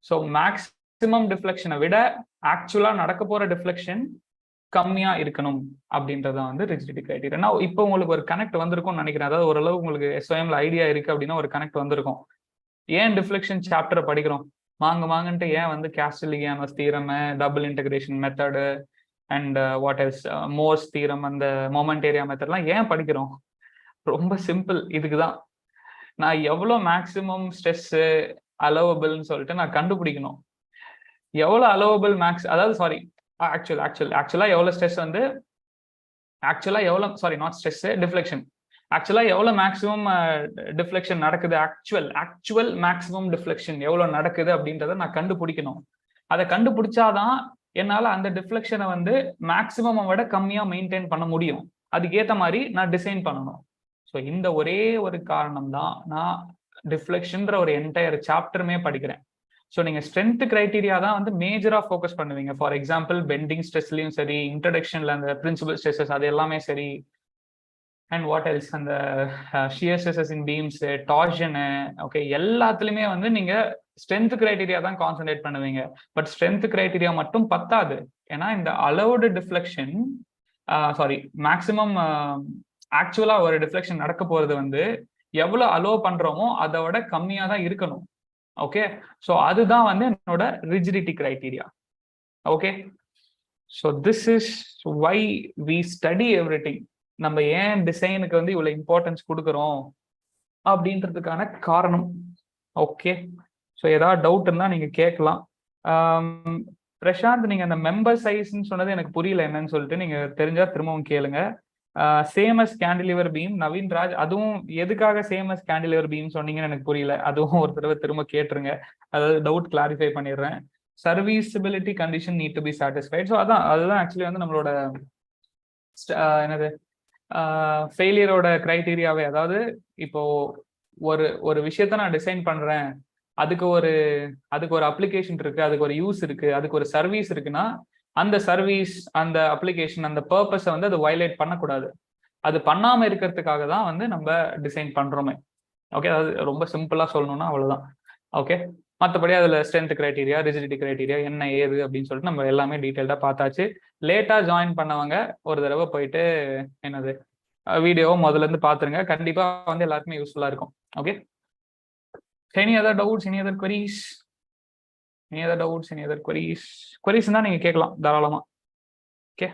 so maximum டிஃப்ளெக்ஷனை விட ஆக்சுவலா நடக்க போற டிஃப்ளெக்ஷன் கம்மியா இருக்கணும் அப்படின்றதான் வந்து ரிஜிடிட்டி கிரைட்டீரியா. நான் இப்போ உங்களுக்கு ஒரு கனெக்ட் வந்திருக்கும்னு நினைக்கிறேன். அதாவது ஓரளவு உங்களுக்கு எஸ்ஓஎம்ல ஐடியா இருக்கு அப்படின்னா ஒரு கனெக்ட் வந்திருக்கும். ஏன் டிஃப்ளெக்ஷன் சாப்டரை படிக்கிறோம்? வாங்கன்ட்டு ஏன் வந்து Castigliano's theorem, double integration method and what else Mohr's theorem, அந்த மொமெண்ட் ஏரியா மெத்தட்லாம் ஏன் படிக்கிறோம்? ரொம்ப சிம்பிள். இதுக்குதான் நான் எவ்வளோ மேக்ஸிமம் ஸ்ட்ரெஸ் அலோவபிள்னு சொல்லிட்டு நான் கண்டுபிடிக்கணும். எவ்வளோ அலோவபிள் மேக்ஸ், அதாவது சாரி ஆக்சுவலா எவ்வளோ ஸ்ட்ரெஸ் வந்து டிஃப்ளெக்ஷன் ஆக்சுவலா எவ்வளவு மேக்ஸிமம் டிஃப்ளெக்ஷன் நடக்குது, ஆக்சுவல் மேக்ஸிமம் டிஃப்ளெக்ஷன் எவ்வளவு நடக்குது அப்படின்றத நான் கண்டுபிடிக்கணும். அதை கண்டுபிடிச்சாதான் என்னால அந்த டிஃப்ளெக்ஷனை வந்து மேக்ஸிமம் விட கம்மியா மெயின்டைன் பண்ண முடியும். அதுக்கேற்ற மாதிரி நான் டிசைன் பண்ணணும். ஸோ இந்த ஒரே ஒரு காரணம் தான் நான் டிஃப்ளெக்ஷன்ற ஒரு என்டையர் சாப்டருமே படிக்கிறேன். ஸோ நீங்க ஸ்ட்ரென்த் கிரைட்டீரியா தான் வந்து மேஜரா ஃபோக்கஸ் பண்ணுவீங்க. ஃபார் எக்ஸாம்பிள் பெண்டிங் ஸ்ட்ரெஸ்லயும் சரி, இன்ட்ரடக்ஷன்ல அந்த பிரின்சிபல் ஸ்ட்ரெஸஸ் அது எல்லாமே சரி, அண்ட் வாட் எல்ஸ் அந்த ஷியர் ஸ்ட்ரெஸஸ் இன் பீம்ஸ், டார்ஷனு, ஓகே, எல்லாத்துலயுமே வந்து நீங்க ஸ்ட்ரென்த் கிரைட்டீரியா தான் கான்சென்ட்ரேட் பண்ணுவீங்க. பட் ஸ்ட்ரென்த் கிரைட்டீரியா மட்டும் பத்தாது. ஏன்னா இந்த அலௌடு டிஃப்ளெக்ஷன் மேக்ஸிமம் ஆக்சுவலா ஒரு டிஃப்ளெக்ஷன் நடக்க போறது வந்து எவ்வளவு அலோவ் பண்றோமோ அதை விட கம்மியா தான் இருக்கணும். ஓகே, ஸோ அதுதான் வந்து என்னோட rigidity criteria. Okay, so this is why we study everything. நம்ம ஏன் டிசைனுக்கு வந்து இவ்வளவு இம்பார்ட்டன்ஸ் கொடுக்குறோம் அப்படின்றதுக்கான காரணம். ஓகே, ஸோ ஏதாவது டவுட் இருந்தா நீங்க கேட்கலாம். பிரசாந்த், நீங்க அந்த மெம்பர் சைஸ்ன்னு சொன்னது எனக்கு புரியல என்னன்னு சொல்லிட்டு, நீங்க தெரிஞ்சா திரும்பவும் கேளுங்க. சேமஸ் கேண்டிலிவர் பீம், நவீன் ராஜ், அதுவும் எதுக்காக சேமஸ் கேண்டிலிவர் பீம் சொன்னீங்கன்னு எனக்கு புரியல. அதுவும் ஒரு தடவை திரும்ப கேட்டுருங்க. அதாவது டவுட் கிளாரிஃபை பண்ணிடுறேன். Serviceability condition need to be satisfied. So அதுதான் ஆக்சுவலி வந்து நம்மளோட என்னது ஃபெயிலியரோட கிரைட்டீரியாவே. அதாவது இப்போ ஒரு விஷயத்த நான் டிசைன் பண்றேன், அதுக்கு ஒரு அப்ளிகேஷன் இருக்கு, அதுக்கு ஒரு யூஸ் இருக்கு, அதுக்கு ஒரு சர்வீஸ் இருக்குன்னா அந்த சர்வீஸ், அந்த அப்ளிகேஷன், அந்த பர்பஸை வந்து அது வயலேட் பண்ணக்கூடாது. அது பண்ணாம இருக்கிறதுக்காக தான் வந்து நம்ம டிசைன் பண்றோமே. ஓகே, அதாவது ரொம்ப சிம்பிளா சொல்லணும்னா அவ்வளவுதான். ஓகே, மற்றபடி அதுல ஸ்ட்ரென்த் கிரைட்டீரியா, ரிஜிடிட்டி கிரைட்டீரியா என்ன ஏது அப்படின்னு சொல்லிட்டு நம்ம எல்லாமே டீட்டெயில்டா பார்த்தாச்சு. லேட்டா ஜாயின் பண்ணவங்க ஒரு தடவை போயிட்டு என்னது வீடியோவை முதல்ல இருந்து பாத்துருங்க. கண்டிப்பா வந்து எல்லாருக்குமே யூஸ்ஃபுல்லா இருக்கும். Okay, any other doubts, any other queries, any other doubts, any other queries தான் நீங்க கேட்கலாம் தாராளமா. Okay,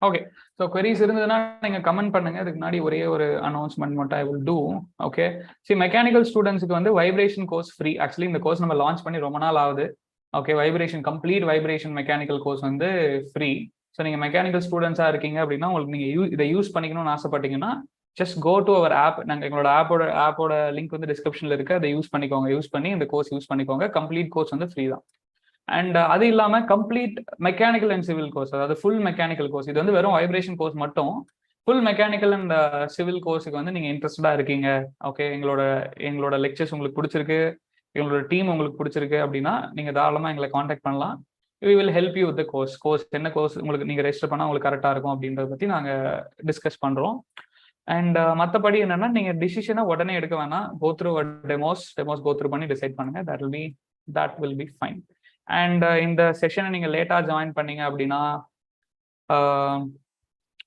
okay. ஸோ queries இருந்ததுன்னா நீங்க கமெண்ட் பண்ணுங்க. அதுக்கு முன்னாடி ஒரே ஒரு அனௌன்ஸ்மெண்ட் மட்டும் I will do. Okay, mechanical ஸ்டூடெண்ட்ஸ்க்கு வந்து வைப்ரேஷன் கோர்ஸ் ஃப்ரீ. ஆக்சுவலி இந்த கோர்ஸ் நம்ம லான்ச் பண்ணி ரொம்ப நாள் ஆகுது. Okay, complete vibration mechanical course வந்து ஃப்ரீ. ஸோ நீங்க மெக்கானிக்கல் ஸ்டூடெண்ட்ஸா இருக்கீங்க அப்படின்னா, உங்களுக்கு நீங்க இதை யூஸ் பண்ணிக்கணும்னு ஆசைப்பட்டீங்கன்னா just go to our app. நாங்கள் எங்களோட ஆப்போட லிங்க் வந்து டிஸ்கிரிப்ஷன்ல இருக்கு. அதை யூஸ் பண்ணிக்கோங்க. யூஸ் பண்ணி இந்த கோர்ஸ் யூஸ் பண்ணிக்கோங்க. கம்ப்ளீட் கோர்ஸ் வந்து ஃப்ரீ தான். அண்ட் அது இல்லாம complete mechanical and civil course, அதாவது ஃபுல் மெக்கானிக்கல் கோர்ஸ், இது வந்து வெறும் வைப்ரேஷன் கோர்ஸ் மட்டும். ஃபுல் மெக்கானிக்கல் அண்ட் சிவில் கோர்ஸுக்கு வந்து நீங்க இன்ட்ரெஸ்டடா இருக்கீங்க, ஓகே, எங்களோட லெக்சர்ஸ் உங்களுக்கு பிடிச்சிருக்கு, எங்களோட டீம் உங்களுக்கு பிடிச்சிருக்கு அப்படின்னா நீங்க தாராளமா எங்களை காண்டாக்ட் பண்ணலாம். we will help you with the course என்ன கோர்ஸ் உங்களுக்கு நீங்க ரெஜிஸ்டர் பண்ணா உங்களுக்கு கரெக்டா இருக்கும் அப்படின்றத பத்தி நாங்க டிஸ்கஸ் பண்றோம். அண்ட் மற்றபடி என்னன்னா, நீங்க டிசிஷனை உடனே எடுக்க வேணாம். Go through demos go through பண்ணி டிசைட் பண்ணுங்க. that will be fine. And இந்த செஷனை நீங்க லேட்டா ஜாயின் பண்ணீங்க அப்படின்னா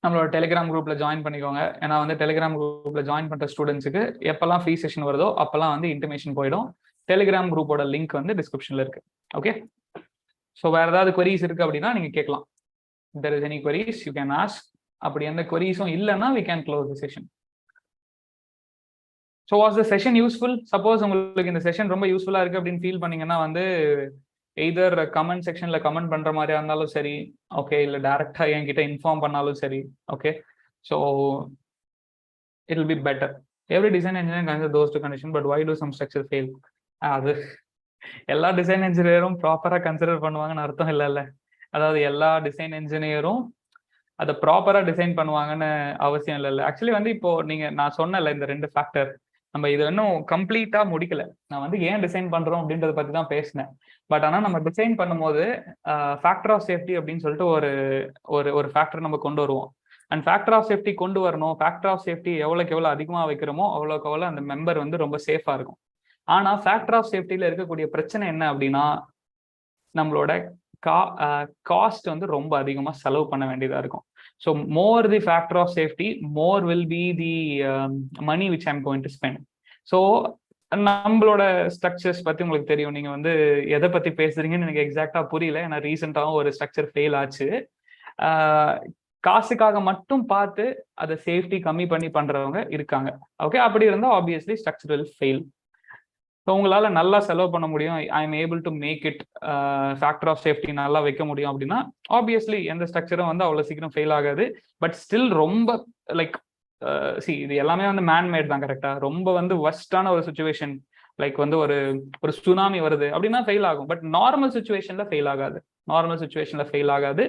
நம்மளோட டெலிகிராம் குரூப்ல ஜாயின் பண்ணிக்கோங்க. ஏன்னா வந்து டெலிகிராம் குரூப்ல ஜாயின் பண்ற ஸ்டூடெண்ட்ஸுக்கு எப்பெல்லாம் ஃப்ரீ செஷன் வருதோ அப்பெல்லாம் வந்து இன்டிமேஷன் போயிடும். டெலிகிராம் குரூப்போட லிங்க் வந்து டிஸ்கிரிப்ஷன்ல இருக்கு. ஓகே, ஸோ வேற ஏதாவது queries இருக்கு அப்படின்னா நீங்க கேட்கலாம். if there is any queries you can ask. அப்படி எந்த queriesம் இல்லைன்னா we can close the session. So was the session useful? Suppose உங்களுக்கு இந்த செஷன் ரொம்ப யூஸ்ஃபுல்லா இருக்கு அப்படின்னு ஃபீல் பண்ணீங்கன்னா வந்து எய்தர் கமெண்ட் செக்ஷன்ல கமெண்ட் பண்ற மாதிரியா இருந்தாலும் சரி, ஓகே, இல்லை டைரக்டா என்கிட்ட இன்ஃபார்ம் பண்ணாலும் சரி. Okay, so it will be better. Every design engineer consider those two conditions, but why do some structure fail? அது எல்லா டிசைன் இன்ஜினியரும் ப்ராப்பரா கன்சிடர் பண்ணுவாங்கன்னு அர்த்தம் இல்லைல்ல. அதாவது எல்லா டிசைன் இன்ஜினியரும் அதை ப்ராப்பரா டிசைன் பண்ணுவாங்கன்னு அவசியம் இல்லை. ஆக்சுவலி வந்து இப்போ நான் சொன்னல இந்த 2 ஃபேக்டர், நம்ம இது இன்னும் கம்ப்ளீட்டா முடிக்கல. நான் வந்து ஏன் டிசைன் பண்றோம் அப்படின்றத பத்தி தான் பேசினேன். பட் ஆனா நம்ம டிசைன் பண்ணும்போது ஃபேக்டர் ஆஃப் சேஃப்டி அப்படின்னு சொல்லிட்டு ஒரு ஃபேக்டர் நம்ம கொண்டு வருவோம். அண்ட் ஃபேக்டர் ஆஃப் சேஃப்டி கொண்டு வரணும். ஃபேக்டர் ஆஃப் சேஃப்டி எவ்வளோக்கு எவ்வளோ அதிகமாக வைக்கிறோமோ அவ்வளோக்கு எவ்வளோ அந்த மெம்பர் வந்து ரொம்ப சேஃபா இருக்கும். ஆனா ஃபேக்டர் ஆஃப் சேஃப்டியில இருக்கக்கூடிய பிரச்சனை என்ன அப்படின்னா, நம்மளோட காஸ்ட் வந்து ரொம்ப அதிகமா செலவு பண்ண வேண்டியதா இருக்கும். So more the factor of safety, more will be the money which I'm going to spend. So நம்மளோட ஸ்ட்ரக்சர்ஸ் பத்தி உங்களுக்கு தெரியும். நீங்க வந்து எதை பத்தி பேசுறீங்கன்னு எனக்கு எக்ஸாக்டா புரியல. ஏன்னா ரீசெண்டாகவும் ஒரு ஸ்ட்ரக்சர் ஃபெயில் ஆச்சு. காசுக்காக மட்டும் பார்த்து அதை சேஃப்டி கம்மி பண்ணி பண்றவங்க இருக்காங்க. ஓகே, அப்படி இருந்தால் obviously structure will fail. So உங்களால் நல்லா செலவு பண்ண முடியும், I am able to make it, factor of safety நல்லா வைக்க முடியும் அப்படின்னா ஆப்வியஸ்லி எந்த ஸ்ட்ரக்சரும் வந்து அவ்வளோ சீக்கிரம் ஃபெயில் ஆகாது. பட் ஸ்டில் ரொம்ப லைக் இது எல்லாமே வந்து மேன்மேட் தான். கரெக்டா? ரொம்ப வந்து வர்ஸ்டான ஒரு சுச்சுவேஷன், லைக் வந்து ஒரு சுனாமி வருது அப்படின்னா ஃபெயில் ஆகும். பட் நார்மல் சுச்சுவேஷன்ல ஃபெயில் ஆகாது. நார்மல் சுச்சுவேஷன்ல ஃபெயில் ஆகாது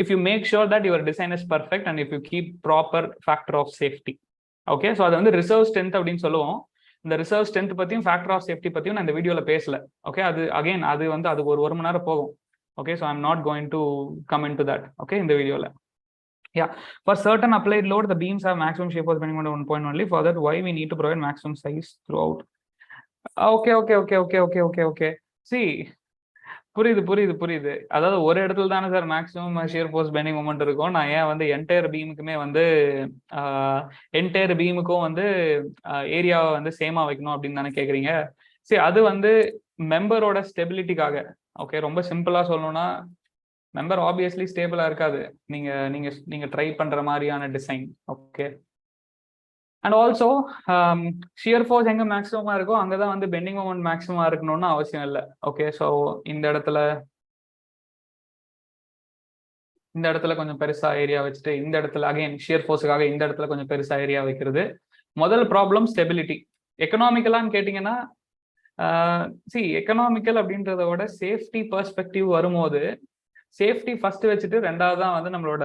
if you make sure that your design is perfect and if you keep proper factor of safety. Okay, so அது வந்து ரிசர்வ் ஸ்ட்ரென்த் அப்படின்னு சொல்லுவோம். இந்த ரிசர்வ் ஸ்ட்ரென்த் பத்தியும் ஃபேக்டர் ஆஃப் சேஃப்டி பத்தியும் நான் இந்த வீடியோல பேசல. ஓகே, அது வந்து அது ஒரு மணி நேரம் போகும். Okay, so I'm not going to come in to that. Okay, இந்த வீடியோல for certain applied load the beams have maximum shape force bending moment 1 point only. For that why we need to provide maximum size throughout. Okay. See, புரியுது. அதாவது ஒரு இடத்துல தானே sir maximum shear force bending moment இருக்கும். நான் ஏன் வந்து entire பீமுக்கும் வந்து ஏரியாவை வந்து சேமா வைக்கணும் அப்படின்னு தானே கேக்குறீங்க. சரி, அது வந்து மெம்பரோட ஸ்டெபிலிட்டிக்காக. ஓகே, ரொம்ப சிம்பிளா சொல்லணும்னா மெம்பர் ஆப்வியஸ்லி ஸ்டேபிளா இருக்காது நீங்க ட்ரை பண்ற மாதிரியான design. Okay, and also shear force எங்க மேக்ஸிமமா இருக்கோ அங்கதான் வந்து பெண்டிங் மொமெண்ட் மேக்ஸிமமா இருக்கணும்னு அவசியம் இல்லை. ஓகே, ஸோ இந்த இடத்துல கொஞ்சம் பெருசா ஏரியா வச்சுட்டு இந்த இடத்துல அகைன் ஷியர் ஃபோர்ஸுக்காக இந்த இடத்துல கொஞ்சம் பெருசா ஏரியா வைக்கிறது. முதல் ப்ராப்ளம் ஸ்டெபிலிட்டி. எக்கனாமிக்கலான்னு கேட்டீங்கன்னா எக்கனாமிக்கல் அப்படின்றத விட சேஃப்டி பெர்ஸ்பெக்டிவ் வரும்போது சேஃப்டி ஃபர்ஸ்ட் வச்சுட்டு ரெண்டாவது தான் வந்து நம்மளோட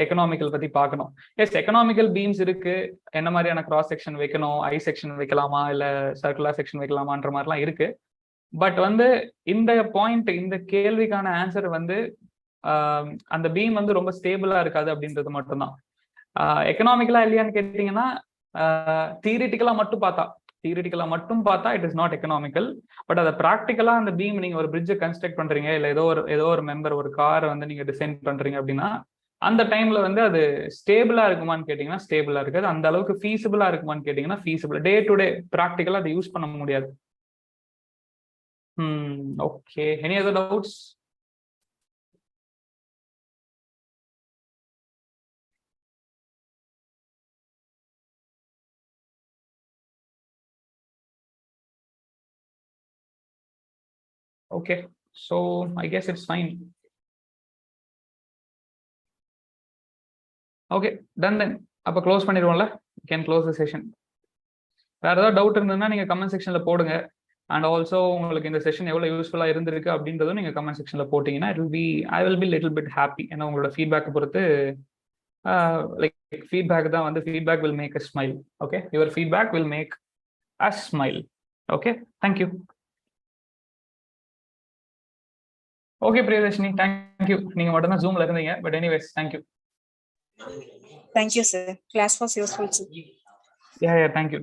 எக்கனாமிக்கல் பத்தி பார்க்கணும். எஸ், எக்கனாமிக்கல் பீம்ஸ் இருக்கு. என்ன மாதிரியான கிராஸ் செக்ஷன் வைக்கணும், ஐ செக்ஷன் வைக்கலாமா இல்ல சர்க்குலர் செக்ஷன் வைக்கலாமான்ற மாதிரிலாம் இருக்கு. பட் வந்து இந்த கேள்விக்கான ஆன்சர் வந்து அந்த பீம் வந்து ரொம்ப ஸ்டேபிளா இருக்காது அப்படின்றது மட்டும்தான். எக்கனாமிக்கலா இல்லையான்னு கேட்டீங்கன்னா தியரிட்டிக்கலா மட்டும் பார்த்தா it is not economical. But அதை ப்ராக்டிக்கலா அந்த பீம் நீங்க ஒரு பிரிட்ஜை கன்ஸ்ட்ரக்ட் பண்றீங்க இல்ல ஏதோ ஒரு மெம்பர் ஒரு காரை வந்து நீங்க டிசைன் பண்றீங்க அப்படின்னா அந்த டைம்ல வந்து அது ஸ்டேபிளா இருக்குமான்னு கேட்டீங்கன்னா ஸ்டேபிளா இருக்காது. அந்த அளவுக்கு ஃபீஸிபிளா இருக்குமான்னு கேட்டீங்கன்னா ஃபீஸிபிள். டே டு டே ப்ராக்டிக்கலா அதை யூஸ் பண்ண முடியாது. Okay, any other doubts? Okay, so I guess it's fine. Okay, done then. அப்ப close பண்ணிடுவோம்ல. You can close the session. வேற ஏதாவது டவுட் இருந்ததுன்னா நீங்க கமெண்ட் செக்ஷன்ல போடுங்க. அண்ட் ஆல்சோ உங்களுக்கு இந்த செஷன் எவ்வளவு யூஸ்ஃபுல்லா இருந்திருக்கு அப்படின்றதும் நீங்க கமெண்ட் செக்ஷன்ல போட்டீங்கன்னா I will be little bit happy. ஏன்னா உங்களோட ஃபீட்பேக்கை பொறுத்து லைக் ஃபீட்பேக் தான் வந்து feedback will make us smile. Okay, your feedback will make us smile. Okay, thank you. Okay Priyadarshini, thank you. நீங்க மட்டும் தான் ஜூம்ல இருந்தீங்க. But anyways, thank you. Thank you, sir. Class was useful, sir. Yeah, thank you.